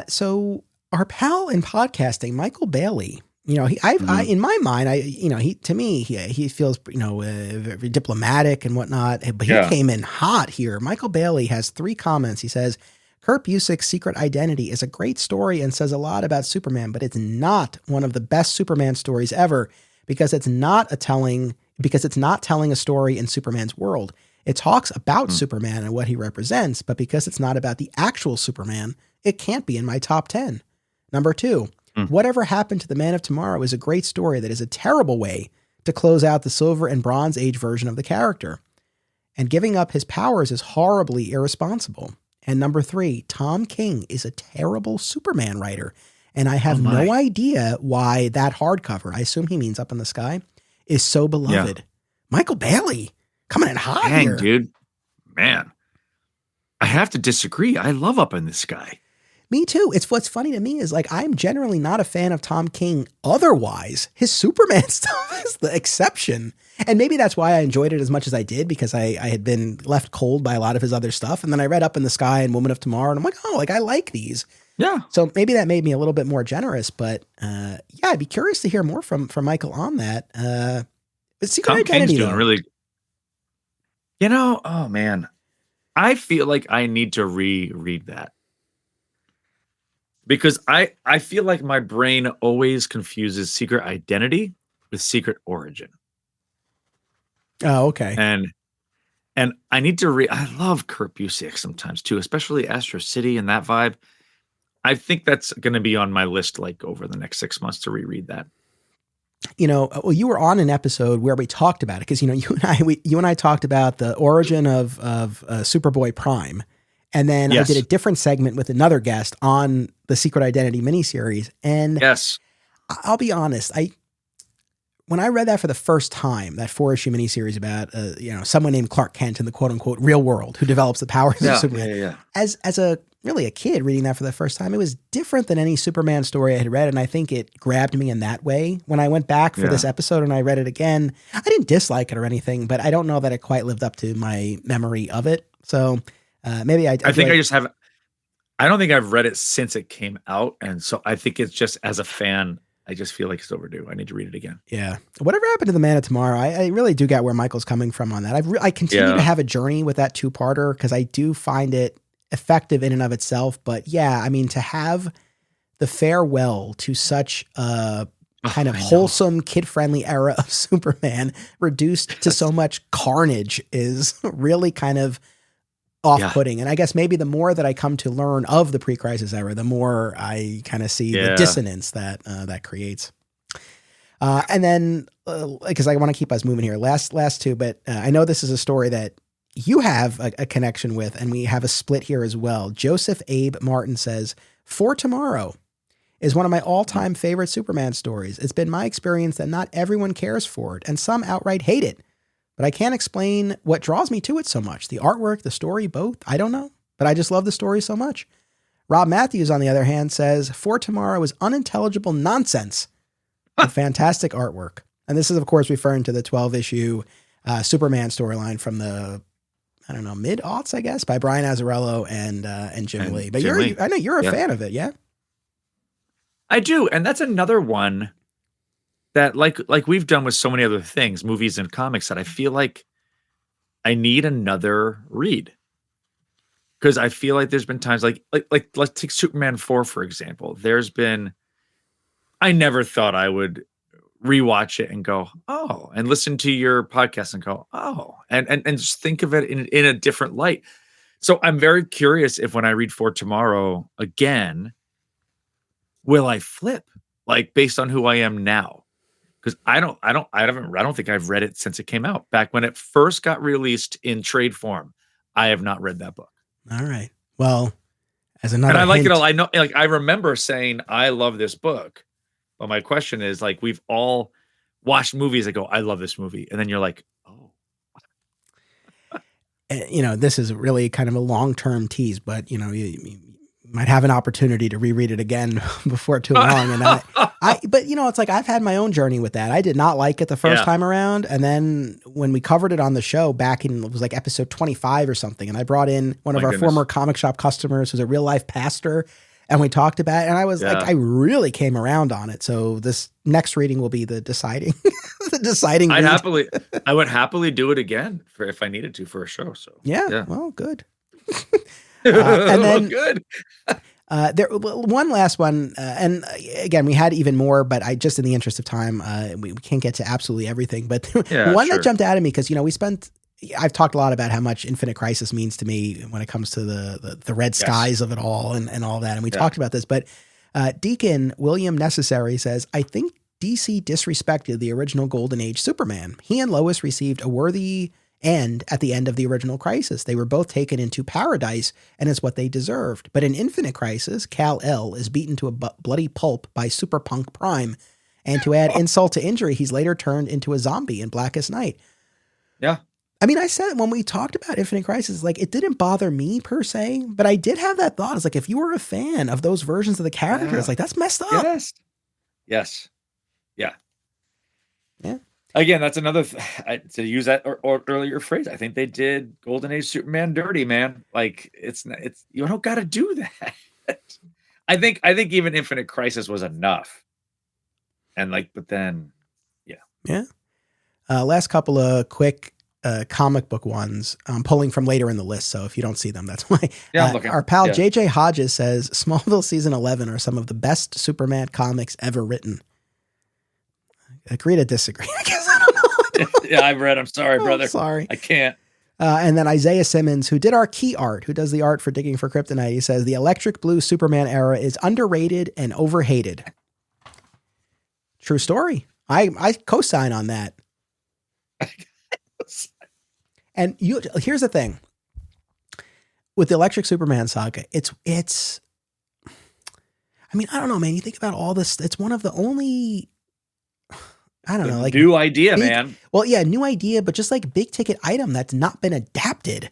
So our pal in podcasting, Michael Bailey, you know, in my mind, he feels, very diplomatic and whatnot, but he
Yeah.
came in hot here. Michael Bailey has 3 comments. He says, Kurt Busiek's Secret Identity is a great story and says a lot about Superman, but it's not one of the best Superman stories ever because it's not telling a story in Superman's world. It talks about Superman and what he represents, but because it's not about the actual Superman, it can't be in my top 10. Number 2, Whatever Happened to the Man of Tomorrow is a great story that is a terrible way to close out the Silver and Bronze Age version of the character. And giving up his powers is horribly irresponsible. And number 3, Tom King is a terrible Superman writer. And I have no idea why that hardcover, I assume he means Up in the Sky, is so beloved. Yeah. Michael Bailey coming in hot here.
Dude. Man. I have to disagree. I love Up in the Sky.
Me too. It's what's funny to me is like, I'm generally not a fan of Tom King. Otherwise, his Superman stuff is the exception. And maybe that's why I enjoyed it as much as I did, because I had been left cold by a lot of his other stuff. And then I read Up in the Sky and Woman of Tomorrow, and I'm like, oh, like I like these.
Yeah.
So maybe that made me a little bit more generous, but yeah, I'd be curious to hear more from Michael on that. Secret
Tom
Identity,
King's doing really, oh man, I feel like I need to reread that. Because I feel like my brain always confuses Secret Identity with Secret Origin.
Oh, okay.
And I need to I love Kurt Busiek sometimes too, especially Astro City and that vibe. I think that's going to be on my list like over the next 6 months to reread that.
Well, you were on an episode where we talked about it because you and I talked about the origin of Superboy Prime. And then I did a different segment with another guest on the Secret Identity miniseries. And I'll be honest, when I read that for the first time, that 4-issue miniseries about someone named Clark Kent in the quote unquote real world who develops the powers of Superman. As a kid reading that for the first time, it was different than any Superman story I had read, and I think it grabbed me in that way. When I went back for this episode and I read it again, I didn't dislike it or anything, but I don't know that it quite lived up to my memory of it. So maybe I
think I just have. I don't think I've read it since it came out, and so I think it's just as a fan, I just feel like it's overdue. I need to read it again.
Yeah. Whatever Happened to the Man of Tomorrow, I really do get where Michael's coming from on that. I continue to have a journey with that 2-parter because I do find it effective in and of itself. But yeah, I mean, to have the farewell to such a kind of wholesome, kid-friendly era of Superman reduced to so much carnage is really kind of off-putting. And I guess maybe the more that I come to learn of the pre-crisis era, the more I kind of see the dissonance that that creates. And then, because I want to keep us moving here, last 2, but I know this is a story that you have a connection with, and we have a split here as well. Joseph Abe Martin says, For Tomorrow is one of my all-time favorite Superman stories. It's been my experience that not everyone cares for it, and some outright hate it. But I can't explain what draws me to it so much. The artwork, the story, both. I don't know. But I just love the story so much. Rob Matthews, on the other hand, says, For Tomorrow is unintelligible nonsense with fantastic artwork. And this is, of course, referring to the 12-issue Superman storyline from the, mid-aughts, I guess, by Brian Azzarello and Jim Lee. But I know you're a fan of it, yeah?
I do. And that's another one that like we've done with so many other things, movies and comics, that I feel like I need another read. Because I feel like there's been times like let's take Superman 4, for example. I never thought I would rewatch it and go, oh, and listen to your podcast and go, oh, and just think of it in a different light. So I'm very curious if when I read For Tomorrow again, will I flip, like based on who I am now? because I don't think I've read it since it came out. Back when it first got released in trade form, I have not read that book.
All right. Well, as another
And I like
hint,
it all. I know, like, I remember saying I love this book, but my question is, like, we've all watched movies that go, I love this movie, and then you're like, oh,
this is really kind of a long-term tease, but you might have an opportunity to reread it again before too long. And but it's like, I've had my own journey with that. I did not like it the first time around. And then when we covered it on the show back in, it was like episode 25 or something. And I brought in one of our former comic shop customers who's a real life pastor. And we talked about it, and I was like, I really came around on it. So this next reading will be the deciding,
I would happily do it again if I needed to for a show. So
yeah. Well, good. And then
good.
There, one last one, and again, we had even more, but just in the interest of time, we can't get to absolutely everything. But one that jumped out at me, because I've talked a lot about how much Infinite Crisis means to me when it comes to the red skies of it all and all that, and we talked about this. But Deacon William Necessary says, I think DC disrespected the original Golden Age Superman. He and Lois received a worthy end at the end of the original Crisis. They were both taken into paradise, and it's what they deserved. But in Infinite Crisis, Kal-El is beaten to a bloody pulp by Superpunk Prime, and to add insult to injury, he's later turned into a zombie in Blackest Night.
Yeah.
I mean, I said when we talked about Infinite Crisis, like, it didn't bother me per se, but I did have that thought. It's like, if you were a fan of those versions of the characters, like, that's messed up.
Yes. Yeah.
Yeah.
Again, that's another to use that or earlier phrase. I think they did Golden Age Superman dirty, man. Like, it's you don't got to do that. I think even Infinite Crisis was enough. And but then,
yeah. Last couple of quick comic book ones. I'm pulling from later in the list, so if you don't see them, that's why.
Yeah, I'm looking.
Our pal JJ Hodges says Smallville season 11 are some of the best Superman comics ever written. Agree to disagree, I guess. I don't know.
Yeah, I've read. I'm sorry, brother.
Sorry.
I can't.
And then Isaiah Simmons, who did our key art, who does the art for Digging for Kryptonite, he says the electric blue Superman era is underrated and overhated. True story. I co-sign on that. And here's the thing. With the Electric Superman saga, it's I mean, I don't know, man. You think about all this, it's one of the only, I don't know, like
new idea, man.
Well, yeah, new idea, but just like big ticket item that's not been adapted.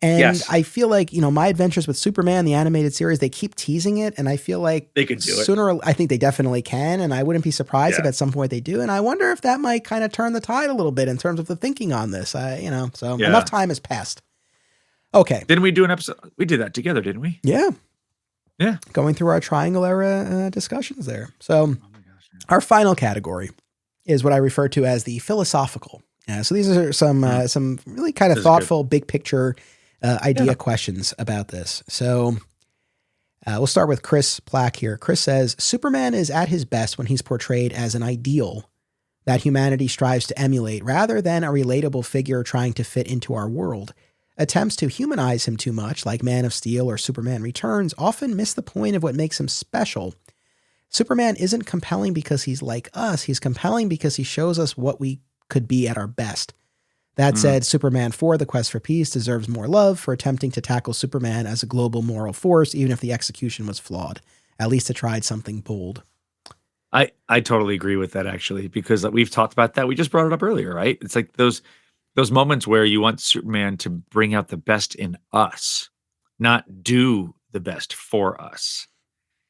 And I feel like, My Adventures with Superman, the animated series, they keep teasing it. And I feel like
they could do
it. I think they definitely can. And I wouldn't be surprised if at some point they do. And I wonder if that might kind of turn the tide a little bit in terms of the thinking on this. So enough time has passed. Okay.
Didn't we do an episode? We did that together, didn't we?
Yeah.
Yeah.
Going through our Triangle era discussions there. So our final category is what I refer to as the philosophical. So these are some really kind of thoughtful, big picture idea questions about this. So we'll start with Chris Plack here. Chris says, Superman is at his best when he's portrayed as an ideal that humanity strives to emulate rather than a relatable figure trying to fit into our world. Attempts to humanize him too much, like Man of Steel or Superman Returns, often miss the point of what makes him special. Superman isn't compelling because he's like us. He's compelling because he shows us what we could be at our best. That said, Superman 4, The Quest for Peace, deserves more love for attempting to tackle Superman as a global moral force, even if the execution was flawed. At least it tried something bold.
I totally agree with that, actually, because we've talked about that. We just brought it up earlier, right? It's like those moments where you want Superman to bring out the best in us, not do the best for us.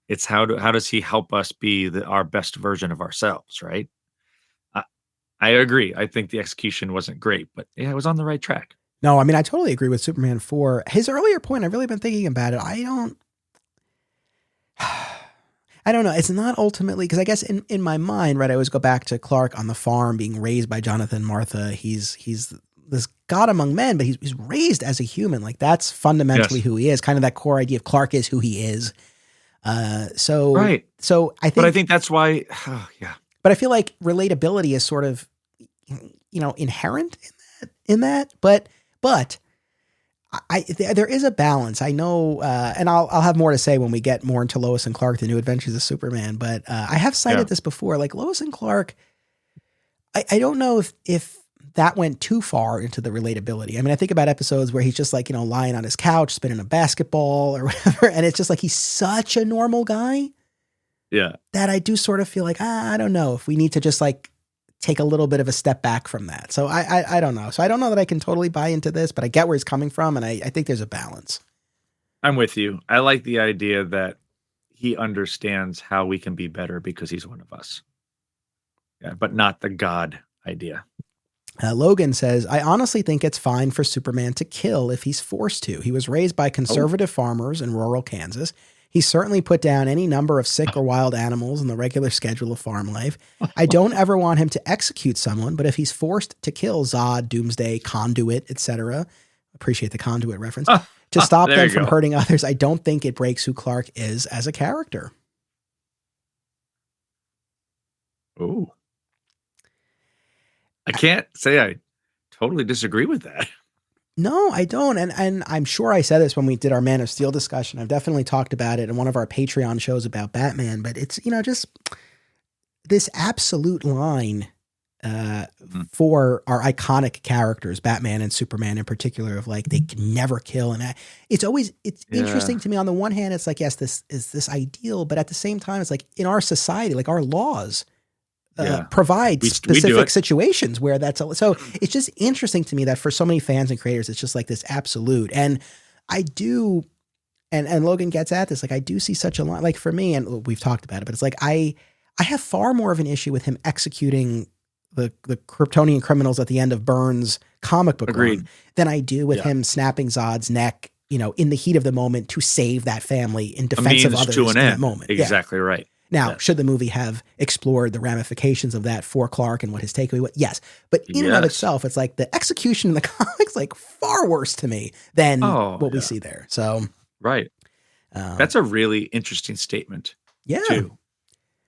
It's how does he help us be our best version of ourselves, right? I agree. I think the execution wasn't great, but it was on the right track.
No, I mean, I totally agree with Superman 4. His earlier point, I've really been thinking about it. I don't know. It's not ultimately, because I guess in my mind, right, I always go back to Clark on the farm being raised by Jonathan Martha. He's this God among men, but he's raised as a human. Like, that's fundamentally who he is. Kind of that core idea of Clark is who he is. So I think that's why, But I feel like relatability is sort of, inherent in that. But there is a balance. I know, and I'll have more to say when we get more into Lois and Clark, The New Adventures of Superman. But I have cited this before. Like, Lois and Clark I don't know if that went too far into the relatability. I mean, I think about episodes where he's just like, lying on his couch, spinning a basketball or whatever. And it's just like, he's such a normal guy
Yeah.
that I do sort of feel like, I don't know if we need to just like take a little bit of a step back from that. So I don't know. So I don't know that I can totally buy into this, but I get where he's coming from. And I think there's a balance.
I'm with you. I like the idea that he understands how we can be better because he's one of us. Yeah, but not the God idea.
Logan says, I honestly think it's fine for Superman to kill if he's forced to. He was raised by conservative farmers in rural Kansas. He certainly put down any number of sick or wild animals in the regular schedule of farm life. I don't ever want him to execute someone, but if he's forced to kill Zod, Doomsday, Conduit, etc., appreciate the Conduit reference, to stop them from hurting others, I don't think it breaks who Clark is as a character.
Oh. I can't say I totally disagree with that.
No, I don't. And I'm sure I said this when we did our Man of Steel discussion. I've definitely talked about it in one of our Patreon shows about Batman, but it's, just this absolute line for our iconic characters, Batman and Superman in particular, of like, they can never kill. And it's interesting to me. On the one hand, it's like, yes, this is this ideal, but at the same time, it's like in our society, like our laws provide specific situations where that's so it's just interesting to me that for so many fans and creators, it's just like this absolute. And I do, and Logan gets at this, like, I do see such a lot, like for me, and we've talked about it, but it's like, I have far more of an issue with him executing the Kryptonian criminals at the end of Byrne's comic book run than I do with him snapping Zod's neck, in the heat of the moment to save that family in defense of others in that moment.
Exactly right.
Now, should the movie have explored the ramifications of that for Clark and what his takeaway was? Yes. But in and of itself, it's like the execution in the comics, like far worse to me than what we see there. So,
right. That's a really interesting statement.
Yeah.
Too,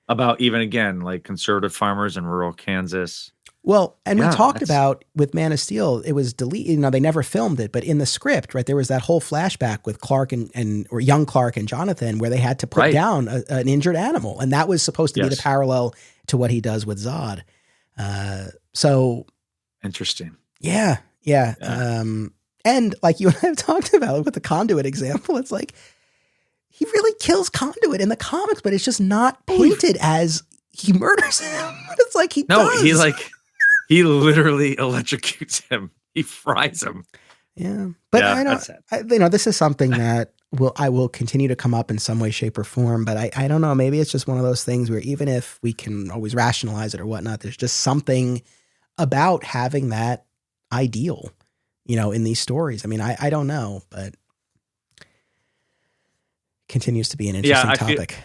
about even again, like conservative farmers in rural Kansas.
Well, and we talked about with Man of Steel, it was deleted. They never filmed it, but in the script, right, there was that whole flashback with Clark or young Clark and Jonathan, where they had to put down an injured animal, and that was supposed to be the parallel to what he does with Zod. So
interesting.
Yeah. And like you and I have talked about with the Conduit example, it's like he really kills Conduit in the comics, but it's just not painted as he murders him. It's like he does.
He literally electrocutes him. He fries him.
Yeah. But I know, this is something that I will continue to come up in some way, shape, or form. But I don't know. Maybe it's just one of those things where even if we can always rationalize it or whatnot, there's just something about having that ideal, in these stories. I mean, I don't know, but continues to be an interesting topic.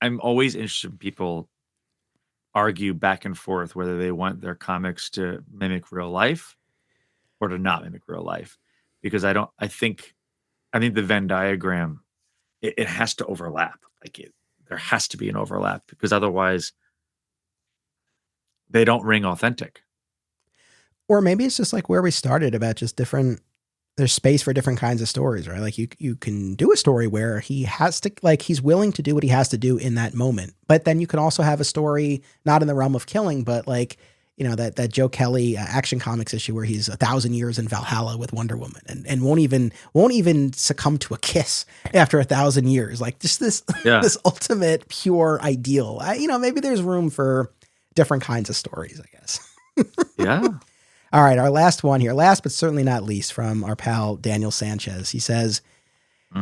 I'm always interested in people argue back and forth whether they want their comics to mimic real life or to not mimic real life, because I think the Venn diagram, it has to overlap. There has to be an overlap, because otherwise they don't ring authentic.
Or maybe it's just like where we started about just there's space for different kinds of stories, right? Like you can do a story where he has to, like, he's willing to do what he has to do in that moment. But then you can also have a story not in the realm of killing, but like, that Joe Kelly Action Comics issue where he's 1,000 years in Valhalla with Wonder Woman and won't even succumb to a kiss after 1,000 years. Like just this ultimate pure ideal. Maybe there's room for different kinds of stories, I guess.
Yeah.
All right, our last one here, last but certainly not least, from our pal Daniel Sanchez. He says,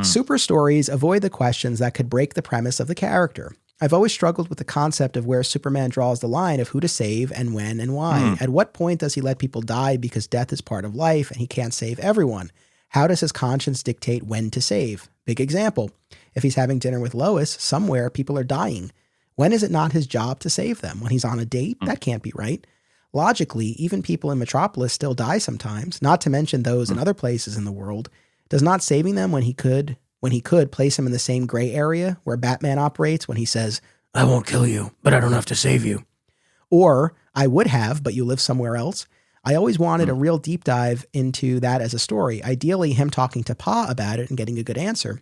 super stories avoid the questions that could break the premise of the character. I've always struggled with the concept of where Superman draws the line of who to save and when and why. At what point does he let people die because death is part of life and he can't save everyone? How does his conscience dictate when to save? Big example. If he's having dinner with Lois, somewhere people are dying. When is it not his job to save them? When he's on a date? That can't be right. Logically, even people in Metropolis still die sometimes, not to mention those in other places in the world. Does not saving them when he could place him in the same gray area where Batman operates when he says, I won't kill you, but I don't have to save you. Or, I would have, but you live somewhere else. I always wanted a real deep dive into that as a story. Ideally, him talking to Pa about it and getting a good answer.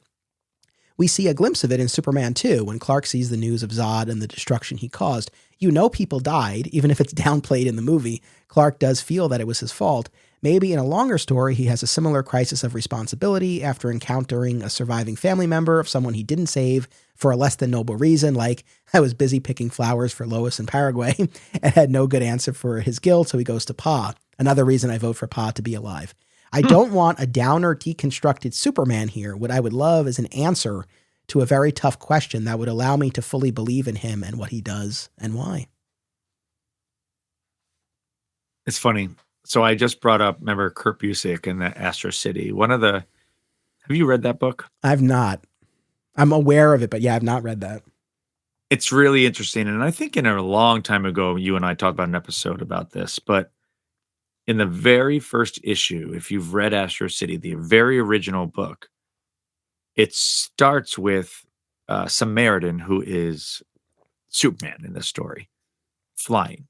We see a glimpse of it in Superman 2 when Clark sees the news of Zod and the destruction he caused. You know people died, even if it's downplayed in the movie. Clark does feel that it was his fault. Maybe in a longer story, he has a similar crisis of responsibility after encountering a surviving family member of someone he didn't save for a less than noble reason, like I was busy picking flowers for Lois in Paraguay and had no good answer for his guilt, so he goes to Pa. Another reason I vote for Pa to be alive. I don't want a downer, deconstructed Superman here. What I would love is an answer to a very tough question that would allow me to fully believe in him and what he does and why.
It's funny. So I just brought up, remember Kurt Busiek in the Astro City. Have you read that book?
I've not. I'm aware of it, but yeah, I've not read that.
It's really interesting. And I think in a long time ago, you and I talked about an episode about this, but in the very first issue, if you've read Astro City, the very original book, it starts with Samaritan, who is Superman in this story, flying.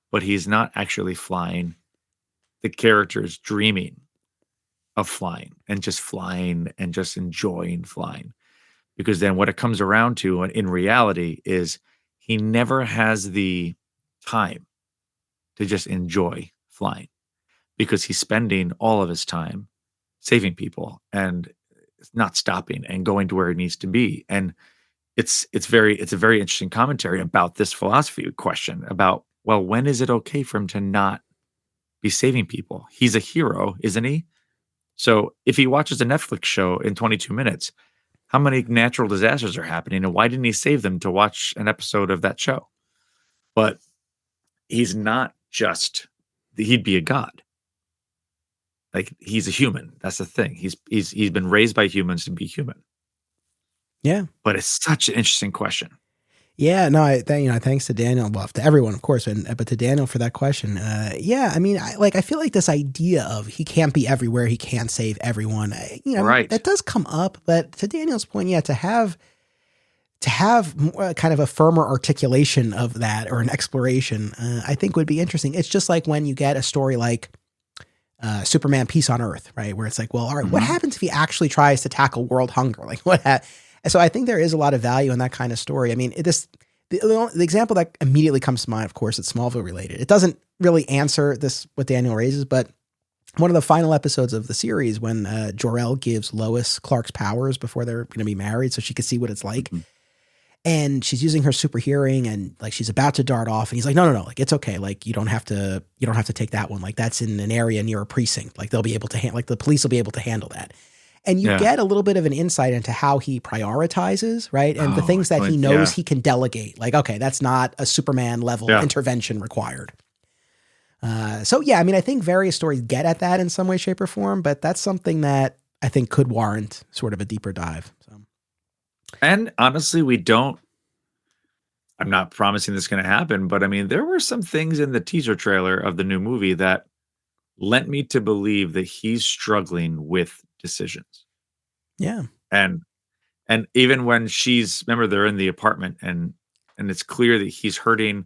But he's not actually flying. The character is dreaming of flying and just enjoying flying. Because then what it comes around to in reality is he never has the time to just enjoy flying because he's spending all of his time saving people and not stopping and going to where he needs to be. And it's a very interesting commentary about this philosophy question about, well, when is it okay for him to not be saving people? He's a hero, isn't he? So if he watches a Netflix show in 22 minutes, how many natural disasters are happening and why didn't he save them to watch an episode of that show? But he's not just, he'd be a god. Like he's a human. That's the thing. He's been raised by humans to be human.
Yeah.
But it's such an interesting question.
Yeah, no, thanks to Daniel, well, to everyone, of course, but to Daniel for that question. Yeah, I mean, I feel like this idea of he can't be everywhere, he can't save everyone,
Right.
that does come up. But to Daniel's point, yeah, to have kind of a firmer articulation of that or an exploration, I think would be interesting. It's just like when you get a story like Superman Peace on Earth, right? Where it's like, well, all right, what happens if he actually tries to tackle world hunger? Like so I think there is a lot of value in that kind of story. I mean, the example that immediately comes to mind, of course, it's Smallville related. It doesn't really answer what Daniel raises, but one of the final episodes of the series when Jor-El gives Lois Clark's powers before they're going to be married so she could see what it's like. And she's using her super hearing and like she's about to dart off and he's like, no, like it's okay. Like you don't have to take that one. Like that's in an area near a precinct. Like they'll be able to like the police will be able to handle that. And you get a little bit of an insight into how he prioritizes, right? And the things that he knows he can delegate. Like, okay, that's not a Superman level intervention required. So yeah, I mean, I think various stories get at that in some way, shape, or form, but that's something that I think could warrant sort of a deeper dive. So.
And honestly, I'm not promising this is going to happen, but I mean, there were some things in the teaser trailer of the new movie that lent me to believe that he's struggling with decisions.
Yeah.
And even when remember they're in the apartment and it's clear that he's hurting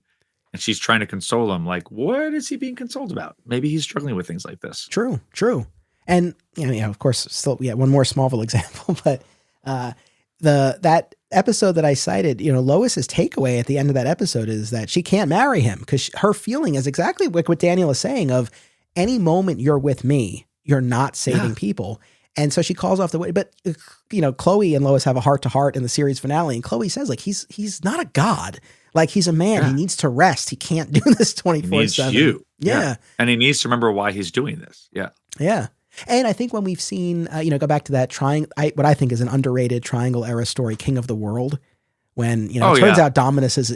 and she's trying to console him. Like, what is he being consoled about? Maybe he's struggling with things like this.
True. And of course, still, one more Smallville example, but that episode that I cited, Lois's takeaway at the end of that episode is that she can't marry him because her feeling is exactly what Daniel is saying of any moment you're with me, you're not saving people. And so she calls off the way, but Chloe and Lois have a heart to heart in the series finale. And Chloe says like, he's not a god. Like he's a man. He needs to rest. He can't do this 24/7.
He needs
Yeah.
And he needs to remember why he's doing this. Yeah.
Yeah. And I think when we've seen, go back to that what I think is an underrated triangle era story, King of the World, when, it turns out Dominus is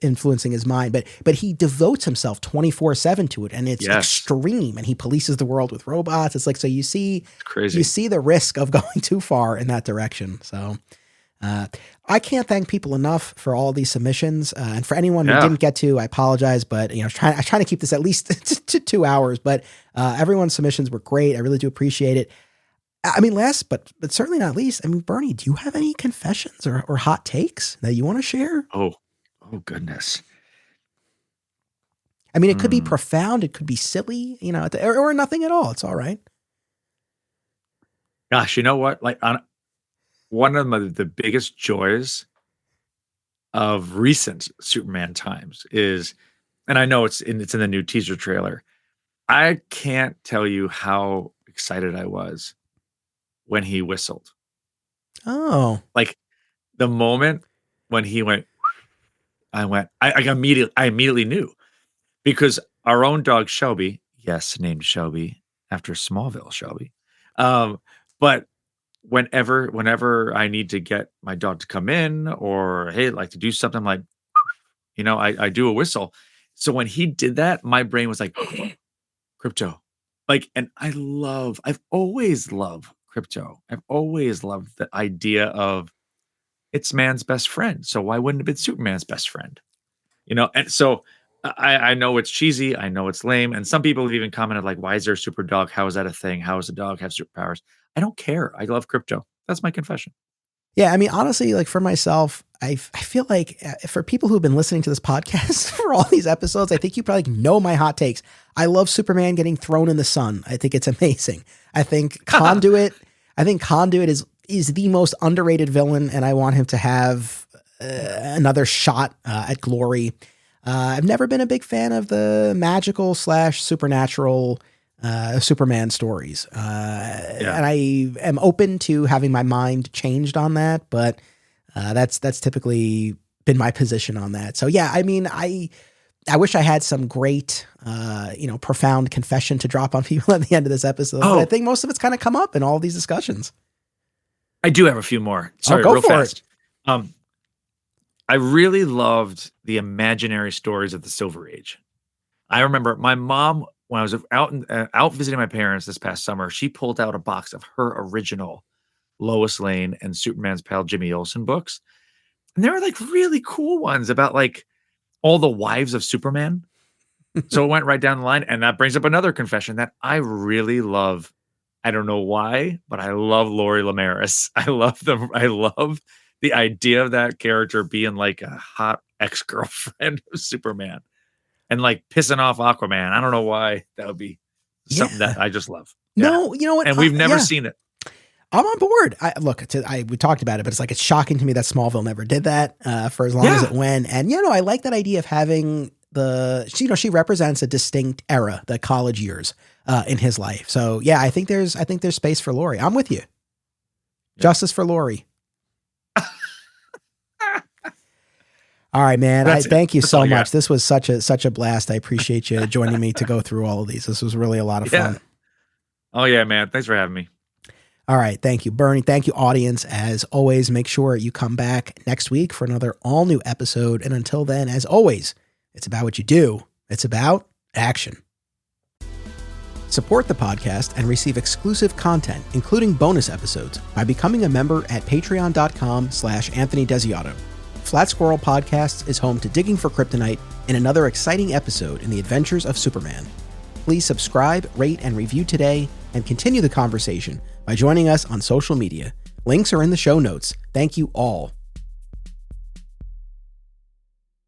influencing his mind, but he devotes himself 24/7 to it. And it's extreme and he polices the world with robots. It's like, so you see the risk of going too far in that direction. So I can't thank people enough for all these submissions. And for anyone who didn't get to, I apologize, but I was trying to keep this at least to 2 hours, but everyone's submissions were great. I really do appreciate it. I mean, last, but certainly not least, I mean, Bernie, do you have any confessions or hot takes that you want to share?
Oh goodness.
I mean, it could be profound. It could be silly, or nothing at all. It's all right.
Gosh, you know what? Like, one of the biggest joys of recent Superman times is, and I know it's in the new teaser trailer. I can't tell you how excited I was when he whistled.
Oh,
Like the moment when he went, I immediately knew because our own dog Shelby, yes, named Shelby after Smallville Shelby. But whenever I need to get my dog to come in or hey, like to do something, like I do a whistle. So when he did that, my brain was like crypto. Like, and I've always loved crypto. I've always loved the idea of it's man's best friend. So why wouldn't it be Superman's best friend? And so I know it's cheesy, I know it's lame, and some people have even commented like, "Why is there a super dog? How is that a thing? How does a dog have superpowers?" I don't care. I love crypto. That's my confession.
yeah. I mean, honestly, like for myself, I feel like for people who've been listening to this podcast for all these episodes, I think you probably know my hot takes. I love Superman getting thrown in the sun. I think it's amazing. I think Conduit is the most underrated villain, and I want him to have another shot at glory. I've never been a big fan of the magical / supernatural Superman stories. And I am open to having my mind changed on that, but that's typically been my position on that. So yeah, I mean, I wish I had some great, profound confession to drop on people at the end of this episode, but I think most of it's kind of come up in all of these discussions.
I do have a few more. Sorry,
go
real
for
fast.
it.
I really loved the imaginary stories of the Silver Age. I remember my mom, when I was out visiting my parents this past summer, she pulled out a box of her original Lois Lane and Superman's pal Jimmy Olsen books. And there were like really cool ones about like all the wives of Superman. So it went right down the line. And that brings up another confession that I really love. I don't know why, but I love Lori Lamaris. I love the idea of that character being like a hot ex-girlfriend of Superman and like pissing off Aquaman. I don't know why. That would be something that I just love.
No, you know what?
And we've never seen it.
I'm on board. We talked about it, but it's shocking to me that Smallville never did that for as long as it went. And I like that idea of having she represents a distinct era, the college years in his life. So yeah, I think there's space for Lori. I'm with you. Yeah. Justice for Lori. All right, man. Thank you so much. This was such a blast. I appreciate you joining me to go through all of these. This was really a lot of fun.
Oh yeah, man. Thanks for having me.
All right. Thank you, Bernie. Thank you, audience. As always, make sure you come back next week for another all new episode. And until then, as always, it's about what you do. It's about action. Support the podcast and receive exclusive content, including bonus episodes, by becoming a member at patreon.com/Anthony Desiato. Flat Squirrel Podcasts is home to Digging for Kryptonite and another exciting episode in the adventures of Superman. Please subscribe, rate, and review today, and continue the conversation by joining us on social media. Links are in the show notes. Thank you all